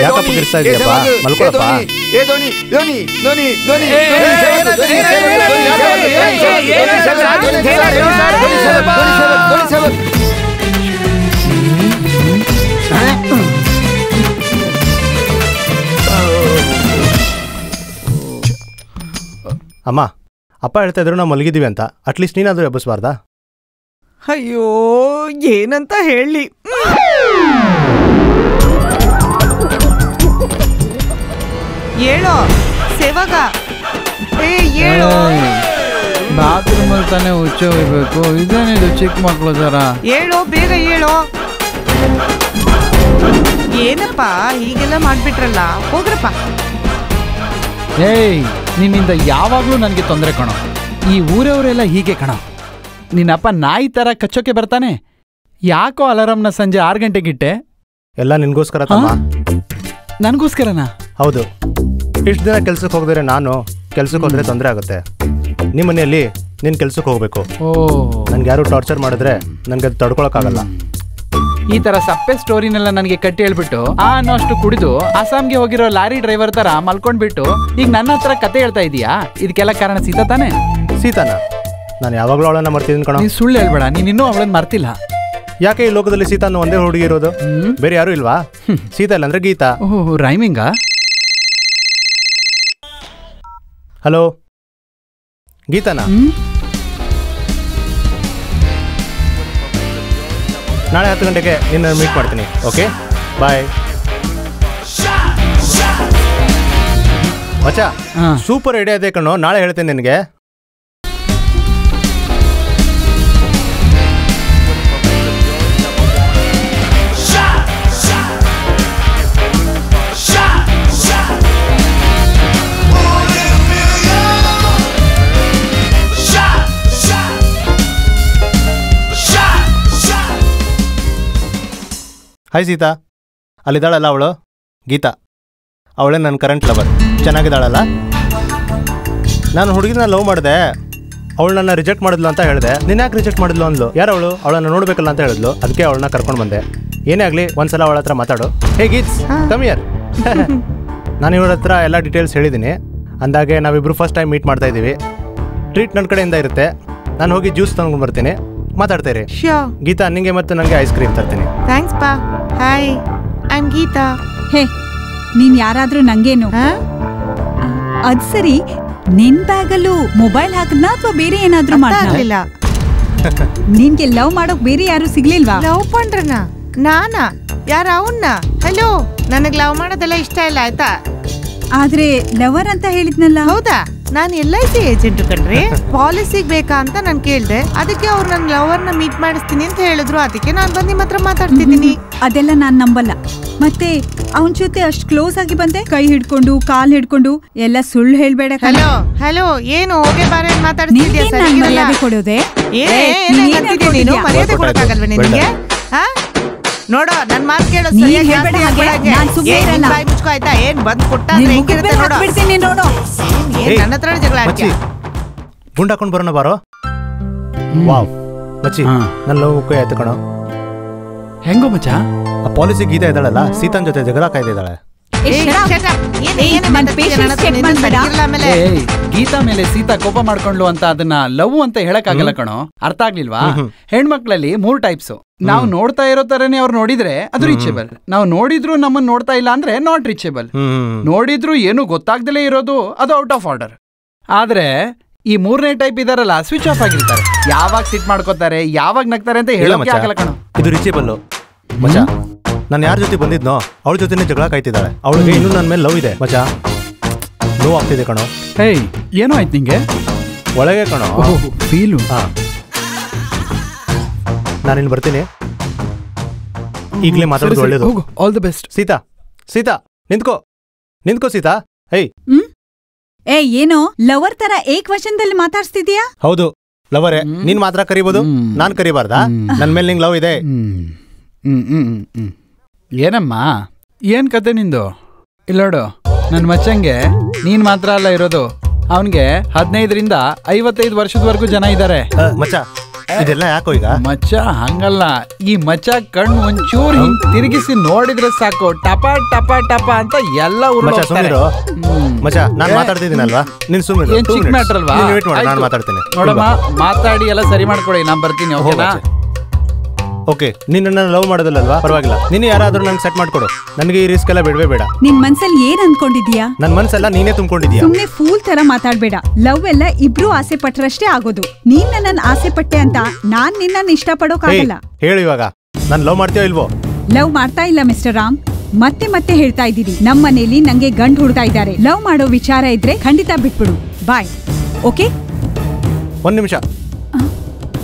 ಯಾಕಪ್ಪ ಗಿರ್ಸ್ತಾ ಇದೀಯಪ್ಪ? ಮಲ್ಕೊಳಪ್ಪ. ಅಮ್ಮ, ಅಪ್ಪ ಹೇಳ್ತಾ ಇದ್ರು ನಾವು ಮಲಗಿದೀವಿ ಅಂತ. ಅಟ್ಲೀಸ್ಟ್ ನೀನಾದ್ರೂ ಎಬ್ಬಿಸ್ಬಾರ್ದಾ? ಅಯ್ಯೋ ಏನಂತ ಹೇಳಿ. ಹೇಳೋ ಸೇವಾಗ, ಹೇಳೋ. ಬಾತ್ರೂಮ್ ಅಲ್ಲಿ ತಾನೇ ಹುಚ್ಚ ಹೋಗ್ಬೇಕು, ಇದೇನಿದು ಚಿಕ್ಕ ಮಕ್ಳು ತರ. ಹೇಳೋ, ಬೇಗ ಹೇಳೋ. ಏನಪ್ಪ ಹೀಗೆಲ್ಲ ಮಾಡ್ಬಿಟ್ರಲ್ಲ, ಹೋಗ್ರಪ್ಪ. ಏಯ್, ನಿನ್ನಿಂದ ಯಾವಾಗ್ಲೂ ನನಗೆ ತೊಂದರೆ ಕಣೋ. ಈ ಊರವರೆಲ್ಲ ಹೀಗೆ ಕಣೋ. ನಿನ್ನಪ್ಪ ನಾಯಿ ತರ ಕಚ್ಚೋಕೆ ಬರ್ತಾನೆ. ಯಾಕೋ ಅಲಾರಾಮ್ನ ಸಂಜೆ 6 ಗಂಟೆಗಿಟ್ಟೆ? ಎಲ್ಲ ನಿನ್ಗೋಸ್ಕರ ತಮ್ಮ. ನನಗೋಸ್ಕರನಾ? ಹೌದು. ಇಷ್ಟು ದಿನ ಕೆಲ್ಸಕ್ಕೆ ಹೋಗಿದ್ರೆ ನಾನು ಕೆಲ್ಸಕ್ಕೆ ಹೋದ್ರೆ ತೊಂದರೆ ಆಗುತ್ತೆ. ನಿಮ್ಮ ಮನೆಯಲ್ಲಿ ನೀನು ಕೆಲ್ಸಕ್ಕೆ ಹೋಗ್ಬೇಕು. ನನ್ಗೆ ಯಾರು ಟಾರ್ಚರ್ ಮಾಡಿದ್ರೆ ನನ್ಗೆ ಅದು ತಡ್ಕೊಳಕ್ಕಾಗಲ್ಲ. ಈ ತರ ಸಪ್ಪೆ ಸ್ಟೋರಿನೆಲ್ಲ ನನಗೆ ಕಟ್ಟಿ ಹೇಳ್ಬಿಟ್ಟು ಅನ್ನೋಷ್ಟು ಕುಡಿದು ಅಸ್ಸಾಂಗೆ ಹೋಗಿರೋ ಲಾರಿ ಡ್ರೈವರ್ ತರ ಮಲ್ಕೊಂಡ್ಬಿಟ್ಟು ಈಗ ನನ್ನ ಹತ್ರ ಕತೆ ಹೇಳ್ತಾ ಇದೀಯಾ? ಇದಕ್ಕೆಲ್ಲ ಕಾರಣ ಸೀತಾ ತಾನೆ? ಸೀತಾನ? ನಾನು ಯಾವಾಗಲೂ ಅವಳನ್ನ ಮರ್ತಿದ್ದೀನಿ ಕಣ. ನೀನು ಸುಳ್ಳು ಹೇಳ್ಬೇಡ, ನೀನು ಇನ್ನೂ ಅವಳನ್ನ ಮರ್ತಿಲ್ಲ. ಯಾಕೆ ಈ ಲೋಕದಲ್ಲಿ ಸೀತಾ ಅನ್ನೋ ಒಂದೇ ಹುಡುಗಿ ಇರೋದು? ಬೇರೆ ಯಾರು ಇಲ್ವಾ? ಸೀತಾ ಇಲ್ಲ ಅಂದ್ರೆ ಗೀತಾ. ಓಹ್, ರೈಮಿಂಗಾ? ಹಲೋ, ಗೀತಾನಾ? ನಾಳೆ 10 ಗಂಟೆಗೆ ನಿನ್ನ ಮೀಟ್ ಮಾಡ್ತೀನಿ. ಓಕೆ, ಬಾಯ್. ಮಚ್ಚಾ, ಸೂಪರ್ ಐಡಿಯಾ ಇದೆ ಕಣೋ. ನಾಳೆ ಹೇಳ್ತೇನೆ ನಿನಗೆ. ಹಾಯ್ ಸೀತಾ. ಅಲ್ಲಿದ್ದಾಳಲ್ಲ ಅವಳು ಗೀತಾ, ಅವಳೇ ನನ್ನ ಕರೆಂಟ್ ಲವರ್. ಚೆನ್ನಾಗಿದ್ದಾಳಲ್ಲ? ನಾನು ಹುಡುಗಿನ ಲವ್ ಮಾಡಿದೆ, ಅವಳು ನನ್ನ ರಿಜೆಕ್ಟ್ ಮಾಡಿದ್ಲು ಅಂತ ಹೇಳಿದೆ. ನೀನು ಯಾಕೆ ರಿಜೆಕ್ಟ್ ಮಾಡಿದ್ಲು ಅಂದ್ಲು. ಯಾರು ಅವಳು? ಅವಳನ್ನು ನೋಡಬೇಕಲ್ಲ ಅಂತ ಹೇಳಿದ್ಲು. ಅದಕ್ಕೆ ಅವಳನ್ನ ಕರ್ಕೊಂಡು ಬಂದೆ. ಏನೇ ಆಗಲಿ ಒಂದ್ಸಲ ಅವಳ ಹತ್ರ ಮಾತಾಡು. ಹೇ ಗೀತ್ಸ್, ಕಮ್ ಹಿಯರ್. ನಾನು ಇವಳ ಹತ್ರ ಎಲ್ಲ ಡೀಟೇಲ್ಸ್ ಹೇಳಿದ್ದೀನಿ. ಅಂದಾಗೆ ನಾವಿಬ್ರು ಫಸ್ಟ್ ಟೈಮ್ ಮೀಟ್ ಮಾಡ್ತಾ ಇದ್ದೀವಿ. ಟ್ರೀಟ್ ನನ್ನ ಕಡೆಯಿಂದ ಇರುತ್ತೆ. ನಾನು ಹೋಗಿ ಜ್ಯೂಸ್ ತಗೊಂಡು ಬರ್ತೀನಿ, ಮಾತಾಡ್ತೀರಿ. ಗೀತಾ, ನಿಂಗೆ ಮತ್ತು ನನಗೆ ಐಸ್ ಕ್ರೀಮ್ ತರ್ತೀನಿ. ಥ್ಯಾಂಕ್ಸ್ ಪಾ. Hi, I am Geeta. Hey, ನೀನ್ ಯಾರಾದ್ರೂ ನಂಗೇನು? ಅದ್ ಸರಿ, ನಿನ್ ಬ್ಯಾಗಲ್ಲೂ ಮೊಬೈಲ್ ಹಾಕದ್ನಾ ಅಥವಾ ಬೇರೆ ಏನಾದ್ರೂ ಮಾಡ್ಲಿಲ್ಲ? ನಿನ್ಗೆ ಲವ್ ಮಾಡೋಕ್ ಬೇರೆ ಯಾರು ಸಿಗ್ಲಿಲ್ವಾ? ಲವ್ ಪಂಡ್ರನ? ನಾನಾ? ಯಾರ ಅವನ್ನ? ಹಲೋ, ನನಗ್ ಲವ್ ಮಾಡೋದೆಲ್ಲ ಇಷ್ಟ ಇಲ್ಲ ಆಯ್ತಾ? ಆದ್ರೆ ಲವರ್ ಅಂತ ಹೇಳಿದ್ನಲ್ಲ. ಹೌದಾ? ನಾನು LIC ಏಜೆಂಟ್ ಕಣ್ರಿ. ಪಾಲಿಸಿಗೆ ಬೇಕಾ ಅಂತ ನಾನು ಕೇಳ್ದೆ. ಅದಕ್ಕೆ ಅವ್ರು ನನ್ನ ಲವರ್ನ ಮೀಟ್ ಮಾಡಿಸ್ತೀನಿ ಅಂತ ಹೇಳಿದ್ರು. ಅದಕ್ಕೆ ನಾನು ಬಂದು ನಿಮ್ಮ ಹತ್ರ ಮಾತಾಡ್ತಿದ್ದೀನಿ. ಅದೆಲ್ಲ ನಾನ್ ನಂಬಲ್ಲ. ಮತ್ತೆ ಅವನ್ ಜೊತೆ ಅಷ್ಟ್ ಕ್ಲೋಸ್ ಆಗಿ ಬಂದೆ, ಕೈ ಹಿಡ್ಕೊಂಡು ಕಾಲ್ ಹಿಡ್ಕೊಂಡು ಎಲ್ಲ ಸುಳ್ಳು ಹೇಳ್ಬೇಡ. ಹಲೋ ಹಲೋ, ಏನು ಹೋಗೆ ಬಾರೆ ಮಾತಾಡ್ತಿದ್ಯಾ? ಮರ್ಯಾದೆ ಕೊಡೋದೆ? ನೀನು ಮರ್ಯಾದೆ ಕೊಡಕ್ಕಾಗಲ್ವ ನಿನಗೆ? ನೋಡೋ, ನನ್ ಮಾತು ಕೇಳೋ. ಬಾಯಿ ಮುಚ್ಕೋ ಆಯ್ತಾ? ಏನ್ ಬಂದ್ ಕೊಟ್ಟ ನೋಡೋ. ನನ್ನ ಹತ್ರ ಜಗಳ ಗುಂಡ್ ಹಾಕೊಂಡ್ ಬರೋಣ ಬಾರೋ. ವಾವ್ ಮಚ್ಚಿ, ನನ್ನ ಲವ್ ಮುಖ ಆಯ್ತು ಕಣೋ. ಹೆಂಗೋ ಮಚ್ಚ? ಆ ಪಾಲಿಸಿ ಗೀತಾ ಇದ್ದಾಳಲ್ಲ, ಸೀತಾನ್ ಜೊತೆ ಜಗಳ ಕಾಯ್ದಿದ್ದಾಳೆ. ಗೀತಾ ಮೇಲೆ ಸೀತಾ ಕೋಪ ಮಾಡ್ಕೊಂಡ್ಲು ಅಂತ ಅದನ್ನ ಲವ್ ಅಂತ ಹೇಳಕ್ ಆಗಲ್ಲ ಕಣೋ. ಅರ್ಥ ಆಗ್ಲಿಲ್ವಾ? ಹೆಣ್ಮಕ್ಳಲ್ಲಿ 3 ಟೈಪ್ಸ್. ನಾವು ನೋಡ್ತಾ ಇರೋ ತರನೇ ಅವ್ರು ನೋಡಿದ್ರೆ ಅದು ರೀಚೇಬಲ್. ನಾವು ನೋಡಿದ್ರು ನಮ್ಮನ್ನ ನೋಡ್ತಾ ಇಲ್ಲ ಅಂದ್ರೆ ನಾಟ್ ರೀಚೇಬಲ್. ನೋಡಿದ್ರು ಏನು ಗೊತ್ತಾಗ್ದಲೇ ಇರೋದು ಅದು ಔಟ್ ಆಫ್ ಆರ್ಡರ್. ಆದ್ರೆ ಈ 3ನೇ ಟೈಪ್ ಇದಾರಲ್ಲ, ಸ್ವಿಚ್ ಆಫ್ ಆಗಿರ್ತಾರೆ. ಯಾವಾಗ ಸಿಟ್ ಮಾಡ್ಕೋತಾರೆ, ಯಾವಾಗ ನಗ್ತಾರೆ ಅಂತ ಹೇಳೋಕೆ ಆಗಲ್ಲ ಕಣೋ. ಇದು ರೀಚೇಬಲ್ ಮಚಾ. ನಾನು ಯಾರ ಜೊತೆ ಬಂದಿದ್ನೋ ಅವಳ ಜೊತೆನೇ ಜಗಳ ಕಾಯ್ತಿದ್ದಾಳೆ. ಅವಳಿಗೆ ಇನ್ನೂ ನನ್ನ ಮೇಲೆ ಲವ್ ಇದೆ ಮಚಾ. ನೋವು ಆಗ್ತಿದೆ ಕಣೋ. ಏಯ್, ಏನೋ ಆಯ್ತು ನಿಂಗೆ? ಒಳಗೆ ಕಣೋ ಫೀಲು. ನಾನಿನ್ನು ಬರ್ತೀನಿ. ಈಗಲೇ ಮಾತಾಡೋದು ಒಳ್ಳೇದು. All the best. Sita, Sita ನಿಂತ್ಕೋ, ನಿಂತ್ಕೋ ಸೀತಾ. ಏ, ಏನೋ ಲವರ್ ತರ ಏಕವಚನದಲ್ಲಿ ಮಾತಾಡ್ಸ್ತಿದ್ಯಾ? ಹೌದು, ಲವರೇ. ನೀನ್ ಮಾತ್ರ ಕರಿಬೋದು, ನಾನ್ ಕರಿಬಾರ್ದಾ? ನನ್ ಮೇಲೆ ನಿಂಗೆ ಲವ್ ಇದೆ. ಏನಮ್ಮ ಏನ್ ಕತೆ ನಿಂದು? ಇಲ್ಲೋಡು, ನನ್ನ ಮಚ್ಚಂಗೆ ನೀನ್ ಮಾತ್ರ ಅಲ್ಲ ಇರೋದು, ಅವನ್ಗೆ 15ರಿಂದ 55 ವರ್ಷದವರೆಗೂ ಜನ ಇದ್ದಾರೆ. ಮಚ್ಚ ಇದೆಲ್ಲ ಯಾಕೋ ಈಗ? ಮಚ್ಚ ಹಂಗಲ್ಲ, ಈ ಮಚ್ಚ ಕಣ್ಣು ಒಂಚೂರು ಹಿಂಗ್ ತಿರುಗಿಸಿ ನೋಡಿದ್ರೆ ಸಾಕು ಟಪ ಟಪ ಟಪ ಅಂತ ಎಲ್ಲ ಮಚ್ಚ ನಾನ್ ಮಾತಾಡ್ತಿದ್ದೀನಲ್ವಾ, ನೀನ್ ಸುಮ್ಮನೆ ಏನ್ ಚಿಕ್ಕ ಮ್ಯಾಟರ್ ಅಲ್ವಾ? ನಾನು ಮಾತಾಡ್ತೇನೆ ನೋಡಮ್ಮ, ಮಾತಾಡಿ ಎಲ್ಲ ಸರಿ ಮಾಡ್ಕೊಡಿ, ನಾನ್ ಬರ್ತೀನಿ. ಓಕೆನಾ? ಓಕೆ, ನೀನ್ ನನ್ನ ಲವ್ ಮಾಡೋದಿಲ್ಲಲ್ವಾ? ಪರವಾಗಿಲ್ಲ, ನೀನು ಯಾರಾದ್ರೂ ನಂಗೆ ಸೆಟ್ ಮಾಡ್ಕೊಡು. ನನಗೆ ಈ ರಿಸ್ಕ್ ಎಲ್ಲ ಬಿಡವೇ ಬೇಡ. ನಿನ್ ಮನ್ಸಲ್ಲಿ ಏನ್ ಅನ್ಕೊಂಡಿದ್ಯಾ? ನನ್ ಮನ್ಸೆಲ್ಲ ನೀನೇ ತುಂಬಿಕೊಂಡಿದ್ಯಾ. ಸುಮ್ನೆ ಫೂಲ್ ತರ ಮಾತಾಡ್ಬೇಡ. ಲವ್ ಎಲ್ಲ ಇಬ್ರು ಆಸೆ ಪಟ್ರಷ್ಟೇ ಆಗೋದು. ನೀನ್ ನನ್ನ ಆಸೆ ಪಟ್ಟೆ ಅಂತ ನಾನ್ ನಿನ್ನ ಇಷ್ಟ ಪಡೋಕಾಗಲ್ಲ. ಹೇಳು ಇವಾಗ, ನಾನ್ ಲವ್ ಮಾಡ್ತೀಯೋ ಇಲ್ವೋ? ಲವ್ ಮಾಡ್ತಾ ಇಲ್ಲ ಮಿಸ್ಟರ್ ರಾಮ್, ಮತ್ತೆ ಮತ್ತೆ ಹೇಳ್ತಾ ಇದ್ದೀರಿ. ನಮ್ಮ ಮನೇಲಿ ನಂಗೆ ಗಂಡು ಹುಡುಗ ಇದ್ದಾರೆ. ಲವ್ ಮಾಡೋ ವಿಚಾರ ಇದ್ರೆ ಖಂಡಿತ ಬಿಟ್ಬಿಡು. ಬಾಯ್. ಓಕೆ? ಒಂದ್ ನಿಮಿಷ.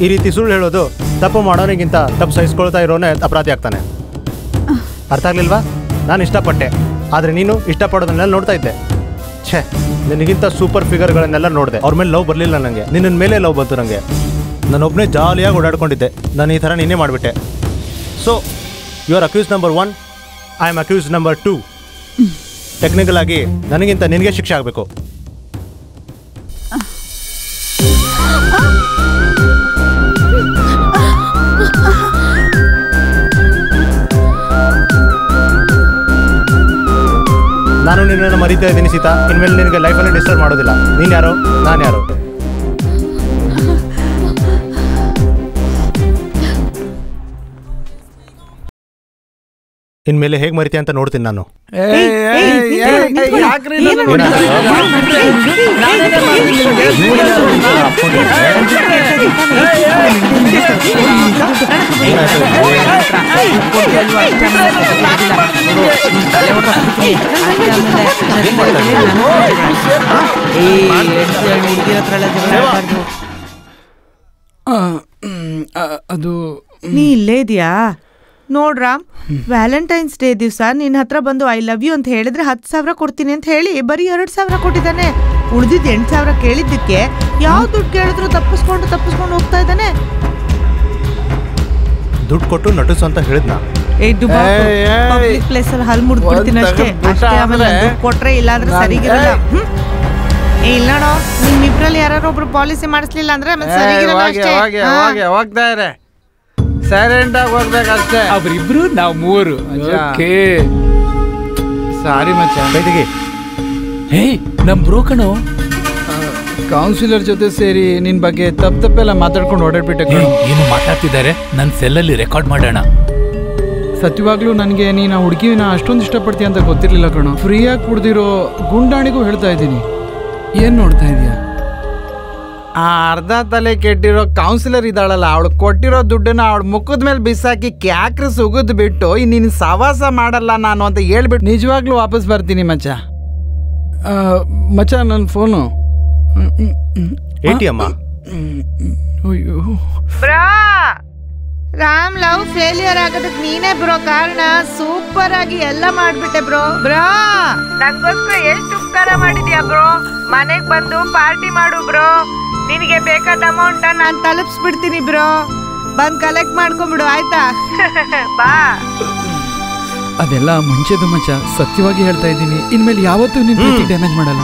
ಈ ರೀತಿ ಸುಳ್ಳು ಹೇಳೋದು ತಪ್ಪು ಮಾಡೋನಿಗಿಂತ ತಪ್ಪು ಸಹಿಸ್ಕೊಳ್ತಾ ಇರೋನೇ ಅಪರಾಧಿ ಆಗ್ತಾನೆ. ಅರ್ಥ ಆಗ್ಲಿಲ್ವಾ? ನಾನು ಇಷ್ಟಪಟ್ಟೆ, ಆದ್ರೆ ನೀನು ಇಷ್ಟಪಡೋದನ್ನೆಲ್ಲ ನೋಡ್ತಾ ಇದ್ದೆ. ಛೇ, ನಿನಗಿಂತ ಸೂಪರ್ ಫಿಗರ್ಗಳನ್ನೆಲ್ಲ ನೋಡಿದೆ, ಅವ್ರ ಮೇಲೆ ಲವ್ ಬರಲಿಲ್ಲ ನನಗೆ. ನಿನ್ನ ಮೇಲೆ ಲವ್ ಬಂತು ನನಗೆ. ನಾನೊಬ್ಬನೇ ಜಾಲಿಯಾಗಿ ಓಡಾಡ್ಕೊಂಡಿದ್ದೆ. ನಾನು ಈ ಥರ ನೀನೇ ಮಾಡಿಬಿಟ್ಟೆ. So you are accuse number 1, I am accuse number 2. Technical ಆಗಿ ನನಗಿಂತ ನಿನಗೆ ಶಿಕ್ಷೆ ಆಗಬೇಕು. ನಾನು ನಿನ್ನನ್ನು ಮರಿತಾ ಇದ್ದೀನಿ ಸೀತಾ. ಇನ್ಮೇಲೆ ನಿನಗೆ ಲೈಫಲ್ಲಿ ಡಿಸ್ಟರ್ಬ್ ಮಾಡೋದಿಲ್ಲ. ನೀನು ಯಾರೋ, ನಾನು ಯಾರೋ. ಇನ್ಮೇಲೆ ಹೇಗೆ ಮರಿತೀಯ ಅಂತ ನೋಡ್ತೀನಿ ನಾನು. ಅದು ನೀ ಇಲ್ಲೇ ಇದೆಯಾ? ನೋಡ್ರಾಮ್, ವ್ಯಾಲೆಂಟೈನ್ಸ್ ಡೇ ದಿವಸ ನಿನ್ನ ಹತ್ರ ಬಂದು ಐ ಲವ್ ಯು ಅಂತ ಹೇಳಿದ್ರೆ 10,000 ಕೊಡ್ತೀನಿ ಅಂತ ಹೇಳಿ ಬರೀ 2,000 ಕೊಟ್ಟಿದ್ದಾನೆ. ಉಳಿದಿದ್ದು 8,000 ಕೇಳಿದ್ದಕ್ಕೆ ಯಾವ ದುಡ್ಡು ಕೇಳಿದ್ರು ತಪ್ಪಿಸ್ಕೊಂಡು ಹೋಗ್ತಾ ಇದ್ದಾನೆ. ದುಡ್ಡು ಕೊಟ್ಟು ನಟಿಸು ಅಂತ ಹೇಳಿದ್ನ. ಪಬ್ಲಿಕ್ ಪ್ಲೇಸ್ ಅಲ್ಲಿ ಹಲ್ ಮುಡ್ಬಿಡ್ತೀನಿ ಅಷ್ಟೇ. ಆಮೇಲೆ ದುಡ್ಡು ಕೊಟ್ರೆ ಇಲ್ಲಾಂದ್ರೆ ಸರಿಗಿರಲ್ಲ. ಇಲ್ಲ ನೋಡೋ, ನಿಮ್ಮಿಬ್ರಲ್ಲಿ ಯಾರು ಒಬ್ರು ಪಾಲಿಸಿ ಮಾಡಿಸ್ಲಿಲ್ಲ ಅಂದ್ರೆ ಸರಿಗಿರಲ್ಲ ಅಷ್ಟೇ. ಹೋಗ್ತಾ ಇರೆ, ಸೈಲೆಂಟ್ ಆಗಿ ಹೋಗ್ಬೇಕಷ್ಟೇ. ಅವ್ರಿಬ್ರು ನಾವು 3. ಸಾರಿ ಮಚ್ಚ. ಬೈದಿಗೆ ಹೇ, ನಮ್ ಬ್ರೋ ಕಣೋ. ಕೌನ್ಸಿಲರ್ ಜೊತೆ ಸೇರಿ ನಿನ್ ಬಗ್ಗೆ ತಪ್ಪೆಲ್ಲ ಮಾತಾಡ್ಕೊಂಡು ಓಡಾಡ್ಬಿಟ್ಟೆ. ಏನು ಮಾತಾಡ್ತಿದ್ದಾರೆ? ನನ್ನ ಸೆಲ್ಲಲ್ಲಿ ರೆಕಾರ್ಡ್ ಮಾಡೋಣ. ಸತ್ಯವಾಗ್ಲೂ ನನಗೆ ನೀನು ಆ ಹುಡುಗಿನ ಅಷ್ಟೊಂದು ಇಷ್ಟಪಡ್ತೀಯ ಅಂತ ಗೊತ್ತಿರ್ಲಿಲ್ಲ ಕಣೋ. ಫ್ರೀಯಾಗಿ ಕುಡ್ದಿರೋ ಗುಂಡಾಣಿಗೂ ಹೇಳ್ತಾ ಇದ್ದೀನಿ. ಏನ್ ನೋಡ್ತಾ ಇದೀಯ? ಆ ಅರ್ಧ ತಲೆ ಕೆಟ್ಟಿರೋ ಕೌನ್ಸಿಲರ್ ಇದ್ದಾಳಲ್ಲ, ಅವಳು ಕೊಟ್ಟಿರೋ ದುಡ್ಡನ್ನ ಅವಳ ಮುಖದ ಮೇಲೆ ಬಿಸಾಕಿ ಕ್ಯಾಕ್ರೆ ಸುಗಿದ್ ಬಿಟ್ಟು ನೀನು ಸವಾಸ ಮಾಡಲ್ಲ ನಾನು ಅಂತ ಹೇಳ್ಬಿಟ್ಟು ನಿಜವಾಗ್ಲೂ ವಾಪಸ್ ಬರ್ತೀನಿ ಮಚ್ಚ. ಮಚ್ಚ, ನನ್ನ ಫೋನು ATM. ಅಯ್ಯೋ ಬ್ರೋ, ರಾಮ್ ಲವ್ ಫೇಲಿಯರ್ ಆಗೋದಕ್ಕೆ ನೀನೇ ಬ್ರೋ ಕಾರಣ. ಸೂಪರ್ ಆಗಿ ಎಲ್ಲ ಮಾಡ್ಬಿಟ್ಟೆ ಬ್ರೋ. ನಂಗೋಸ್ಕರ ಎಷ್ಟು ಉಪಕಾರ ಮಾಡಿದ್ಯಾ ಬ್ರೋ. ಮನೆಗ್ ಬಂದು ಪಾರ್ಟಿ ಮಾಡು ಬ್ರೋ. ನಿನಗೆ ಬೇಕಾದ ಅಮೌಂಟ್ ನಾನು ತಲುಪಿಸ್ಬಿಡ್ತೀನಿ ಬ್ರೋ. ಬಂದ್ ಕಲೆಕ್ಟ್ ಮಾಡ್ಕೊಂಡ್ಬಿಡು ಆಯ್ತಾ? ಬಾ. ಅದೆಲ್ಲ ಮುಂಚೆದು ಮಚ್ಚ, ಸತ್ಯವಾಗಿ ಹೇಳ್ತಾ ಇದ್ದೀನಿ. ಇನ್ಮೇಲೆ ಯಾವತ್ತೂ ನಿನ್ ಪ್ರೀತಿ ಡ್ಯಾಮೇಜ್ ಮಾಡಲ್ಲ.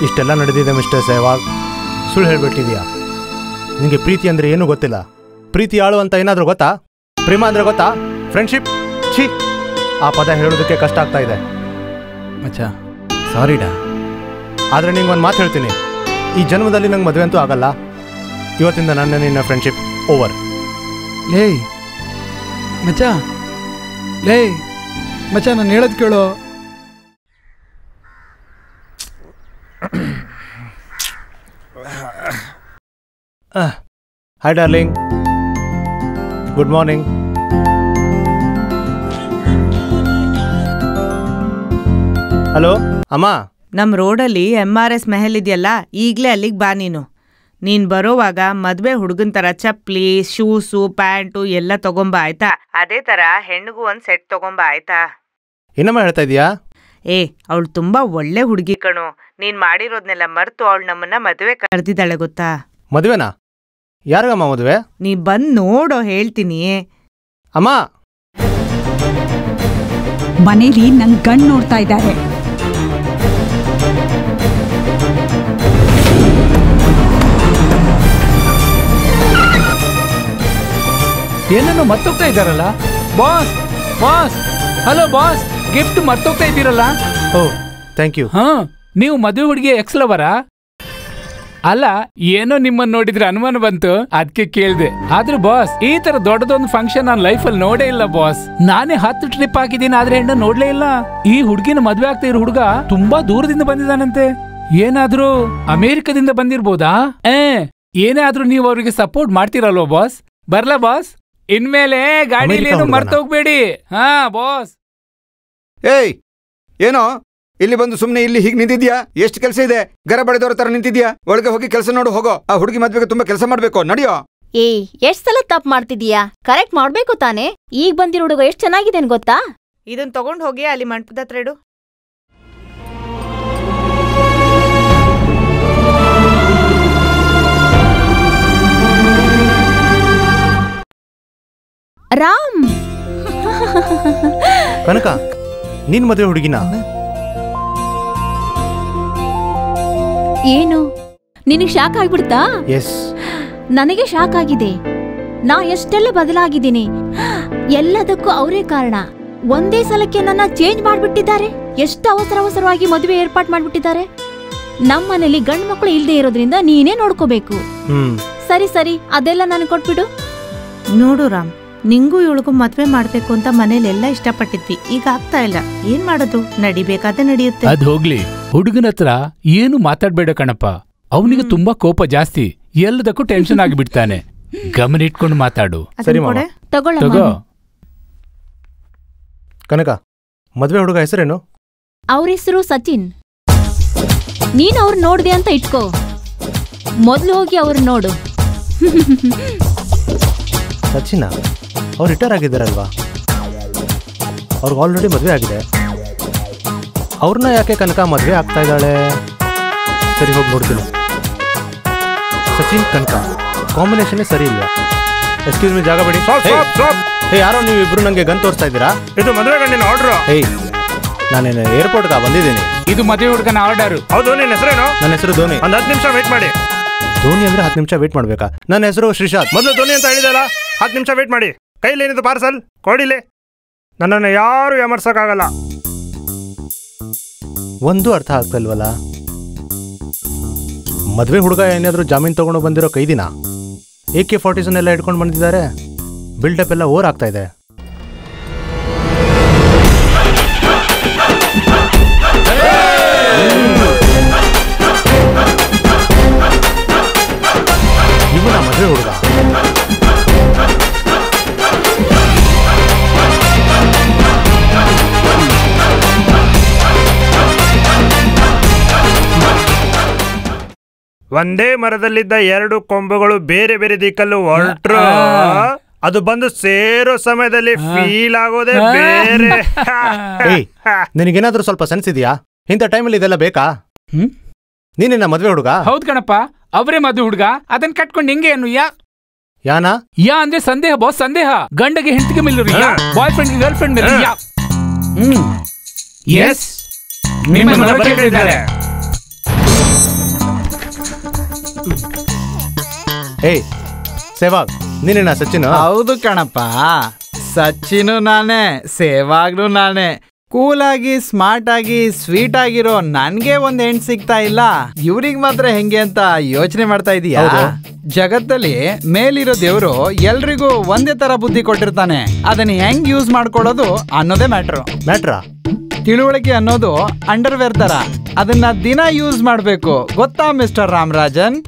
ಇಷ್ಟೆಲ್ಲ ನಡೆದಿದೆ ಮಿಸ್ಟರ್ ಸೆಹ್ವಾಗ್. ಸುಳ್ಳು ಹೇಳ್ಬಿಟ್ಟಿದ್ಯಾ. ನಿನಗೆ ಪ್ರೀತಿ ಅಂದ್ರೆ ಏನೂ ಗೊತ್ತಿಲ್ಲ. ಪ್ರೀತಿ ಆಳು ಅಂತ ಏನಾದರೂ ಗೊತ್ತಾ? ಪ್ರೇಮ ಅಂದ್ರೆ ಗೊತ್ತಾ? ಫ್ರೆಂಡ್ಶಿಪ್? ಛೀ, ಆ ಪದ ಹೇಳೋದಕ್ಕೆ ಕಷ್ಟ ಆಗ್ತಾ ಇದೆ ಮಚ್ಚ. ಸಾರಿಡಾ. ಆದರೆ ನಿಂಗೊಂದು ಮಾತು ಹೇಳ್ತೀನಿ, ಈ ಜನ್ಮದಲ್ಲಿ ನಂಗೆ ಮದುವೆ ಅಂತೂ ಆಗಲ್ಲ. ಇವತ್ತಿಂದ ನನ್ನ ನಿನ್ನ ಫ್ರೆಂಡ್ಶಿಪ್ ಓವರ್. ಲೇ ಮಚ್ಚ, ನಾನು ಹೇಳೋದು ಕೇಳೋ. Hi darling, good morning. Hello ಅಮ್ಮ. ನಮ್ ರೋಡಲ್ಲಿ MRS ಮೆಹಲ್ ಇದೆಯಲ್ಲ, ಈಗ್ಲೇ ಅಲ್ಲಿಗೆ ಬಾ ನೀನ್ ಬರೋವಾಗ ಮದ್ವೆ ಹುಡುಗನ್ ತರ ಚಪ್ಲಿ, ಶೂಸು, ಪ್ಯಾಂಟು ಎಲ್ಲ ತಗೊಂಬ ಆಯ್ತಾ? ಅದೇ ತರ ಹೆಣ್ಣಿಗೂ ಒಂದ್ ಸೆಟ್ ತಗೊಂಬ ಆಯ್ತಾ? ಏನಮ್ಮ ಹೇಳ್ತಾ ಇದೀಯಾ? ಅವಳು ತುಂಬಾ ಒಳ್ಳೆ ಹುಡುಗಿ ಕಣು. ನೀನ್ ಮಾಡಿರೋದ್ನೆಲ್ಲ ಮರ್ತು ಅವಳು ನಮ್ಮನ್ನ ಮದ್ವೆ ಕರೆದಿದ್ದಾಳೆ ಗೊತ್ತಾ? ಮದ್ವೆನಾ? ಯಾರಿಗಮ್ಮ ಮದುವೆ? ನೀ ಬಂದ್ ನೋಡೋ, ಹೇಳ್ತೀನಿ. ಅಮ್ಮ ಮನೇಲಿ ನನ್ ಗಂಡ್ ನೋಡ್ತಾ ಇದ್ದಾರೆ. ಏನನ್ನು ಮರ್ತೋಗ್ತಾ ಇದ್ದಾರಲ್ಲ boss. Boss, hello boss, gift ಮರ್ತೋಗ್ತಾ ಇದ್ದೀರಲ್ಲ. Oh thank you. ಹಾ, ನೀವು ಮದುವೆ ಹುಡುಗಿ ಎಕ್ಸ್ ಲವರಾ? ಅಲ್ಲ, ಏನೋ ನಿಮ್ಮನ್ನ ನೋಡಿದ್ರೆ ಅನುಮಾನ ಬಂತು, ಅದಕ್ಕೆ ಕೇಳ್ದೆ. ಆದ್ರೆ ಬಾಸ್, ಈ ತರ ದೊಡ್ಡದೊಂದು ಫಂಕ್ಷನ್ ನಾನು ಲೈಫಲ್ಲಿ ನೋಡೇ ಇಲ್ಲ ಬಾಸ್. ನಾನೇ 10 ಟ್ರಿಪ್ ಹಾಕಿದ್ದೀನಿ, ಆದ್ರೆ ಹೆಣ್ಣು ನೋಡ್ಲೇ ಇಲ್ಲ. ಈ ಹುಡುಗಿನ ಮದ್ವೆ ಆಗ್ತಾ ಇರೋ ಹುಡುಗ ತುಂಬಾ ದೂರದಿಂದ ಬಂದಿದ್ದಾನಂತೆ. ಏನಾದ್ರೂ ಅಮೆರಿಕದಿಂದ ಬಂದಿರ್ಬೋದಾ? ಏನೇ ಆದ್ರೂ ನೀವು ಅವ್ರಿಗೆ ಸಪೋರ್ಟ್ ಮಾಡ್ತೀರಲ್ವಾ ಬಾಸ್? ಬರ್ಲಾ ಬಾಸ್? ಇನ್ಮೇಲೆ ಗಾಡಿಯಲ್ಲಿ ಏನು ಮರ್ತೋಗ್ಬೇಡಿ. ಹಾ ಬಾಸ್. ಏಯ್, ಏನೋ ಇಲ್ಲಿ ಬಂದು ಸುಮ್ನೆ ಇಲ್ಲಿ ಹೀಗೆ ನಿಂತಿದ್ಯಾ? ಎಷ್ಟು ಕೆಲಸ ಇದೆ? ಗರ ಬಡಿದವ್ರ ತರ ನಿಂತಿದ್ಯಾ? ಒಳಗೆ ಹೋಗಿ ಕೆಲಸ ನೋಡು, ಹೋಗೋ. ಆ ಹುಡುಗಿ ಮದ್ವೆಗೆ ತುಂಬಾ ಕೆಲಸ ಮಾಡ್ಬೇಕು, ನಡಿಯೋ. ಎಷ್ಟ್ ಸಲ ತಪ್ಪು ಮಾಡ್ತಿದೀಯಾ? ಕರೆಕ್ಟ್ ಮಾಡ್ಬೇಕು ತಾನೆ? ಈಗ ಬಂದಿರೋ ಹುಡುಗ ಎಷ್ಟ್ ಚೆನ್ನಾಗಿದೆ ಗೊತ್ತಾ? ಇದನ್ ತಗೊಂಡ್ ಹೋಗಿ ಅಲ್ಲಿ ಮಂಟಪದ ಹತ್ರ ಇಡು. ರಾಮ್, ಕನಕ, ನೀನ್ ಮದುವೆ ಹುಡುಗಿನ? ಏನು ನಿನಗ್ ಶಾಕ್ ಆಗ್ಬಿಡ್ತಾ? ಎಸ್, ನನಗೆ ಶಾಕ್ ಆಗಿದೆ. ನಾ ಎಷ್ಟೆಲ್ಲ ಬದಲಾಗಿದ್ದೀನಿ. ಎಲ್ಲದಕ್ಕೂ ಅವರೇ ಕಾರಣ. ಒಂದೇ ಸಲಕ್ಕೆ ನನ್ನ ಚೇಂಜ್ ಮಾಡ್ಬಿಟ್ಟಿದ್ದಾರೆ. ಎಷ್ಟು ಅವಸರವಾಗಿ ಮದುವೆ ಏರ್ಪಾಟ್ ಮಾಡ್ಬಿಟ್ಟಿದ್ದಾರೆ. ನಮ್ಮನೇಲಿ ಗಂಡು ಮಕ್ಕಳು ಇಲ್ದೇ ಇರೋದ್ರಿಂದ ನೀನೇ ನೋಡ್ಕೋಬೇಕು. ಸರಿ, ಅದೆಲ್ಲ ನಾನು ಕೊಟ್ಬಿಡು. ನೋಡು ರಾಮ್, ನಿಂಗೂ ಇವಳಿಗೂ ಮದ್ವೆ ಮಾಡ್ಬೇಕು ಅಂತ ಮನೇಲೆಲ್ಲ ಇಷ್ಟಪಟ್ಟಿದ್ವಿ. ಈಗ ಆಗ್ತಾ ಇಲ್ಲ. ಏನ್ ಮಾಡೋದು? ನಡಿಬೇಕಾದ ನಡೆಯುತ್ತೆ. ಅದ್ ಹೋಗ್ಲಿ, ಹುಡುಗನ ಹತ್ರ ಏನು ಮಾತಾಡ್ಬೇಡ ಕಣಪ್ಪ. ಅವನಿಗೆ ತುಂಬಾ ಕೋಪ ಜಾಸ್ತಿ, ಎಲ್ಲದಕ್ಕೂ ಟೆನ್ಷನ್ ಆಗಿಬಿಡ್ತಾನೆ. ಗಮನ ಇಟ್ಕೊಂಡು ಮಾತಾಡು. ಸರಿ ಮಾಮ. ತಗೋ. ಕನಕ, ಮದ್ವೆ ಹುಡುಗ ಹೆಸರೇನು? ಅವ್ರ ಹೆಸರು ಸಚಿನ್. ನೀನ್ ಅವ್ರು ನೋಡ್ದೆ ಅಂತ ಇಟ್ಕೋ. ಮೊದ್ಲು ಹೋಗಿ ಅವ್ರು ನೋಡು. ಸಚಿನ ಅವ್ರು ರಿಟೈರ್ ಆಗಿದ್ದಾರಲ್ವಾ? ಅವ್ರಿಗೆ ಆಲ್ರೆಡಿ ಮದುವೆ ಆಗಿದೆ. ಅವ್ರನ್ನ ಯಾಕೆ ಕನಕ ಮದುವೆ ಆಗ್ತಾ ಇದ್ದಾಳೆ? ಸರಿ, ಹೋಗಿ ನೋಡ್ತೀನಿ. ಸಚಿನ್ ಕನಕ ಕಾಂಬಿನೇಷನ್ ಸರಿ ಇಲ್ಲ. ಎಕ್ಸ್ಕ್ಯೂಸ್ ಮೀ, ಜಾಗ ಬಿಡಿ. ಯಾರೋ ನೀವು ಇಬ್ರು ನಂಗೆ ಗನ್ ತೋರಿಸ್ತಾ ಇದ್ದೀರಾ? ಇದು ಮದುವೆ ಗಂಡಿನ ಆರ್ಡರ್. ನಾನೇನು ಏರ್ಪೋರ್ಟ್ಗೆ ಬಂದಿದ್ದೀನಿ. ಇದು ಮದುವೆ ಹುಡುಗನ ಆರ್ಡರ್. ಹೌದು, ನಿನ್ನ ಹೆಸರೇನು? ನನ್ನ ಹೆಸರು ಧೋನಿ. ಒಂದು 10 ನಿಮಿಷ ವೇಟ್ ಮಾಡಿ. ಧೋನಿ ಅಂದ್ರೆ 10 ನಿಮಿಷ ವೇಟ್ ಮಾಡ್ಬೇಕಾ? ನನ್ನ ಹೆಸರು ಶ್ರೀಶಾಂತ್. ಮೊದಲು ಧೋನಿ ಅಂತ ಹೇಳಿದಲ್ಲ, 10 ನಿಮಿಷ ವೇಟ್ ಮಾಡಿ. ಕೈಲಿ ಏನಿದು ಪಾರ್ಸಲ್ ಕೊಡಿಲೆ. ನನ್ನನ್ನು ಯಾರು ಎಮರ್ಸಕ್ಕಾಗಲ್ಲ. ಒಂದು ಅರ್ಥ ಆಗ್ತಲ್ವಲ್ಲ. ಮದುವೆ ಹುಡುಗ ಏನಾದರೂ ಜಾಮೀನು ತಗೊಂಡು ಬಂದಿರೋ ಕೈದಿನ AK-47 ಎಲ್ಲ ಇಟ್ಕೊಂಡು ಬಂದಿದ್ದಾರೆ. ಬಿಲ್ಡಪ್ ಎಲ್ಲ ಓವರ್ ಆಗ್ತಾ ಇದೆ. ಇವನ ಮದುವೆ ಹುಡುಗ. ಒಂದೇ ಮರದಲ್ಲಿದ್ದ 2 ಕೊಂಬುಗಳು ಬೇರೆ ಬೇರೆ ದಿಕ್ಕಲ್ಲೂ ಹೊರಟ್ರು. ಅದು ಬಂದು ಸೇರೋ ಸಮಯದಲ್ಲಿ ಫೀಲ್ ಆಗೋದೇ ಬೇರೆ. ನಿನಗೇನಾದ್ರೂ ಸ್ವಲ್ಪ ಸೆನ್ಸ್ ಇದೆಯಾ? ಇಂಥ ಟೈಮಲ್ಲಿ ಇದೆಲ್ಲ ಬೇಕಾ? ನೀನೇನ ಮದ್ವೆ ಹುಡುಗ? ಹೌದ್ ಕಣಪ್ಪ, ಅವರೇ ಮದುವೆ ಹುಡುಗ. ಅದನ್ನ ಕಟ್ಕೊಂಡು ಹೆಂಗೆ ಏನು? ಯಾನ ಯಾ ಅಂದ್ರೆ ಸಂದೇಹ ಬಾಸ್, ಸಂದೇಹ. ಗಂಡಗೆ ಹೆಂಡತಿಗೆ ಮೇಲೆ ಬಾಯ್ ಫ್ರೆಂಡ್ ಗರ್ಲ್ ಫ್ರೆಂಡ್ ಮೇಲೆ. ಎಸ್, ಏಯ್ ಸೇವಾಗ್, ನೀನೇನ ಸಚಿನ್? ಹೌದು ಕಣಪ್ಪ, ಸಚಿನು ನಾನೇ, ಸೇವಾಗ್ನು ನಾನೇ. ಕೂಲಾಗಿ, ಸ್ಮಾರ್ಟ್ ಆಗಿ, ಸ್ವೀಟ್ ಆಗಿರೋ ನನ್ಗೆ ಒಂದ್ ಹೆಣ್ ಸಿಗ್ತಾ ಇಲ್ಲ. ಇವ್ರಿಗ್ ಮಾತ್ರ ಹೆಂಗೆ ಅಂತ ಯೋಚನೆ ಮಾಡ್ತಾ ಇದೀಯಾ? ಜಗತ್ತಲ್ಲಿ ಮೇಲಿರೋ ದೇವ್ರು ಎಲ್ರಿಗೂ ಒಂದೇ ತರ ಬುದ್ಧಿ ಕೊಟ್ಟಿರ್ತಾನೆ. ಅದನ್ನ ಹೆಂಗ್ ಯೂಸ್ ಮಾಡ್ಕೊಳ್ಳೋದು ಅನ್ನೋದೇ ಮ್ಯಾಟ್ರಾ. ತಿಳುವಳಿಕೆ ಅನ್ನೋದು ಅಂಡರ್ವೇರ್ ತರ. ಅದನ್ನ ದಿನ ಯೂಸ್ ಮಾಡ್ಬೇಕು, ಗೊತ್ತಾ ಮಿಸ್ಟರ್ ರಾಮರಾಜನ್?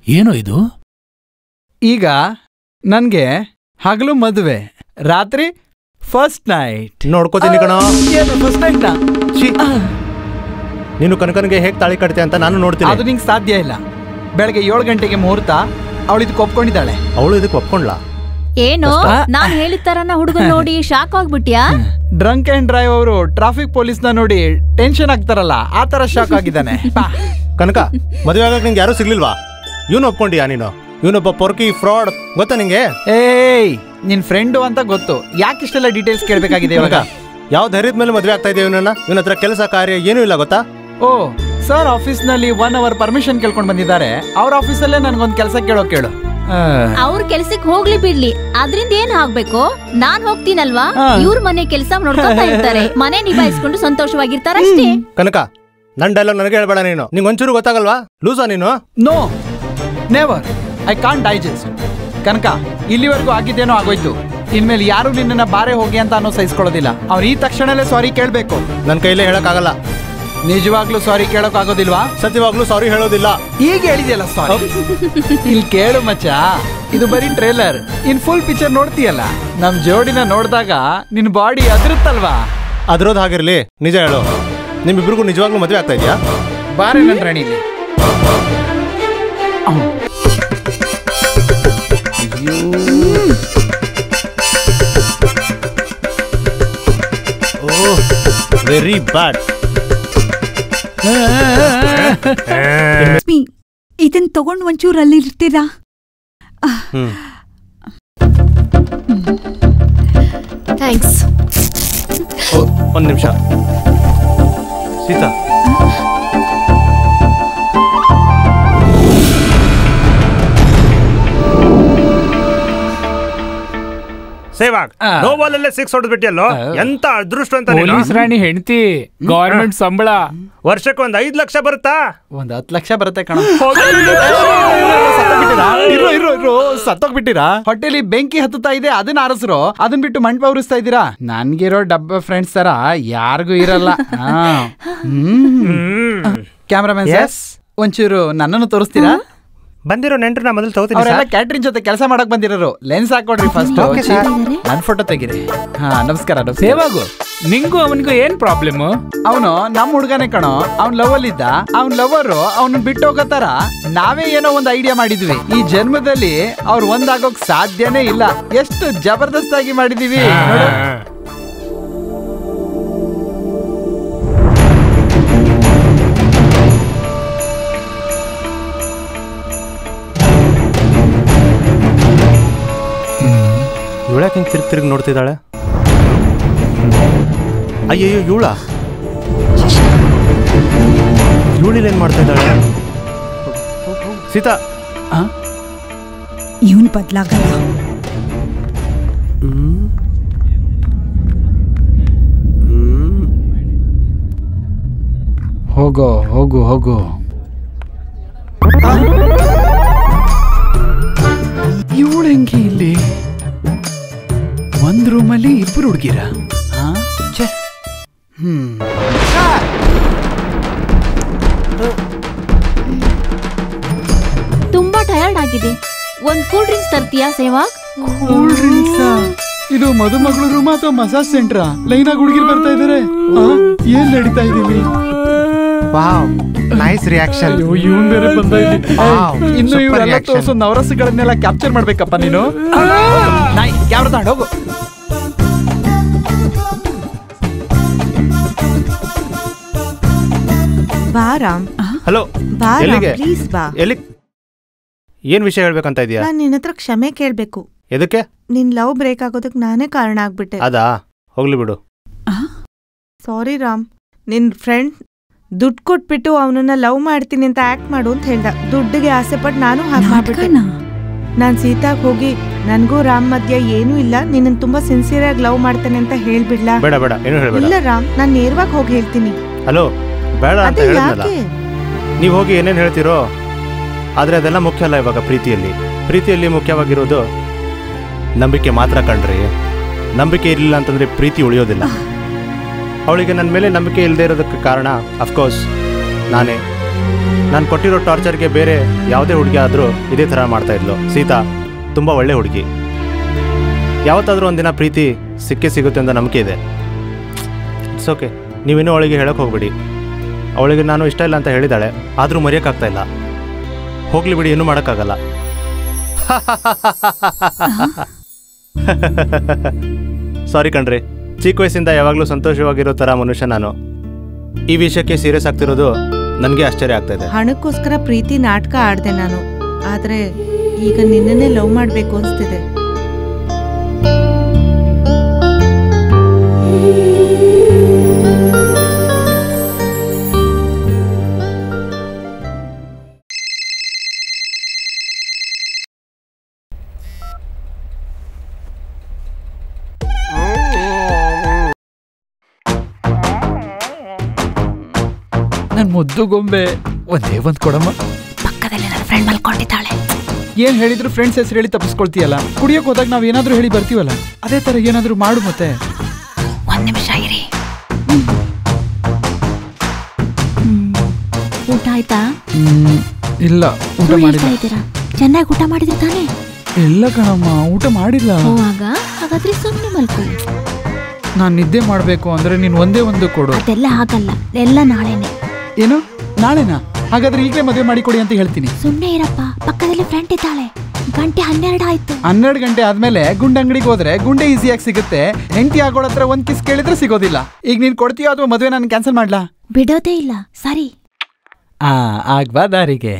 ಏನೋ ಇದು? ಈಗ ನನ್ಗೆ ಹಗಲು ಮದುವೆ, ರಾತ್ರಿ ಫಸ್ಟ್ ನೈಟ್. ನೋಡ್ಕೋತೀನಿ ಕಣ. ಫಸ್ಟ್ ನೈಟ್ ನೀನು ಕನಕನಿಗೆ ಹೇಗ್ ತಾಳಿ ಕಟ್ತೆ ಅಂತ ನಾನು ನೋಡ್ತೀನಿ. ಅದು ನಿಂಗೆ ಸಾಧ್ಯ ಇಲ್ಲ. ಬೆಳಗ್ಗೆ 7 ಗಂಟೆಗೆ ಮುಹೂರ್ತ. ಅವಳು ಇದಕ್ಕೆ ಒಪ್ಕೊಂಡಿದ್ದಾಳೆ. ಅವಳು ಇದಕ್ಕೆ ಒಪ್ಕೊಂಡ್ಲಾ? ಏನು ನಾನ್ ಹೇಳಿದ ತರನ ಹುಡುಗ ನೋಡಿ ಶಾಕ್ ಆಗ್ಬಿಟ್ಯಾ? ಡ್ರಂಕ್ ಅಂಡ್ ಡ್ರೈವ್ ಅವರು ಟ್ರಾಫಿಕ್ ಪೊಲೀಸ್ನ ನೋಡಿ ಟೆನ್ಷನ್ ಆಗ್ತಾರಲ್ಲ, ಆ ತರ ಶಾಕ್ ಆಗಿದ್ದಾನೆ. ಕನಕ, ಮದುವೆ ಆಗಕ್ಕೆ ನಿಂಗೆ ಯಾರು ಸಿಗ್ಲಿಲ್ವಾ? ಇವನು ಒಪ್ಕೊಂಡಿಯಾ ನೀನು? ಇವನೊಬ್ಬ ಪೊರ್ಕಿ ಫ್ರಾಡ್, ಗೊತ್ತಾ ನಿಂಗೆ? ಏಯ್, ನಿನ್ ಫ್ರೆಂಡು ಅಂತ ಗೊತ್ತು. ಯಾಕೆ ಇಷ್ಟೆಲ್ಲ ಡೀಟೇಲ್ಸ್ ಕೇಳ್ಬೇಕಾಗಿದೆ ಇವಾಗ? ಯಾವ ಧೈರ್ಯದ ಮೇಲೆ ಮದುವೆ ಆಗ್ತಾ ಇದೆಯಾ ಇವನ ಹತ್ರ ಕೆಲಸ ಕಾರ್ಯ ಏನೂ ಇಲ್ಲ ಗೊತ್ತಾ? ಓ ಸರ್ ಆಫೀಸ್ನಲ್ಲಿ 1 hour ಪರ್ಮಿಷನ್ ಕೇಳ್ಕೊಂಡು ಬಂದಿದ್ದಾರೆ. ಅವ್ರ ಆಫೀಸಲ್ಲೇ ನನ್ಗೊಂದು ಕೆಲಸ ಕೇಳು. ಅವ್ರ ಕೆಲ್ಸಕ್ಕೆ ಹೋಗ್ಲಿ ಬಿಡ್ಲಿ, ಅದ್ರಿಂದ ಏನ್ ಆಗ್ಬೇಕು? ನಾನ್ ಹೋಗ್ತೀನಲ್ವಾ, ಇವ್ರ ಮನೆ ಕೆಲಸ ನೋಡ್ಕೊತಾ ಇರ್ತಾರೆ, ಮನೆ ನಿಭಾಯಿಸ್ಕೊಂಡು ಸಂತೋಷವಾಗಿರ್ತಾರ ಅಷ್ಟೇ. ಕನಕ, ನನ್ ಡೈಲಾಗ್ ನನಗೆ ಹೇಳ್ಬೇಡ ನೀನು. ನಿಂಗೆ ಒಂಚೂರು ಗೊತ್ತಾಗಲ್ವಾ? ಲೂಸಾ ನೀನು? No, never, I can't digest. Kanaka, ಇಲ್ಲಿವರೆಗೂ ಆಗಿದ್ದೇನೋ ಆಗೋಯ್ತು. ಇನ್ಮೇಲೆ ಯಾರು ನಿನ್ನ ಬಾರೆ ಹೋಗಿ ಅಂತ ಅನ್ನೋ ಸಹಿಸ್ಕೊಳ್ಳೋದಿಲ್ಲ. ಅವ್ರು ಈ ತಕ್ಷಣಲೇ ಸಾರಿ ಕೇಳ್ಬೇಕು. ನನ್ನ ಕೈಲೇ ಹೇಳಕ್ಕಾಗಲ್ಲ. ನಿಜವಾಗ್ಲೂ ಸಾರಿ ಕೇಳಕ್ ಆಗೋದಿಲ್ವಾ? ಸತ್ಯವಾಗ್ಲೂ ಸಾರಿ ಹೇಳೋದಿಲ್ಲ. ಈಗ ಹೇಳಿದ್ಯಲ್ಲ ಸಾರಿ. ಇಲ್ಲಿ ಕೇಳು ಮಚ್ಚ, ಇದು ಬರೀ ಟ್ರೇಲರ್. ಇನ್ ಫುಲ್ ಪಿಕ್ಚರ್ ನೋಡ್ತೀಯಲ್ಲ, ನಮ್ ಜೋಡಿನ ನೋಡಿದಾಗ ನಿನ್ ಬಾಡಿ ಅದಿರುತ್ತಲ್ವಾ? ಅದ್ರೋದ್ ಹಾಗಿರ್ಲಿ, ನಿಜ ಹೇಳು, ನಿಮ್ಮಿಬ್ರಿಗೂ ನಿಜವಾಗ್ಲೂ ಮದುವೆ ಆಗ್ತಾ ಇದೆಯಾ? ಬಾರೆ ನನ್ ರಾಣಿಲಿ. Very bad. ಇದನ್ ತಗೊಂಡ್ ಒಂಚೂರು ಅಲ್ಲಿ ಇರ್ತೀರಾ? ಥ್ಯಾಂಕ್ಸ್. ಒಂದ್ ನಿಮಿಷ ಸೀತಾ. ಸೇವಾಗ್ ನೋ ಬಾಲ್ ಅಲ್ಲೇ 6 ಹೊಡೆದ್ಬಿಟ್ಟಿಯಲ್ಲೋ, ಎಂತ ಅದೃಷ್ಟ ಅಂತ. ಪೊಲೀಸ್ ರಾಣಿ ಹೆಂಡತಿ, ಗವರ್ಮೆಂಟ್ ಸಂಬಳ ವರ್ಷಕ್ಕೆ 5 ಲಕ್ಷ ಬರುತ್ತಾ? 10 ಲಕ್ಷ ಬರುತ್ತೆ ಕಣ. ಸತ್ತೋಗ್ಬಿಟ್ಟಿರಾ? ಹೊಟ್ಟೆಲಿ ಬೆಂಕಿ ಹತ್ತುತ್ತಾ ಇದೆ, ಅದನ್ನ ಆರಿಸ್ರು. ಅದನ್ ಬಿಟ್ಟು ಮಂಟಪ ಉರಿಸ್ತಾ ಇದ್ದೀರಾ? ನನ್ಗಿರೋ ಡಬ್ಬ ಫ್ರೆಂಡ್ಸ್ ತರ ಯಾರಿಗೂ ಇರಲ್ಲ. ಕ್ಯಾಮ್ರಾಮನ್ ಒಂಚೂರು ನನ್ನನ್ನು ತೋರಿಸ್ತೀರಾ? ಬಂದಿರೋ ನೆಂಟ್ರನ್ನ ಮೊದಲು ತಗೋತೀನಿ. ಅವರೆಲ್ಲ ಕ್ಯಾಟ್ರಿಂಗ್ ಜೊತೆ ಕೆಲಸ ಮಾಡಕ್ ಬಂದಿರೋರು. ಲೆನ್ಸ್ ಹಾಕೊಡ್ರಿ ಫಸ್ಟ್. ನನ್ ಫೋಟೋ ತೆಗಿರಿ. ನಮಸ್ಕಾರ. ಸೇವಾಗು, ನಿಂಗೂ ಅವನಿಗೂ ಏನ್ ಪ್ರಾಬ್ಲಮ್? ಅವನು ನಮ್ ಹುಡ್ಗನೇ ಕಣೋ. ಅವ್ನ್ ಲವ್ ಅಲ್ಲಿ ಇದ್ದ. ಅವ್ನ್ ಲವರು ಅವ್ನ ಬಿಟ್ಟು ಹೋಗೋತರ ನಾವೇ ಏನೋ ಒಂದ್ ಐಡಿಯಾ ಮಾಡಿದ್ವಿ. ಈ ಜನ್ಮದಲ್ಲಿ ಅವ್ರು ಒಂದಾಗೋಕ್ ಸಾಧ್ಯನೇ ಇಲ್ಲ. ಎಷ್ಟು ಜಬರ್ದಸ್ತ್ ಆಗಿ ಮಾಡಿದೀವಿ. ಇವಳ್ಯಾಕೆ ಹಿಂಗೆ ತಿರುಗಿ ನೋಡ್ತಿದ್ದಾಳೆ? ಅಯ್ಯಯ್ಯೋ, ಇವಳಿಲೇನ್ ಮಾಡ್ತಾ ಇದ್ದಾಳೆ? ಸೀತಾ, ಇವನ್ ಬದ್ಲಾಗಲ್ಲ. ಹೋಗೋ ಹೋಗು ಹೋಗು. ಇವಳು ಹೆಂಗೆ ಇಲ್ಲಿ? ಒಂದ್ ರೂಮಲ್ಲಿ 2 ಹುಡುಗಿರ? ತುಂಬಾ ಟಯರ್ಡ್ ಆಗಿದೆ, ಒಂದ್ ಕೂಲ್ ಡ್ರಿಂಕ್ಸ್ ತರ್ತೀಯಾ ಸೇವಾಗ್? Cool drinks? ಇದು ಮದುಮಗಳು ರೂಮ್ ಅಥವಾ ಮಸಾಜ್ ಸೆಂಟ್ರಾ? ಲೈನ್ ಆಗಿ ಹುಡುಗಿರು ಬರ್ತಾ ಇದಾರೆ. ಏನ್ ನಡೀತಾ ಇದೀವಿ? Wow, nice reaction. ಇವನ್ ಬೇರೆ ಬಂದ ಇಲ್ಲಿ. ಇನ್ನು ಇವರೆಲ್ಲ ತೋರ್ಸೋ ನವರಸಗಳನ್ನೆಲ್ಲ ಕ್ಯಾಪ್ಚರ್ ಮಾಡ್ಬೇಕಪ್ಪ ನೀನು. ನಾಯಿ ಕ್ಯಾಮ್ರಾ ತಗೊಂಡು ಹೋಗು. ಬಾ ರಾಮ್. ಹಲೋ, ಬಾ ಪ್ಲೀಸ್ ಬಾ. ಎಲ್ಲಿ? ಏನ್ ವಿಷಯ ಹೇಳ್ಬೇಕಂತ ಇದೀಯಾ? ನಾನ್ ನಿನ್ನ ಹತ್ರ ಕ್ಷಮೆ ಕೇಳ್ಬೇಕು. ಎದಕ್ಕೆ? ನಿನ್ ಲವ್ ಬ್ರೇಕ್ ಆಗೋದಕ್ಕೆ ನಾನೇ ಕಾರಣ ಆಗ್ಬಿಟ್ಟೆ. ಅದಾ, ಹೋಗ್ಲಿ ಬಿಡು. ಸಾರಿ ರಾಮ್. ನಿನ್ ಫ್ರೆಂಡ್ ದುಡ್ಡು ಕೊಟ್ಬಿಟ್ಟು ಅವನನ್ನ ಲವ್ ಮಾಡ್ತೀನಿ ಅಂತ ಆಕ್ಟ್ ಮಾಡು ಅಂತ ಹೇಳ್ದ. ದುಡ್ಡಿಗೆ ಆಸೆ ಪಟ್ಟು ನಾನು ಹಾಗೆ ಮಾಡ್ಬಿಟ್ಟೆ. ನಾನ್ ಸೀತಾಗ್ ಹೋಗಿ ನನ್ಗೂ ರಾಮ್ ಮಧ್ಯ ಏನೂ ಇಲ್ಲ, ನಿನ್ನ ತುಂಬಾ ಸಿನ್ಸಿಯರ್ ಆಗಿ ಲವ್ ಮಾಡ್ತೇನೆ ಅಂತ ಹೇಳ್ಬಿಡ್ಲಾ? ಬೇಡ ಬೇಡ, ಏನು ಹೇಳ್ಬೇಡ. ಇಲ್ಲ ರಾಮ್, ನಾನ್ ನೇರವಾಗಿ ಹೋಗಿ ಹೇಳ್ತೀನಿ. ಹಲೋ, ಬೇಡ ಅಂತ ಹೇಳಿದ್ನಲ್ಲ. ನೀವು ಹೋಗಿ ಏನೇನು ಹೇಳ್ತೀರೋ, ಆದ್ರೆ ಅದೆಲ್ಲ ಮುಖ್ಯ ಅಲ್ಲ ಇವಾಗ. ಪ್ರೀತಿಯಲ್ಲಿ ಮುಖ್ಯವಾಗಿರೋದು ನಂಬಿಕೆ ಮಾತ್ರ ಕಣ್ರಿ. ನಂಬಿಕೆ ಇರಲಿಲ್ಲ ಅಂತಂದ್ರೆ ಪ್ರೀತಿ ಉಳಿಯೋದಿಲ್ಲ. ಅವಳಿಗೆ ನನ್ನ ಮೇಲೆ ನಂಬಿಕೆ ಇಲ್ಲದೆ ಇರೋದಕ್ಕೆ ಕಾರಣ ಅಫ್ಕೋರ್ಸ್ ನಾನೇ. ನಾನು ಕೊಟ್ಟಿರೋ ಟಾರ್ಚರ್ಗೆ ಬೇರೆ ಯಾವುದೇ ಹುಡುಗಿ ಆದರೂ ಇದೇ ಥರ ಮಾಡ್ತಾ ಇದ್ಲು. ಸೀತಾ ತುಂಬ ಒಳ್ಳೆ ಹುಡುಗಿ. ಯಾವತ್ತಾದರೂ ಒಂದಿನ ಪ್ರೀತಿ ಸಿಗುತ್ತೆ ಅಂತ ನಂಬಿಕೆ ಇದೆ. ಇಟ್ಸ್ ಓಕೆ, ನೀವಿನ್ನೂ ಅವಳಿಗೆ ಹೇಳೋಕೆ ಹೋಗ್ಬಿಡಿ. ಅವಳಿಗೆ ನಾನು ಇಷ್ಟ ಇಲ್ಲ ಅಂತ ಹೇಳಿದಾಳೆ, ಆದರೂ ಮರೆಯೋಕ್ಕಾಗ್ತಾ ಇಲ್ಲ. ಹೋಗ್ಲಿ ಬಿಡಿ, ಏನೂ ಮಾಡೋಕ್ಕಾಗಲ್ಲ. ಸಾರಿ ಕಣ್ರಿ, ಚಿಕ್ಕ ವಯಸ್ಸಿಂದ ಯಾವಾಗಲೂ ಸಂತೋಷವಾಗಿರೋ ಥರ ಮನುಷ್ಯ ನಾನು. ಈ ವಿಷಯಕ್ಕೆ ಸೀರಿಯಸ್ ಆಗ್ತಿರೋದು ನನಗೆ ಆಶ್ಚರ್ಯ ಆಗ್ತಾ ಇದೆ. ಹಣಕ್ಕೋಸ್ಕರ ಪ್ರೀತಿ ನಾಟಕ ಆಡ್ದೆ ನಾನು, ಆದ್ರೆ ಈಗ ನಿನ್ನನ್ನೇ ಲವ್ ಮಾಡ್ಬೇಕು ಅನ್ಸ್ತಿದೆ. ನನ್ ಮುದ್ದು ಗೊಂಬೆ ಒಂದೇ ಒಂದ್ ಕೊಡಮ್ಮ. ಪಕ್ಕದಲ್ಲಿ ನನ್ನ ಫ್ರೆಂಡ್ ಮಲ್ಕೊಂಡಿದ್ದಾಳೆ. ಏನ್ ಹೇಳಿದ್ರು ಫ್ರೆಂಡ್ಸ್ ಹೆಸರು ಹೇಳಿ ತಪ್ಪಿಸ್ಕೊಳ್ತೀಯಲ್ಲ. ಕುಡಿಯೋಕ್ ಹೋದಾಗ ನಾವ್ ಏನಾದ್ರೂ ಹೇಳಿ ಬರ್ತೀವಲ್ಲ, ಅದೇ ತರ ಏನಾದ್ರೂ ಮಾಡು. ಮತ್ತೆ 1 ನಿಮಿಷ ಇರಿ. ಊಟ ಆಯ್ತಾ? ಇಲ್ಲ, ಊಟ ಮಾಡಿಲ್ಲ. ಚೆನ್ನಾಗಿ ಊಟ ಮಾಡಿದ್ರೆ ತಾನೇ? ಇಲ್ಲ ಕಣಮ್ಮ, ಊಟ ಮಾಡಿಲ್ಲ. ಹಾಗಾದ್ರೆ ಸುಮ್ಮನೆ ಮಲ್ಕೊಳ್ಳಿ. ನಾನ್ ನಿದ್ದೆ ಮಾಡ್ಬೇಕು ಅಂದ್ರೆ ನೀನ್ ಒಂದೇ ಒಂದು ಕೊಡು. ಅದೆಲ್ಲ ಆಗಲ್ಲ, ಎಲ್ಲ ನಾಳೆನೆ. ಏನು ನಾಳೆನಾ? ಹಾಗಾದ್ರೆ ಈಗಲೇ ಮದುವೆ ಮಾಡಿಕೊಡಿ ಅಂತ ಹೇಳ್ತೀನಿ. ಸುಮ್ಮನೆ ಇರಪ್ಪ, ಪಕ್ಕದಲ್ಲಿ ಫ್ರೆಂಡ್ ಇದ್ದಾಳೆ. ಗಂಟೆ 12 ಆಯ್ತು. 12 ಗಂಟೆ ಆದ್ಮೇಲೆ ಗುಂಡೆ ಅಂಗಡಿಗೆ ಹೋದ್ರೆ ಗುಂಡೆ ಈಸಿಯಾಗಿ ಸಿಗುತ್ತೆ. ಹೆಂಡತಿ ಆಗೋಳ ಹತ್ರ ಒಂದ್ ಕಿಸ್ ಕೇಳಿದ್ರೆ ಸಿಗೋದಿಲ್ಲ. ಈಗ ನೀನ್ ಕೊಡ್ತೀಯೋ ಅಥವಾ ಮದುವೆ ನಾನು ಕ್ಯಾನ್ಸಲ್ ಮಾಡ್ಲಾ? ಬಿಡೋದೇ ಇಲ್ಲ. ಸರಿ, ಆಗ್ಬಾ ದಾರಿಗೆ.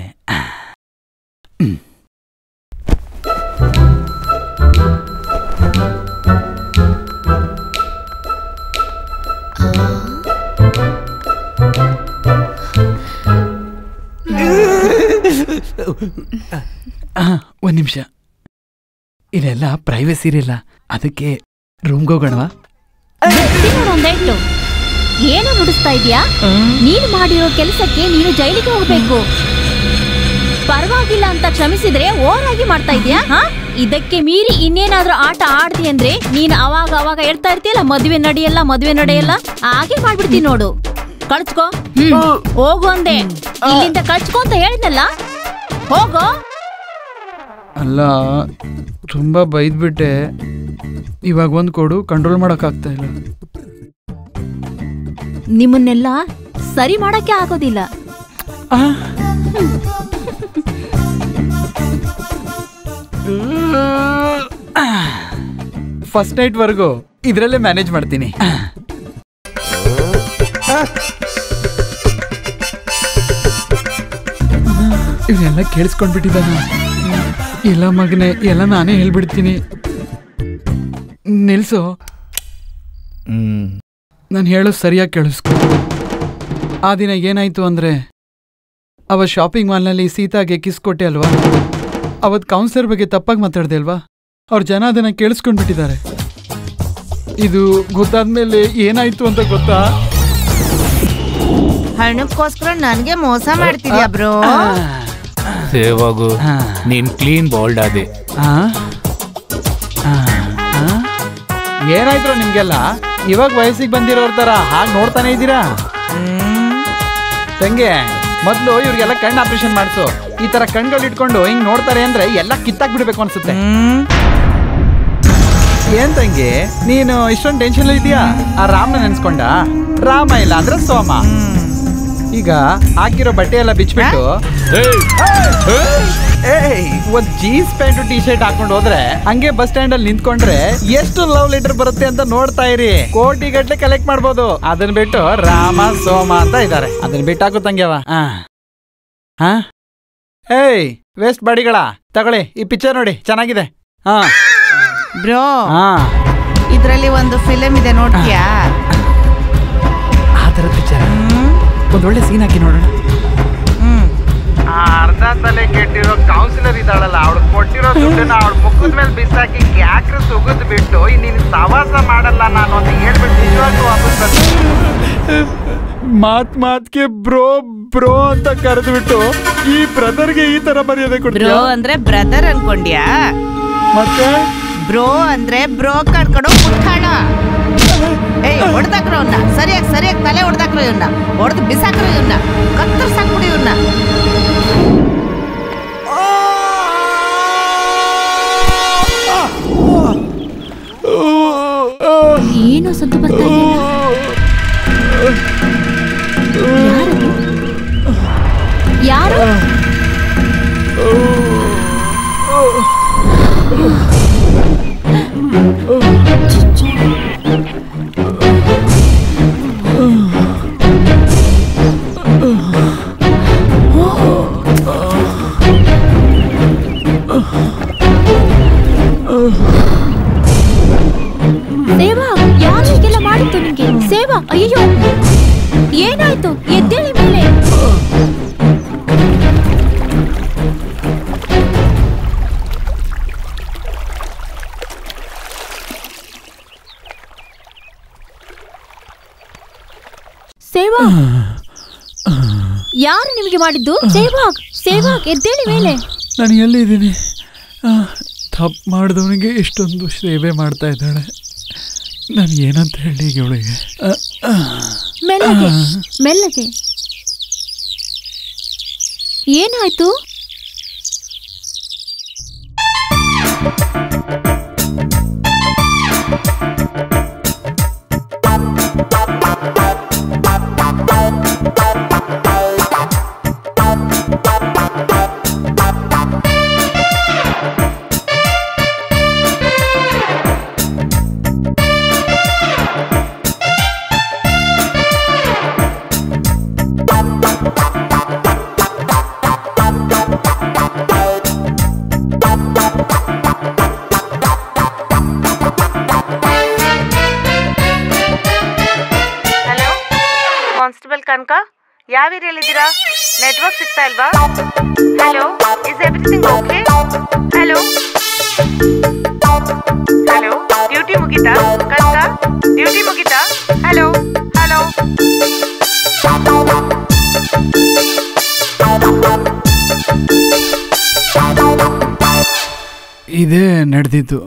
ಒಂದ್ ನಿಮಿಷ, ಇಲ್ಲೆಲ್ಲ ಪ್ರೈವೇಸಿ ಇರಲ್ಲ, ಅದಕ್ಕೆ ರೂಮ್ಗೆ ಹೋಗೋಣವಾ? ಏನು ನುಡಿಸ್ತಾ ಇದೀಯಾ? ನೀನು ಮಾಡಿರೋ ಕೆಲಸಕ್ಕೆ ನೀನು ಜೈಲಿಗೆ ಹೋಗ್ಬೇಕು. ಪರವಾಗಿಲ್ಲ ಅಂತ ಕ್ಷಮಿಸಿದ್ರೆ ಓರಾಗಿ ಮಾಡ್ತಾ ಇದೀಯಾ? ಇದಕ್ಕೆ ಮೀರಿ ಇನ್ನೇನಾದ್ರೂ ಆಟ ಆಡ್ತಿ ಅಂದ್ರೆ ನೀನು ಅವಾಗ ಹೇಳ್ತಾ ಇರ್ತೀಯಲ್ಲ, ಮದ್ವೆ ನಡೆಯಲ್ಲ ಹಾಗೆ ಮಾಡ್ಬಿಡ್ತೀನಿ ನೋಡು. ಕಳ್ಸ್ಕೋ, ಹೋಗು ಅಂದೆ. ಇಲ್ಲಿಂದ ಕಳ್ಸ್ಕೋ ಅಂತ ಹೇಳಿದ್ನಲ್ಲ, ಹೋಗೋ. ಅಲ್ಲ, ತುಂಬಾ ಬೈದ್ಬಿಟ್ಟೆ. ಇವಾಗ ಒಂದ್ ಕೊಡು, ಕಂಟ್ರೋಲ್ ಮಾಡಕ್ ಆಗ್ತಾ ಇಲ್ಲ. ನಿಮ್ಮನ್ನೆಲ್ಲ ಸರಿ ಮಾಡಕ್ಕೆ ಆಗೋದಿಲ್ಲ. ಫಸ್ಟ್ ನೈಟ್ ವರ್ಗು ಇದ್ರಲ್ಲೇ ಮ್ಯಾನೇಜ್ ಮಾಡ್ತೀನಿ. ಇವನ್ನೆಲ್ಲ ಕೇಳಿಸ್ಕೊಂಡ್ಬಿಟ್ಟಿದ್ದಾನ. ಎಲ್ಲ ಮಗನೆ, ಎಲ್ಲ ನಾನೇ ಹೇಳ್ಬಿಡ್ತೀನಿ. ನಿಲ್ಸು, ನಾನು ಹೇಳೋದು ಸರಿಯಾಗಿ ಕೇಳಿಸ್ಕೊ. ಆ ದಿನ ಏನಾಯ್ತು ಅಂದ್ರೆ, ಅವ ಶಾಪಿಂಗ್ ಮಾಲ್ನಲ್ಲಿ ಸೀತಾಗೆ ಕಿಸ್ ಕೊಟ್ಟೆ ಅಲ್ವಾ? ಅವತ್ತು ಕೌನ್ಸಿಲರ್ ಬಗ್ಗೆ ತಪ್ಪಾಗಿ ಮಾತಾಡ್ದೆ ಅಲ್ವಾ? ಅವ್ರ ಜನ ಅದನ್ನ ಕೇಳಿಸ್ಕೊಂಡ್ಬಿಟ್ಟಿದ್ದಾರೆ. ಇದು ಗೊತ್ತಾದ್ಮೇಲೆ ಏನಾಯ್ತು ಅಂತ ಗೊತ್ತಾ? ಹಣಕ್ಕೋಸ್ಕರ ನನ್ಗೆ ಮೋಸ ಮಾಡ್ತಿದ್ಯಾ ಬ್ರೋ? ಸೇವಾಗು, ನೀನ್ ಕ್ಲೀನ್ ಬೋಲ್ಡ್ ಆದೆ. ಏನಾಯ್ತು ನಿಮ್ಗೆಲ್ಲ? ಇವಾಗ ವಯಸ್ಸಿಗೆ ಬಂದಿರೋರ್ ತರ ಹಾಗೆ ನೋಡ್ತಾನೆ ಇದ್ದೀರಾ? ತಂಗೆ, ಮೊದ್ಲು ಇವ್ರಿಗೆಲ್ಲ ಕಣ್ಣು ಆಪರೇಷನ್ ಮಾಡಿಸು. ಈ ತರ ಕಣ್ಗಳು ಇಟ್ಕೊಂಡು ಹಿಂಗ್ ನೋಡ್ತಾರೆ ಅಂದ್ರೆ ಎಲ್ಲ ಕಿತ್ತಾಕ್ ಬಿಡ್ಬೇಕು ಅನ್ಸುತ್ತೆ. ಏನ್ ತಂಗಿ, ನೀನು ಇಷ್ಟೊಂದು ಟೆನ್ಷನ್ ಇದೆಯಾ? ಆ ರಾಮನ ನೆನ್ಸ್ಕೊಂಡ? ರಾಮ ಇಲ್ಲ ಅಂದ್ರೆ ಸೋಮ. ಈಗ ಹಾಕಿರೋ ಬಟ್ಟೆ ಎಲ್ಲ ಬಿಚ್ಬಿಟ್ಟು ಒಂದ್ ಜೀನ್ಸ್ ಪ್ಯಾಂಟ್ ಟಿ ಶರ್ಟ್ ಹಾಕೊಂಡು ಹೋದ್ರೆ ಹಂಗೆ ಬಸ್ ಸ್ಟ್ಯಾಂಡ್ ಅಲ್ಲಿ ನಿಂತ್ಕೊಂಡ್ರೆ ಎಷ್ಟು ಲವ್ ಲೆಟರ್ ಬರುತ್ತೆ ಅಂತ ನೋಡ್ತಾ ಇರಿ. ಕೋಟಿ ಗಟ್ಲೆ ಕಲೆಕ್ಟ್ ಮಾಡ್ಬೋದು. ಅದನ್ನ ಬಿಟ್ಟು ರಾಮ ಸೋಮ ಅಂತ ಇದಾರೆ. ಅದನ್ನ ಬಿಟ್ಟಾಕು ತಂಗ್ಯವ. ಏಯ್ ವೇಸ್ಟ್ ಬಾಡಿಗಳ ತಗೊಳ್ಳಿ, ಈ ಪಿಕ್ಚರ್ ನೋಡಿ, ಚೆನ್ನಾಗಿದೆ. ಬ್ರೋ, ಇದ್ರಲ್ಲಿ ಒಂದು ಫಿಲಮ್ ಇದೆ, ನೋಡ್ತೀಯಾ? ಆ ತರದ ಪಿಕ್ಚರ್ ಒಂದೊಳ್ಳೆ ಸೀನ್ ಹಾಕಿ ನೋಡೋಣ. ಅರ್ಧ ತಲೆ ಕೆಟ್ಟಿರೋ ಕೌನ್ಸಿಲರ್ ಇದ್ದಾಳಲ್ಲ, ಅವಳು ಕೊಟ್ಟಿರೋ ದುಡ್ಡನ್ನ ಅವಳ ಮುಖದ ಮೇಲೆ ಬಿಸಾಕಿ ಯಾಕ್ರೆ ಸುಗದ್ ಬಿಟ್ಟು ನೀನು ಸವಾಸ ಮಾಡಲ್ಲ ನಾನು ಅಂತ ಹೇಳ್ಬಿಟ್ಟು ನಿಜವಾಗ್ಲೂ ವಾಪಸ್ ಬರ್ತೀನಿ. ಮಾತ್ಗೆ ಬ್ರೋ ಬ್ರೋ ಅಂತ ಕರೆದು ಬಿಟ್ಟು ಈ ಬ್ರದರ್ಗೆ ಈ ತರ ಮರ್ಯಾದೆ ಕೊಡ್ತೀಯ? ಬ್ರೋ ಅಂದ್ರೆ ಬ್ರದರ್ ಅನ್ಕೊಂಡ್ಯಾ? ಮತ್ತೆ ಬ್ರೋ ಅಂದ್ರೆ ಬ್ರೋ ಕಡ್ಕೊಂಡು ಮುಟ್ಟಾಡ. ಏಯ್, ಹೊಡೆದಾಕ್ರೋ ಇವನ್ನ, ಸರಿಯಾಗಿ ತಲೆ ಹೊಡೆದಾಕ್ರೋ ಇವನ್ನ, ಹೊಡೆದು ಬಿಸಾಕ್ರೋ ಇವನ್ನ, ಕತ್ತರ್ಸಾಕ್ಬಿಡಿ ಇವನ್ನ. ಏನೋ ಸದ್ದು ಬರ್ತಾ ಇದೆ. ಯಾರು? ಸೇವಾ, ಯಾರು ಹೀಗೆಲ್ಲ ಮಾಡಿತ್ತು ನಿಂಗೆ? ಸೇವಾ, ಅಯ್ಯೋ ಏನಾಯ್ತು? ಎದ್ದೇಳಿ ಮೇಲೆ. ಸೇವಾ, ಯಾರು ನಿಮಗೆ ಮಾಡಿದ್ದು? ಸೇವಾಗ್ ಸೇವಾಗ್ ಎದ್ದೇಳಿ ಮೇಲೆ. ನಾನು ಎಲ್ಲಿದ್ದೀನಿ? ತಪ್ಪು ಮಾಡಿದವನಿಗೆ ಇಷ್ಟೊಂದು ಸೇವೆ ಮಾಡ್ತಾ ಇದ್ದಾಳೆ. ನಾನು ಏನಂತ ಹೇಳಿ ಇವಳಿಗೆ? ಮೆಲ್ಲಗೆ ಮೆಲ್ಲಗೆ. ಏನಾಯ್ತು? ಕಾನ್ಸ್ಟೇಬಲ್ ಕನಕ, ಯಾವ ಏರಿಯಲ್ಲಿದ್ದೀರಾ? ನೆಟ್ವರ್ಕ್ ಸಿಗ್ತಾ ಇಲ್ವಾ? Hello, is everything okay? Hello hello, duty ಮುಗಿತಾ ಕನಕ? ಡ್ಯೂಟಿ ಮುಗಿತಾ? Hello hello. ಇದೇ ನಡೆದಿದ್ದು.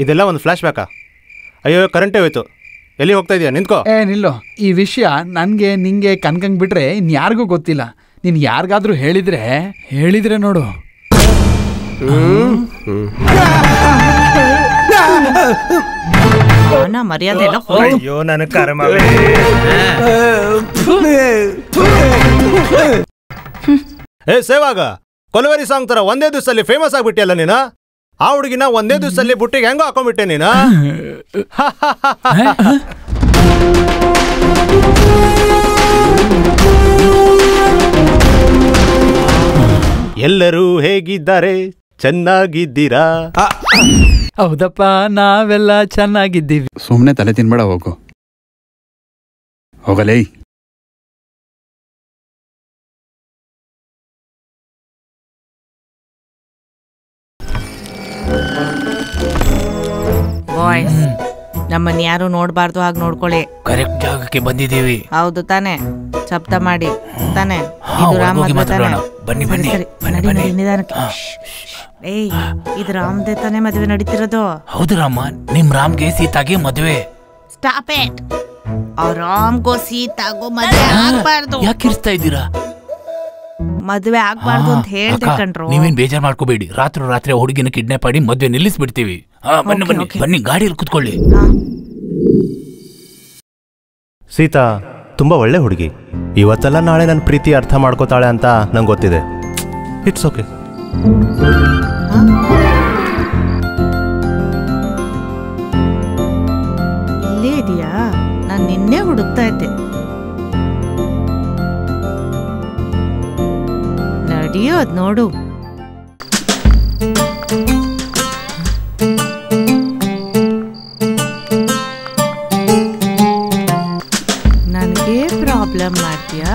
ಇದೆಲ್ಲ ಒಂದು ಫ್ಲಾಶ್ ಬ್ಯಾಕಾ? ಅಯ್ಯೋ, ಕರೆಂಟೇ ಹೋಯ್ತು. ಎಲ್ಲಿ ಹೋಗ್ತಾ ಇದೆಯಾ? ನಿಂತ್ಕೋ. ನಿಲ್ಲೋ. ಈ ವಿಷಯ ನನಗೆ ನಿಂಗೆ ಕನ್ಕಂಗ್ ಬಿಟ್ರೆ ಇನ್ಯಾರಿಗೂ ಗೊತ್ತಿಲ್ಲ. ನೀನು ಯಾರಿಗಾದ್ರೂ ಹೇಳಿದ್ರೆ ನೋಡು. ಮರ್ಯಾದೆ ಎಲ್ಲ. ಅಯ್ಯೋ ನನ್ನ ಕರ್ಮವೇ. ಸೇವಾಗ ಕೊಲವೆರಿ ಸಾಂಗ್ ತರ ಒಂದೇ ದಿವಸದಲ್ಲಿ ಫೇಮಸ್ ಆಗ್ಬಿಟ್ಟಿಯಲ್ಲ ನೀನು. ಆ ಹುಡುಗಿನ ಒಂದೇ ದಿವಸದಲ್ಲಿ ಬುಟ್ಟಿಗೆ ಹೆಂಗೋ ಹಾಕೊಂಡ್ಬಿಟ್ಟೆ ನೀನು. ಎಲ್ಲರೂ ಹೇಗಿದ್ದಾರೆ? ಚೆನ್ನಾಗಿದ್ದೀರಾ? ಹೌದಪ್ಪ, ನಾವೆಲ್ಲ ಚೆನ್ನಾಗಿದ್ದೀವಿ. ಸುಮ್ಮನೆ ತಲೆ ತಿನ್ಬೇಡ, ಹೋಗಲೇ. ಬಾಯ್ಸ್, ನಮ್ಮನ್ನ ಯಾರು ನೋಡ್ಬಾರ್ದು, ಹಾಗೆ ನೋಡ್ಕೊಳ್ಳಿ. ಕರೆಕ್ಟ್ ಜಾಗಕ್ಕೆ ಬಂದಿದ್ದೀವಿ. ಹೌದು ತಾನೆ? ಶಬ್ದ ಮಾಡಿ ತಾನೆ? ಇದು ರಾಮ್ ಮದ್ವೆ ತಾನೆ? ಬನ್ನಿ ಬನ್ನಿ ನಡಿ ನಿಧಾನಕ್ಕೆ. ಏಯ್, ಇದು ರಾಮ್ದೇ ತಾನೆ ಮದುವೆ ನಡೀತಿರೋದು? ಹೌದು ರಾಮ, ನಿಮ್ ರಾಮ್ಗೆ ಸೀತಾಗೆ ಮದುವೆ. Stop it. ಅವ್ರ ರಾಮ್ಗೋ ಸೀತಾಗೋ ಮದುವೆ ಆಗ್ಬಾರ್ದು. ಯಾಕೆ ಇರ್ತಾ ಇದ್ದೀರಾ? ಮದುವೆ ಆಗ್ಬಾರ್ದು ಅಂತ ಹೇಳ್ದೆ ಕಣ್ರು. ನೀವೇನ್ ಬೇಜಾರ್ ಮಾಡ್ಕೋಬೇಡಿ. ರಾತ್ರಿ ಹುಡುಗಿನ ಕಿಡ್ನಾಪ್ ಮಾಡಿ ಮದುವೆ ನಿಲ್ಲಿಸ್ಬಿಡ್ತೀವಿ. ಬನ್ನಿ ಬನ್ನಿ ಬನ್ನಿ, ಗಾಡಿಯಲ್ಲಿ ಕುತ್ಕೊಳ್ಳಿ. ಸೀತಾ ತುಂಬಾ ಒಳ್ಳೆ ಹುಡುಗಿ. ಇವತ್ತೆಲ್ಲ ನಾಳೆ ನನ್ನ ಪ್ರೀತಿ ಅರ್ಥ ಮಾಡ್ಕೋತಾಳೆ ಅಂತ ನಂಗೆ ಗೊತ್ತಿದೆ. It's okay. ಇಲ್ಲೇ ಇದೆಯಾ? ನಾನು ನಿನ್ನೆ ಹುಡುಕ್ತಾ ಇದ್ದೆ. ನಡಿಯೋದ್ ನೋಡು. ನನಗೆ ಪ್ರಾಬ್ಲಮ್ ಮಾಡ್ತೀಯಾ?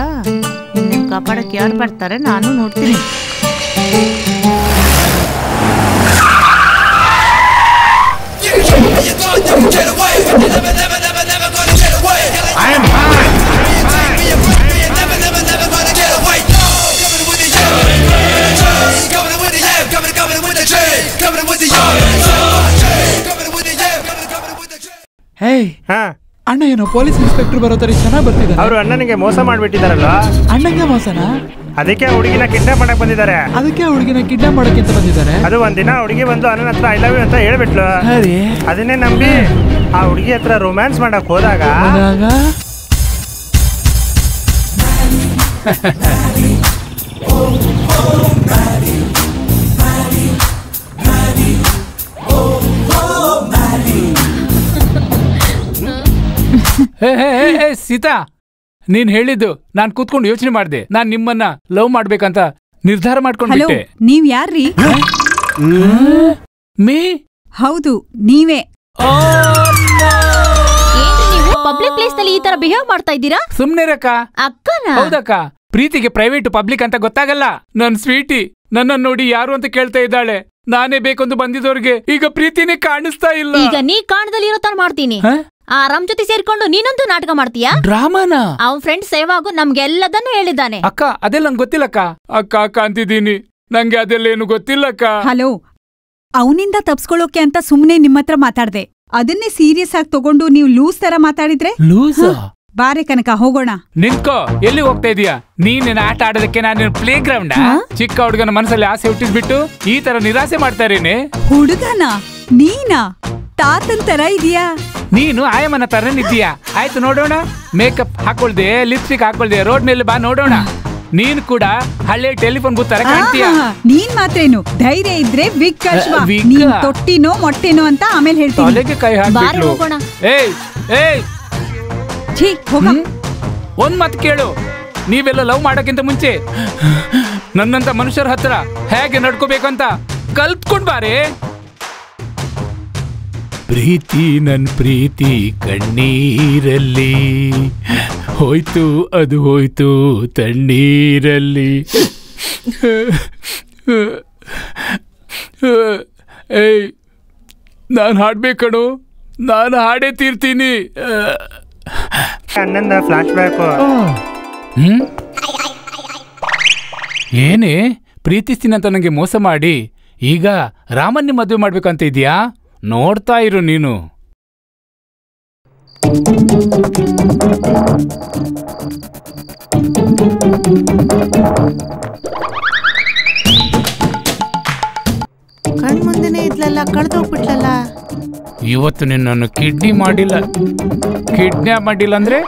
ನಿನ್ನ ಕಾಪಾಡಕ್ಕೆ ಯಾರು ಬರ್ತಾರೆ ನಾನು ನೋಡ್ತೀನಿ. ಅಣ್ಣ ಏನೋ ಪೊಲೀಸ್ ಇನ್ಸ್ಪೆಕ್ಟರ್ ಬರೋ ತರ ಚೆನ್ನಾಗಿ ಬರ್ತಿದ್ದಾರೆ. ಅವರು ಅಣ್ಣನಿಗೆ ಮೋಸ ಮಾಡ್ಬಿಟ್ಟಿದಾರಲ್ಲ. ಅಣ್ಣಂಗೆ ಮೋಸನಾ? ಅದಕ್ಕೆ ಹುಡುಗಿನ ಕಿಡ್ನಾಪ್ ಮಾಡಕ್ ಬಂದಿದ್ದಾರೆ. ಅದಕ್ಕೆ ಹುಡುಗಿನ ಕಿಡ್ನಾಪ್ ಮಾಡಕ್ಕೆ ಅಂತ ಬಂದಿದ್ದಾರೆ. ಅದು ಒಂದಿನ ಹುಡುಗಿ ಬಂದು ಅಣ್ಣನ ಹತ್ರ ಐ ಲವ್ ಯು ಅಂತ ಹೇಳ್ಬಿಟ್ಲು. ಅದನ್ನೇ ನಂಬಿ ಆ ಹುಡುಗಿ ಹತ್ರ ರೊಮ್ಯಾನ್ಸ್ ಮಾಡಕ್ ಹೋದಾಗ ಸೀತಾ, ನೀನ್ ಹೇಳಿದ್ದು ನಾನ್ ಕೂತ್ಕೊಂಡು ಯೋಚನೆ ಮಾಡಿದೆ. ನಾನ್ ನಿಮ್ಮನ್ನ ಲವ್ ಮಾಡ್ಬೇಕಂತ ನಿರ್ಧಾರ ಮಾಡ್ಕೊಂಡ್ಬಿಟ್ಟೆ. ನೀವ್ ಯಾರ್ರೀ? ಮೀ? ಹೌದು, ನೀವೇ. ಪಬ್ಲಿಕ್ ಪ್ಲೇಸ್ ನಲ್ಲಿ ಈ ತರ ಬಿಹೇವ್ ಮಾಡ್ತಾ ಇದ್ದೀರಾ? ಸುಮ್ನೆ ರಕ್ಕ. ಅಕ್ಕನ? ಹೌದಕ್ಕ. ಪ್ರೀತಿಗೆ ಪ್ರೈವೇಟ್ ಪಬ್ಲಿಕ್ ಅಂತ ಗೊತ್ತಾಗಲ್ಲ. ನನ್ ಸ್ವೀಟಿ ನನ್ನ ನೋಡಿ ಯಾರು ಅಂತ ಕೇಳ್ತಾ ಇದ್ದಾಳೆ. ನಾನೇ ಬೇಕೊಂದು ಬಂದಿದ್ದವ್ರಿಗೆ ಈಗ ಪ್ರೀತಿನೇ ಕಾಣಿಸ್ತಾ ಇಲ್ಲ. ಈಗ ನೀ ಕಾಣದಲ್ಲಿ ಇರೋ ತರ ಮಾಡ್ತೀನಿ. ಆ ರಾಮ್ ಜೊತೆ ಸೇರ್ಕೊಂಡು ನೀನೊಂದು ನಾಟಕ ಮಾಡ್ತೀಯಾ? ಡ್ರಾಮಾನ? ಅವನ್ ಫ್ರೆಂಡ್ ಸೇವಾಗು ನಮ್ಗೆಲ್ಲದನ್ನು ಹೇಳಿದ್ದಾನೆ. ಅಕ್ಕ ಅದೆಲ್ಲ ನಂಗೆ ಗೊತ್ತಿಲ್ಲಕ್ಕ. ಅಕ್ಕ ಅಕ್ಕ ಅಂತಿದ್ದೀನಿ, ನಂಗೆ ಅದೆಲ್ಲ ಏನು ಗೊತ್ತಿಲ್ಲಕ್ಕ. ಹಲೋ, ಅವನಿಂದ ತಪ್ಸ್ಕೊಳ್ಳೋಕೆ ಅಂತ ಸುಮ್ನೆ ನಿಮ್ಮತ್ರ ಮಾತಾಡ್ದೆ. ಅದನ್ನೇ ಸೀರಿಯಸ್ ಆಗಿ ತಗೊಂಡು ನೀವು ಲೂಸ್ ತರ ಮಾತಾಡಿದ್ರೆ ಬಾರೆ ಕನಕ ಹೋಗೋಣ. ನಿಂತ್ಕೋ, ಎಲ್ಲಿ ಹೋಗ್ತಾ ಇದೀಯಾ? ನೀನ್ ಆಟ ಆಡೋದಕ್ಕೆ ನಾನು ಪ್ಲೇ ಗ್ರೌಂಡ್? ಚಿಕ್ಕ ಹುಡುಗನ ಮನಸ್ಸಲ್ಲಿ ಆಸೆ ಹುಟ್ಟಿಸ್ಬಿಟ್ಟು ಈ ತರ ನಿರಾಸೆ ಮಾಡ್ತಾ ಇರೇನೆ. ಹುಡುಗನ ನೀನಾ? ತಾತನ್ ತರ ಇದೀಯಾ? ನೀನು ಆಯಮ್ಮನ ತರ ನಿದ್ದೀಯಾ? ಆಯ್ತು ನೋಡೋಣ. ಮೇಕಪ್ ಹಾಕೊಳ್ದೆ, ಲಿಪ್ಸ್ಟಿಕ್ ಹಾಕೊಳ್ದೆ ರೋಡ್ ಮೇಲೆ ಬಾ ನೋಡೋಣ. ನೀನ್ ಕೂಡ ಹಳ್ಳಿ ಟೆಲಿಫೋನ್ ಬೂತ್ ತರ ಕಾಣ್ತೀಯ. ನೀನ್ ಮಾತ್ರೇನು ಧೈರ್ಯ ಇದ್ರೆ ವಿಗ್ ನೀನ್ ತೊಟ್ಟಿನೋ ಮೊಟ್ಟೆನೋ ಅಂತ ಆಮೇಲೆ ಹೇಳ್ತೀನಿ. ತಲೆಗೆ ಕೈ ಹಾಕ್ಬಿಟ್ಲು. ಏಯ್ ಏಯ್ ಒಂದ್ ಮಾತು ಕೇಳು, ನೀವೆಲ್ಲ ಲವ್ ಮಾಡೋಕ್ಕಿಂತ ಮುಂಚೆ ನನ್ನಂತ ಮನುಷ್ಯರ ಹತ್ರ ಹೇಗೆ ನಡ್ಕೋಬೇಕಂತ ಕಲ್ತ್ಕೊಂಡ್ ಬಾರೆ. ಪ್ರೀತಿ ನನ್ ಪ್ರೀತಿ ಕಣ್ಣೀರಲ್ಲಿ ಹೋಯ್ತು, ಅದು ಹೋಯ್ತು ತಣ್ಣೀರಲ್ಲಿ. ಏಯ್ ನಾನು ಹಾಡ್ಬೇಕಣು, ನಾನು ಹಾಡೇ ತೀರ್ತೀನಿ. ಅಣ್ಣಂದ ಫ್ಲಾಶ್ ಬ್ಯಾಕ್. ಏನೇ ಪ್ರೀತಿಸ್ತೀನಂತ ನನಗೆ ಮೋಸ ಮಾಡಿ ಈಗ ರಾಮನ್ನೇ ಮದುವೆ ಮಾಡ್ಬೇಕಂತ ಇದೀಯಾ? ನೋಡ್ತಾ ಇರು ನೀನು. ಕಣ್ ಮುಂದೆನೆ ಇದ್ಲಲ್ಲ, ಕಳ್ದೋಗ್ಬಿಟ್ಲಲ್ಲ. ಇವತ್ತು ನಿನ್ನನ್ನು ಕಿಡ್ನಿ ಮಾಡಿಲ್ಲ, ಕಿಡ್ನಾಪ್ ಮಾಡಿಲ್ಲ ಅಂದ್ರೆ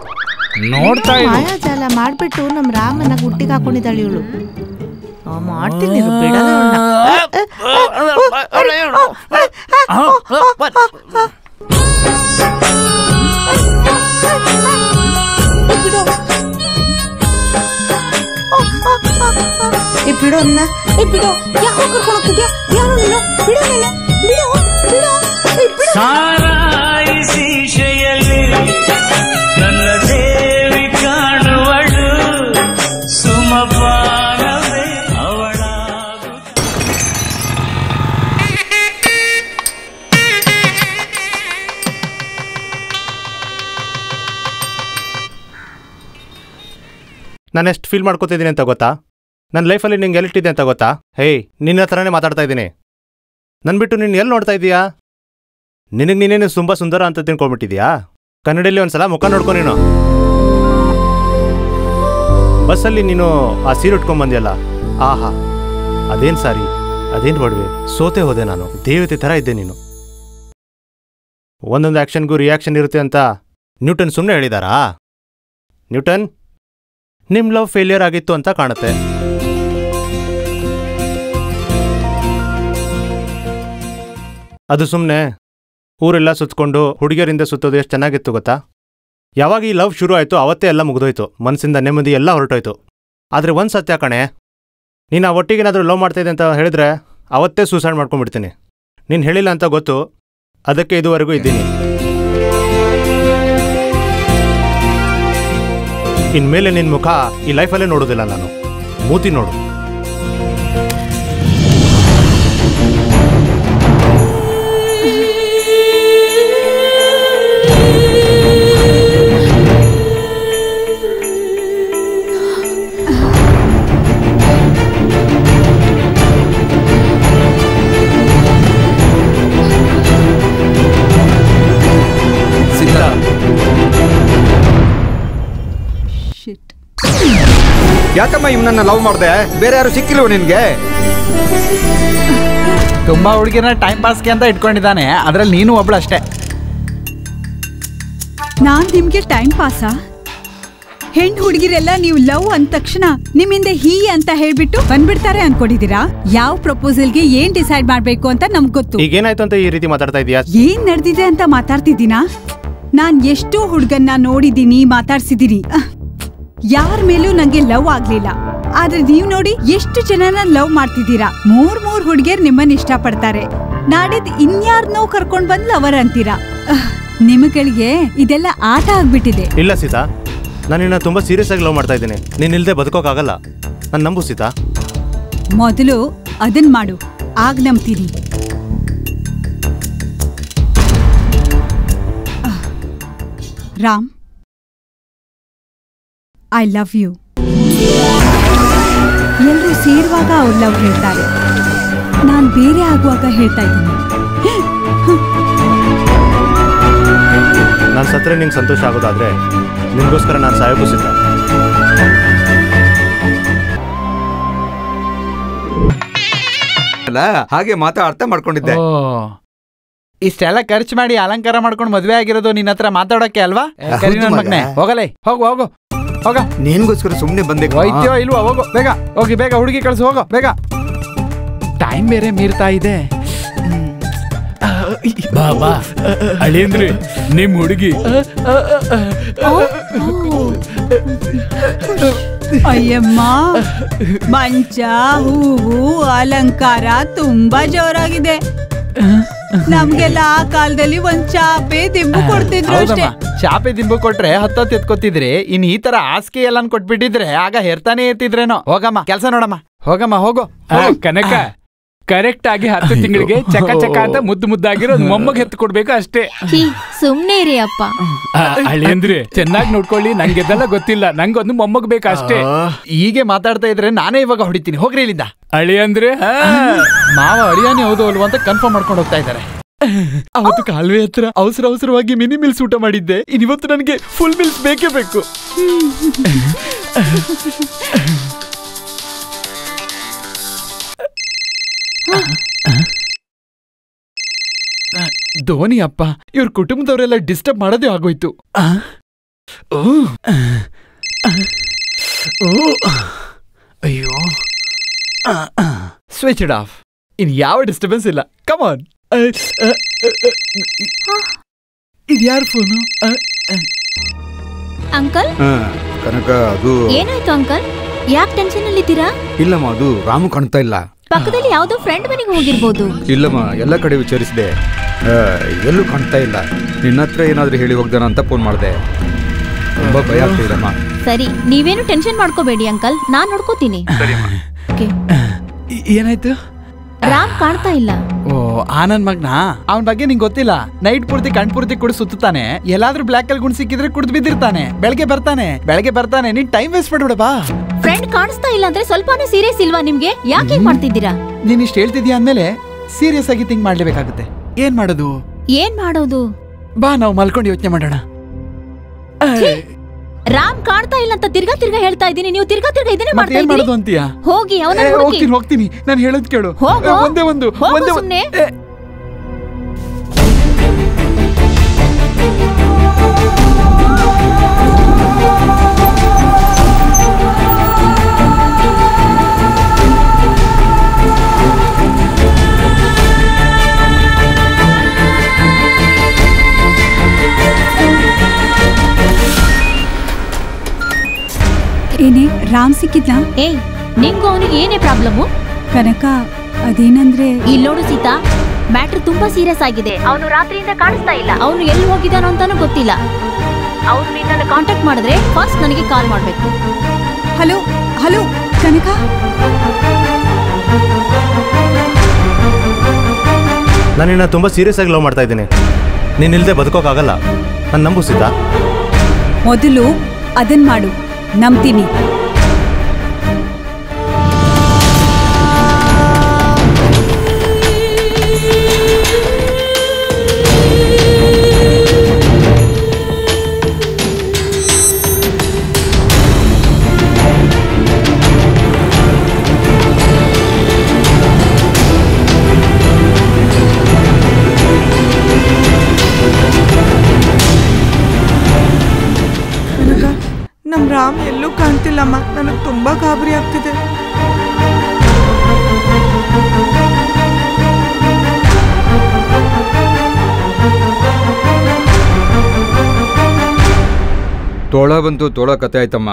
ನೋಡ್ತಾ ಇರು. ಮಾಯಾಜಾಲ ಮಾಡ್ಬಿಟ್ಟು ನಮ್ ರಾಮನ ಗುಟ್ಟಿಗೆ ಹಾಕೊಂಡಿದ್ದಾಳೆ ಇವಳು. ಮಾಡ್ತೀನಿ ಬಿಡು ಅನ್ನ, ಬಿಡು. ಯಾಕೆ ಕರ್ಕೊಂಡು ಹೋಗ್ತಿದ್ಯಾ? ಯಾರು ನೀನು? ಬಿಡು ನೀನು, ಬಿಡು ಬಿಡು. ಸಾರಾಯಿಸಿ ಶೆಯಲ್ಲಿ ನನ್ನ ದೇವಿ ಕಾಣುವಳು, ಸುಮಪಾನವೇ ಅವಳಾಗು. ನಾನು ಎಷ್ಟು ಫೀಲ್ ಮಾಡ್ಕೋತಿದ್ದೀನಿ ಅಂತ ಗೊತ್ತಾ? ನನ್ನ ಲೈಫಲ್ಲಿ ನಿಂಗೆ ಎಲ್ಲಿಟ್ಟಿದೆ ಅಂತ ಗೊತ್ತಾ? ಹೇಯ್, ನಿನ್ನ ಹತ್ರನೇ ಮಾತಾಡ್ತಾ ಇದ್ದೀನಿ. ನನ್ನ ಬಿಟ್ಟು ನೀನು ಎಲ್ಲಿ ನೋಡ್ತಾ ಇದೀಯಾ? ನಿನಗೆ ನೀನೇನು ತುಂಬ ಸುಂದರ ಅಂತ ತಿಳ್ಕೊಂಡ್ಬಿಟ್ಟಿದ್ಯಾ? ಕನ್ನಡಲ್ಲಿ ಒಂದ್ಸಲ ಮುಖ ನೋಡ್ಕೊ ನೀನು. ಬಸ್ಸಲ್ಲಿ ನೀನು ಆ ಸೀರೆ ಉಟ್ಕೊಂಡ್ಬಂದ್ಯಲ್ಲ, ಆಹಾ ಅದೇನು ಸಾರಿ, ಅದೇನು ಒಡವೆ, ಸೋತೆ ಹೋದೆ ನಾನು. ದೇವತೆ ಥರ ಇದ್ದೆ ನೀನು. ಒಂದೊಂದು ಆ್ಯಕ್ಷನ್ಗೂ ರಿಯಾಕ್ಷನ್ ಇರುತ್ತೆ ಅಂತ ನ್ಯೂಟನ್ ಸುಮ್ಮನೆ ಹೇಳಿದಾರಾ? ನ್ಯೂಟನ್, ನಿಮ್ಮ ಲವ್ ಫೇಲಿಯರ್ ಆಗಿತ್ತು ಅಂತ ಕಾಣುತ್ತೆ. ಅದು ಸುಮ್ಮನೆ ಊರೆಲ್ಲ ಸುತ್ತಕೊಂಡು ಹುಡುಗಿಯರಿಂದ ಸುತ್ತೋದು ಎಷ್ಟು ಚೆನ್ನಾಗಿತ್ತು ಗೊತ್ತಾ? ಯಾವಾಗ ಈ ಲವ್ ಶುರು ಆಯಿತು ಅವತ್ತೇ ಎಲ್ಲ ಮುಗಿದೋಯ್ತು, ಮನಸ್ಸಿಂದ ನೆಮ್ಮದಿ ಎಲ್ಲ ಹೊರಟೋಯ್ತು. ಆದರೆ ಒಂದು ಸತ್ಯ ಕಣೆ, ನೀನು ಆ ಒಟ್ಟಿಗೇನಾದರೂ ಲವ್ ಮಾಡ್ತಾಯಿದ್ದೆ ಅಂತ ಹೇಳಿದ್ರೆ ಅವತ್ತೇ ಸೂಸೈಡ್ ಮಾಡ್ಕೊಂಡ್ಬಿಡ್ತೀನಿ. ನೀನು ಹೇಳಿಲ್ಲ ಅಂತ ಗೊತ್ತು, ಅದಕ್ಕೆ ಇದುವರೆಗೂ ಇದ್ದೀನಿ. ಇನ್ಮೇಲೆ ನಿನ್ನ ಮುಖ ಈ ಲೈಫಲ್ಲೇ ನೋಡೋದಿಲ್ಲ ನಾನು, ಮೂತಿ ನೋಡು. ಯಾಕಮ್ಮ ಇವನನ್ನ ಲವ್ ಮಾಡ್ದೆ? ಬೇರೆ ಯಾರು ಸಿಕ್ಕಿಲ್ವ ನಿನ್ಗೆ? ತುಂಬಾ ಹುಡುಗಿನ ಟೈಮ್ ಪಾಸ್ಗೆ ಅಂತ ಇಟ್ಕೊಂಡಿದ್ದಾನೆ, ಅದ್ರಲ್ಲಿ ನೀನು ಒಬ್ಳು ಅಷ್ಟೇ. ನಾನ್ ನಿಮ್ಗೆ ಟೈಮ್ ಪಾಸಾ? ಹೆಣ್ಣು ಹುಡುಗಿರೆಲ್ಲ ನೀವು ಲವ್ ಅಂದ ತಕ್ಷಣ ನಿಮ್ಮಿಂದ ಹೀ ಅಂತ ಹೇಳ್ಬಿಟ್ಟು ಬಂದ್ಬಿಡ್ತಾರೆ ಅನ್ಕೊಂಡಿದೀರಾ? ಯಾವ ಪ್ರಪೋಸಲ್ಗೆ ಏನ್ ಡಿಸೈಡ್ ಮಾಡ್ಬೇಕು ಅಂತ ನಮ್ಗೆ ಗೊತ್ತು. ಈಗೇನಾಯ್ತು ಅಂತ ಈ ರೀತಿ ಮಾತಾಡ್ತಾ ಇದೀಯಾ? ಏನ್ ನಡೆದಿದೆ ಅಂತ ಮಾತಾಡ್ತಿದ್ದೀನಾ? ನಾನ್ ಎಷ್ಟೋ ಹುಡುಗನ್ನ ನೋಡಿದೀನಿ, ಮಾತಾಡ್ಸಿದೀನಿ. ಯಾರ ಮೇಲೂ ನಂಗೆ ಲವ್ ಆಗ್ಲಿಲ್ಲ. ಆದ್ರೆ ನೀವ್ ನೋಡಿ ಎಷ್ಟು ಜನನ ಲವ್ ಮಾಡ್ತಿದ್ದೀರಾ. ಮೂರ್ ಹುಡುಗಿಯರ್ ನಿಮ್ಮನ್ನ ಇಷ್ಟ ಪಡ್ತಾರೆ. ನಾಡಿದ್ ಇನ್ಯಾರನ್ನೋ ಕರ್ಕೊಂಡ್ ಬಂದ್ ಲವರ್ ಅಂತೀರಾ. ನಿಮಗಳಿಗೆ ಇದೆಲ್ಲ ಆಟ ಆಗ್ಬಿಟ್ಟಿದೆ. ಇಲ್ಲ ಸೀತಾ, ನಾನು ನಿನ್ನ ತುಂಬಾ ಸೀರಿಯಸ್ ಆಗಿ ಲವ್ ಮಾಡ್ತಾ ಇದ್ದೀನಿ. ನೀನಿಲ್ದೆ ಬದುಕೋಕ್ಕಾಗಲ್ಲ. ನಾನು ನಂಬು ಸೀತಾ. ಮೊದಲು ಅದನ್ ಮಾಡು, ಆಗ ನಂಬ್ತೀನಿ. Ram, I love you. ಎಲ್ಲರೂ ಸೇರುವಾಗ ಅವ್ರು ಲವ್ ಹೇಳ್ತಾರೆ, ನಾನು ಬೇರೆ ಆಗುವಾಗ ಹೇಳ್ತಾ ಇದ್ದೀನಿ. ನಾನು ಸತ್ರೆ ನಿಂಗೆ ಸಂತೋಷ ಆಗೋದಾದ್ರೆ ನಿಮಗೋಸ್ಕರ ನಾನು ಸಾಯೋಕ್ಕೂ ಸಿದ್ಧ. ಹಾಗೆ ಮಾತಾ ಅರ್ಥ ಮಾಡ್ಕೊಂಡಿದ್ದೆ. ಇಷ್ಟೆಲ್ಲ ಖರ್ಚು ಮಾಡಿ ಅಲಂಕಾರ ಮಾಡ್ಕೊಂಡು ಮದ್ವೆ ಆಗಿರೋದು ನಿನ್ನ ಹತ್ರ ಮಾತಾಡೋಕೆ ಅಲ್ವಾ? ಕರಿ ನನ್ ಮಗನೇ, ಹೋಗಲೇ, ಹೋಗು ಹೋಗು ಹೋಗ. ನೀನ್ಗೋಸ್ಕರ ಸುಮ್ನೆ ಬಂದೆ. ಹೋಯ್ತೀಯೋ ಇಲ್ವಾ? ಹೋಗು ಬೇಗ, ಹೋಗಿ ಬೇಗ ಹುಡುಗಿ ಕಳ್ಸು, ಹೋಗೋ ಬೇಗ. ಟೈಮ್ ಬೇರೆ ಮೀರ್ತಾ ಇದೆ. ಬಾ ಬಾ ಅಳಿಯಂದ್ರಿ, ನಿಮ್ ಹುಡುಗಿ. ಅಯ್ಯಮ್ಮ, ಮಂಚ, ಹೂವು, ಅಲಂಕಾರ ತುಂಬಾ ಜೋರಾಗಿದೆ. ನಮ್ಗೆಲ್ಲ ಆ ಕಾಲದಲ್ಲಿ ಒಂದ್ ಚಾಪೆ ದಿಂಬು ಕೊಡ್ತಿದ್ರು ಅಷ್ಟೇ. ಚಾಪೆ ದಿಂಬು ಕೊಟ್ರೆ ಹತ್ತತ್ತು ಎತ್ಕೊತಿದ್ರಿ. ಇನ್ ಈ ತರ ಹಾಸಿಗೆ ಎಲ್ಲ ಕೊಟ್ಬಿಟ್ಟಿದ್ರೆ ಆಗ ಹೆರ್ತಾನೆ ಇರ್ತಿದ್ರೇನೋ. ಹೋಗಮ್ಮ, ಕೆಲ್ಸ ನೋಡಮ್ಮ, ಹೋಗಮ್ಮ ಹೋಗು. ಕನಕ, ಕರೆಕ್ಟ್ ಆಗಿ 10 ತಿಂಗಳಿಗೆ ಚಕ ಚಕ ಅಂತ ಮುದ್ದು ಮುದ್ದಾಗಿರೋ ಮೊಮ್ಮಗ್ ಎತ್ತು ಕೊಡ್ಬೇಕು ಅಷ್ಟೇ. ಸುಮ್ನೆ ಇರಿ ಅಪ್ಪ. ಅಳಿಯಂದ್ರಿ, ಚೆನ್ನಾಗಿ ನೋಡ್ಕೊಳ್ಳಿ, ನಂಗೆ ಇದೆಲ್ಲ ಗೊತ್ತಿಲ್ಲ, ನಂಗೊಂದು ಮೊಮ್ಮಗ್ ಬೇಕು ಅಷ್ಟೇ. ಹೀಗೆ ಮಾತಾಡ್ತಾ ಇದ್ರೆ ನಾನೇ ಇವಾಗ ಹೊಡಿತೀನಿ, ಹೋಗ್ರಿ ಇಲ್ಲಿಂದ. ಅಳಿಯಂದ್ರೆ ಮಾವ ಅಳಿಯಾನೆ ಹೌದು ಅಲ್ವಾ ಅಂತ ಕನ್ಫರ್ಮ್ ಮಾಡ್ಕೊಂಡು ಹೋಗ್ತಾ ಇದ್ದಾರೆ. ಅವತ್ತು ಕಾಲುವೆ ಹತ್ರ ಅವಸರವಾಗಿ ಮಿನಿ ಮಿಲ್ಸ್ ಊಟ ಮಾಡಿದ್ದೆ. ಇನ್ನಿವತ್ತು ನನಗೆ ಫುಲ್ ಮಿಲ್ಸ್ ಬೇಕೇ ಬೇಕು. ಧೋನಿ ಅಪ್ಪ, ಇವ್ರ ಕುಟುಂಬದವರೆಲ್ಲ ಡಿಸ್ಟರ್ಬ್ ಮಾಡೋದೇ ಆಗೋಯ್ತು. ಅಯ್ಯೋ, ಸ್ವಿಚ್ ಇಟ್ ಆಫ್. ಇನ್ ಯಾವ ಡಿಸ್ಟರ್ಬೆನ್ಸ್ ಇಲ್ಲ. Come on. ಇದ್ಯಾರ ಫೋನು? ಅಂಕಲ್, ಕನಕ, ಅದು ಏನಾಯ್ತು ಅಂಕಲ್? ಯಾಕೆ ಟೆನ್ಷನ್ ಅಲ್ಲಿ ಇದ್ದೀರಾ? ಇಲ್ಲಮ್ಮ, ಅದು ರಾಮು ಕಾಣ್ತಾ ಇಲ್ಲ. ಪಕ್ಕದಲ್ಲಿ ಯಾವ್ದೋ ಫ್ರೆಂಡ್ ಮನೆಗೆ ಹೋಗಿರ್ಬೋದು. ಇಲ್ಲಮ್ಮ, ಎಲ್ಲ ಕಡೆ ವಿಚಾರಿಸಿದೆ, ಎಲ್ಲೂ ಕಾಣ್ತಾ ಇಲ್ಲ. ನಿನ್ನ ಹತ್ರ ಏನಾದ್ರೂ ಹೇಳಿ ಹೋಗ್ದಾನ ಅಂತ ಫೋನ್ ಮಾಡಿದೆ. ತುಂಬಾ ಭಯ ಆಗ್ತಿದಮ್ಮ. ಸರಿ, ನೀವೇನು ಟೆನ್ಷನ್ ಮಾಡ್ಕೋಬೇಡಿ ಅಂಕಲ್, ನಾನ್ ನೋಡ್ಕೋತೀನಿ. ಏನಾಯ್ತು? ರಾಮ್ ಕಾಣ್ತಾ ಇಲ್ಲ. ಓ, ಆನಂದ್ ಮಗ್ನ. ಅವನ ಬಗ್ಗೆ ನಿಂಗೆ ಗೊತ್ತಿಲ್ಲ. ನೈಟ್ ಪೂರ್ತಿ ಕಣ್ ಪೂರ್ತಿ ಕುಡಿದು ಸುತ್ತಾನೆ. ಎಲ್ಲಾದ್ರೂ ಬ್ಲಾಕ್ ಅಲ್ಲಿ ಗುಣ್ ಸಿಕ್ಕಿದ್ರೆ ಕುಡ್ದು ಬಿದ್ದಿರ್ತಾನೆ. ಬೆಳಗ್ಗೆ ಬರ್ತಾನೆ. ನೀನ್ ಟೈಮ್ ವೇಸ್ಟ್ ಮಾಡ್ಬಿಡ ಬಾ. ಫ್ರೆಂಡ್ ಕಾಣಿಸ್ತಾ ಇಲ್ಲ ಅಂದ್ರೆ ಸ್ವಲ್ಪನೂ ಸೀರಿಯಸ್ ಇಲ್ವಾ ನಿಮ್ಗೆ? ಯಾಕೆ ಹಿಂಗ್ ಮಾಡ್ತಿದ್ದೀರಾ? ನೀನ್ ಇಷ್ಟ ಹೇಳ್ತಿದ್ಯಾ ಅಂದ್ಮೇಲೆ ಸೀರಿಯಸ್ ಆಗಿ ಥಿಂಕ್ ಮಾಡ್ಲೇಬೇಕಾಗುತ್ತೆ. ಏನ್ ಮಾಡೋದು? ಬಾ, ನಾವು ಮಲ್ಕೊಂಡು ಯೋಚನೆ ಮಾಡೋಣ. ರಾಮ್ ಕಾಣ್ತಾ ಇಲ್ಲ ಅಂತ ತಿರ್ಗಾ ಹೇಳ್ತಾ ಇದ್ದೀನಿ, ನೀವು ತಿರ್ಗಾ ಇದನ್ನೇ ಮಾಡ್ತಾ ಮಾಡೋದು ಅಂತೀಯ? ಹೋಗಿ ಹೋಗ್ತೀನಿ. ನಾನು ಹೇಳೋದ್ ಕೇಳು. ಒಂದೇ ಒಂದು ಸುಮ್ನೆ. ಏನೇ, ರಾಮ್ ಸಿಕ್ಕಿದ್ನಾ? ಏಯ್, ನಿಂಗೂ ಅವನಿಗೆ ಏನೇ ಪ್ರಾಬ್ಲಮ್? ಕನಕ, ಅದೇನಂದ್ರೆ ಇಲ್ಲೋಡು ಸೀತಾ, ಮ್ಯಾಟ್ರ್ ತುಂಬಾ ಸೀರಿಯಸ್ ಆಗಿದೆ. ಅವನು ರಾತ್ರಿಯಿಂದ ಕಾಣಿಸ್ತಾ ಇಲ್ಲ. ಅವನು ಎಲ್ಲಿ ಹೋಗಿದ್ದಾನೋ ಅಂತಾನೂ ಗೊತ್ತಿಲ್ಲ. ಅವನು ನಿನ್ನನ್ನು ಕಾಂಟ್ಯಾಕ್ಟ್ ಮಾಡಿದ್ರೆ ಫಸ್ಟ್ ನನಗೆ ಕಾಲ್ ಮಾಡ್ಬೇಕು. ಹಲೋ ಕನಕ, ನಾನು ನಿನ್ನ ತುಂಬಾ ಸೀರಿಯಸ್ ಆಗಿ ಲವ್ ಮಾಡ್ತಾ ಇದ್ದೀನಿ. ನೀನಿಲ್ಲದೆ ಬದುಕೋಕ್ಕಾಗಲ್ಲ. ನಾನು ನಂಬಿಸಿದ್ದ. ಮೊದಲು ಅದನ್ ಮಾಡು, ನಂಬ್ತೀನಿ. ನಮ್ ರಾಮ್ ಎಲ್ಲೂ ಕಾಣ್ತಿಲ್ಲಮ್ಮ. ನನಗೆ ತುಂಬಾ ಗಾಬರಿ ಆಗ್ತಿದೆ. ತೋಳ ಬಂತು, ತೋಳ ಕತೆ ಆಯ್ತಮ್ಮ.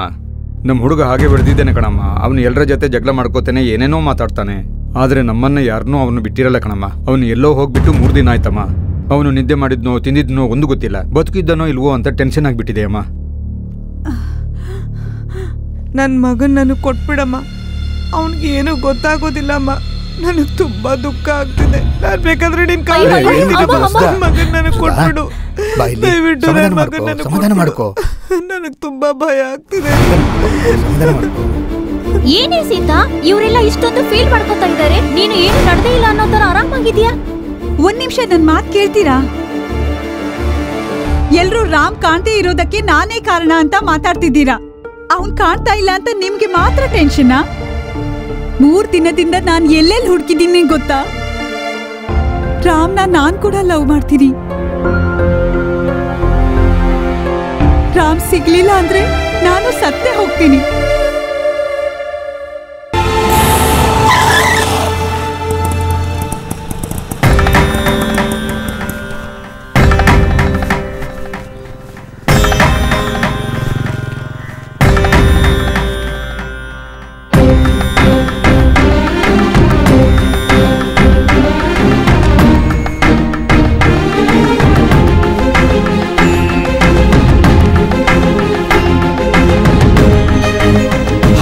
ನಮ್ಮ ಹುಡುಗ ಹಾಗೆ ಬೆಳೆದಿದ್ದೇನೆ ಕಣಮ್ಮ. ಅವನು ಎಲ್ಲರ ಜೊತೆ ಜಗಳ ಮಾಡ್ಕೋತಾನೆ, ಏನೇನೋ ಮಾತಾಡ್ತಾನೆ. ಆದ್ರೆ ನಮ್ಮನ್ನ ಯಾರನ್ನೂ ಅವನು ಬಿಟ್ಟಿರಲ್ಲ ಕಣಮ್ಮ. ಅವನು ಎಲ್ಲೋ ಹೋಗ್ಬಿಟ್ಟು 3 ದಿನ ಆಯ್ತಮ್ಮ. ಅವನು ನಿದ್ದೆ ಮಾಡಿದ್ನೋ ತಿಂದಿದ್ನೋ ಒಂದು ಗೊತ್ತಿಲ್ಲ. ಬದುಕಿದ್ದನೋ ಇಲ್ವೋ ಅಂತ ಟೆನ್ಷನ್ ಆಗಿಬಿಟ್ಟಿದೆ ಅಮ್ಮ. ನನ್ನ ಮಗನ್ ನನಗೆ ಕೊಟ್ಬಿಡಮ್ಮ. ಅವನಿಗೆ ಏನೂ ಗೊತ್ತಾಗೋದಿಲ್ಲಮ್ಮ. ನನಗೆ ತುಂಬಾ ದುಃಖ ಆಗ್ತಿದೆ. ನಾನು ಬೇಕಾದ್ರೆ ನಿನ್ ಕೈ ಮಗನ್ ನನಗೆ ಕೊಟ್ಬಿಡು. ಬಾ ಇಲ್ಲಿ. ದಯವಿಟ್ಟು ಸಮಾಧಾನ ನನ್ ಮಾಡ್ಕೋ, ಮಗನ್ನ ಸಮಾಧಾನ ಮಾಡ್ಕೋ. ನನಗ್ ತುಂಬಾ ಭಯ ಆಗ್ತಿದೆ. ಸಮಾಧಾನ ಮಾಡ್ಕೋ. ಏನೇ ಸೀತಾ, ಇವರೆಲ್ಲ ಇಷ್ಟೊಂದು ಫೀಲ್ ಮಾಡ್ಕೊತಾ ಇದ್ದಾರೆ, ನೀನು ಏನು ನಡೆದೇ ಇಲ್ಲ ಅನ್ನೋ ತರ ಆರಾಮಾಗಿದ್ಯಾ? ಒಂದ್ ನಿಮಿಷ ನನ್ ಮಾತ್ ಕೇಳ್ತೀರಾ? ಎಲ್ರೂ ರಾಮ್ ಕಾಣ್ದೇ ಇರೋದಕ್ಕೆ ನಾನೇ ಕಾರಣ ಅಂತ ಮಾತಾಡ್ತಿದ್ದೀರಾ. ಅವ್ನ್ ಕಾಣ್ತಾ ಇಲ್ಲ ಅಂತ ನಿಮ್ಗೆ ಮಾತ್ರ ಟೆನ್ಷನ್? 3 ದಿನದಿಂದ ನಾನ್ ಎಲ್ಲೆಲ್ಲಿ ಹುಡುಕಿದ್ದೀನಿ ಗೊತ್ತಾ? ರಾಮ್ನ ನಾನ್ ಕೂಡ ಲವ್ ಮಾಡ್ತೀನಿ. ರಾಮ್ ಸಿಗ್ಲಿಲ್ಲ ಅಂದ್ರೆ ನಾನು ಸತ್ತೇ ಹೋಗ್ತೀನಿ.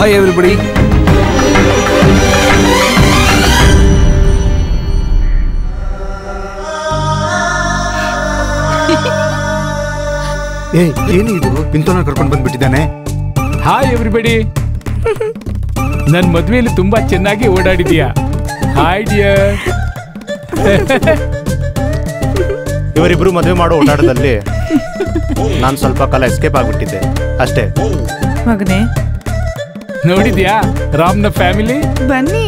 Hi everybody. ಏನಿದು ಇಂತನ ಕರ್ಕೊಂಡು ಬಂದ್ಬಿಟ್ಟಿದ್ದಾನೆ. Hi everybody. ನನ್ ಮದ್ವೆಯಲ್ಲಿ ತುಂಬಾ ಚೆನ್ನಾಗಿ ಓಡಾಡಿದ್ಯಾ. Hi dear. ಇವರಿಬ್ರು ಮದುವೆ ಮಾಡೋ ಓಡಾಟದಲ್ಲಿ ನಾನು ಸ್ವಲ್ಪ ಕಾಲ ಎಸ್ಕೇಪ್ ಆಗ್ಬಿಟ್ಟಿದ್ದೆ ಅಷ್ಟೇ. ಮಗನೇ ನೋಡಿದ್ಯಾ ರಾಮ್ನ ಫ್ಯಾಮಿಲಿ? ಬನ್ನಿ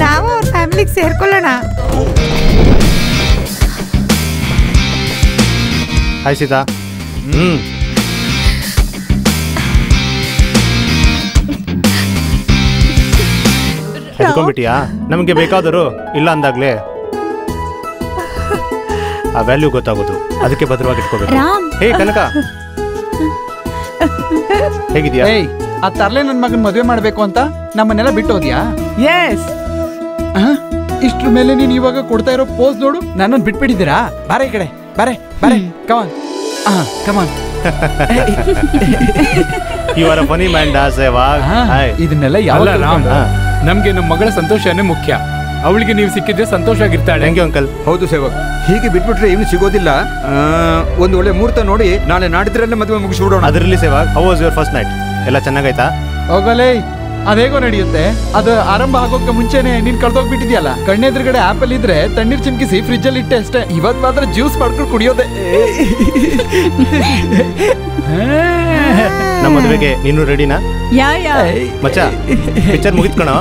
ನಾವು ಅವ್ರ ಫ್ಯಾಮಿಲಿಗೆ ಸೇರ್ಕೊಳ್ಳೋಣ. ಹಾಯ್ ಸೀತಾ. ಎದ್ಕೊಂಡ್ಬಿಟ್ಟಿಯಾ? ನಮಗೆ ಬೇಕಾದರೂ ಇಲ್ಲ ಅಂದಾಗ್ಲೇ ಆ ವ್ಯಾಲ್ಯೂ ಗೊತ್ತಾಗೋದು. ಅದಕ್ಕೆ ಭದ್ರವಾಗಿ ಇಟ್ಕೋಬೇಕು. ಹೇ ಕನಕ, ಹೇಗಿದ್ಯಾ? ಏಯ್, ಆ ತರ್ಲೆ ನನ್ ಮಗನ್ ಮದ್ವೆ ಮಾಡ್ಬೇಕು ಅಂತ ನಮ್ಮನ್ನೆಲ್ಲ ಬಿಟ್ಟೋದ್ಯಾ? ಎಸ್. ಇಷ್ಟ್ರ ಮೇಲೆ ನೀನ್ ಇವಾಗ ಕೊಡ್ತಾ ಇರೋ ಪೋಸ್ ನೋಡು. ನನ್ನನ್ನು ಬಿಟ್ಬಿಟ್ಟಿದ್ದೀರಾ? ಬಾರೆ ಈ ಕಡೆ, ಬಾರೆ ಬಾರೆ, come on come on. You are a funny man Sehwag. ಇದನ್ನೆಲ್ಲ ಯಾವ ನಮ್ಗೆ ನಮ್ಮ ಮಗಳ ಸಂತೋಷನೇ ಮುಖ್ಯ. ಅವಳಿಗೆ ನೀವು ಸಿಕ್ಕಿದ್ರೆ ಸಂತೋಷ ಆಗಿರ್ತಾಳೆ. Thank you uncle. ಹೌದು ಸೇವಕ್, ಹೀಗೆ ಬಿಟ್ಬಿಟ್ರೆ ಇವ್ನು ಸಿಗೋದಿಲ್ಲ. ಒಂದು ಒಳ್ಳೆ ಮುಹೂರ್ತ ನೋಡಿ ನಾಳೆ ನಾಡಿದ್ರಲ್ಲೇ ಮದುವೆ ಮುಗಿಸ್ಬಿಡೋಣ. ಅದರಲ್ಲಿ Sehwag, how was your first night? ಎಲ್ಲ ಚೆನ್ನಾಗಾಯ್ತಾ? ಹೋಗಲೇ, ಅದೇಗೋ ನಡೆಯುತ್ತೆ. ಅದು ಆರಂಭ ಆಗೋಕೆ ಮುಂಚೆನೆ ನೀನ್ ಕಳ್ದೋಗ್ಬಿಟ್ಟಿದ್ಯಲ್ಲ. ಕಣ್ಣೆದ್ರುಗಡೆ ಆಪಲ್ ಇದ್ರೆ ತಣ್ಣೀರ್ ಚಿಮ್ಕಿಸಿ ಫ್ರಿಜ್ ಅಲ್ಲಿ ಇಟ್ಟೆ ಅಷ್ಟೇ. ಇವತ್ ಮಾತ್ರ ಜ್ಯೂಸ್ ಮಾಡ್ಕೊಂಡು ಕುಡಿಯೋದೆ. ನಮ್ಮ ಮದುವೆಗೆ ನೀನು ರೆಡಿನಾ? ಯಾ ಯಾ ಮಚ್ಚ, ಪಿಕ್ಚರ್ ಮುಗಿತ್ಕಣೋ.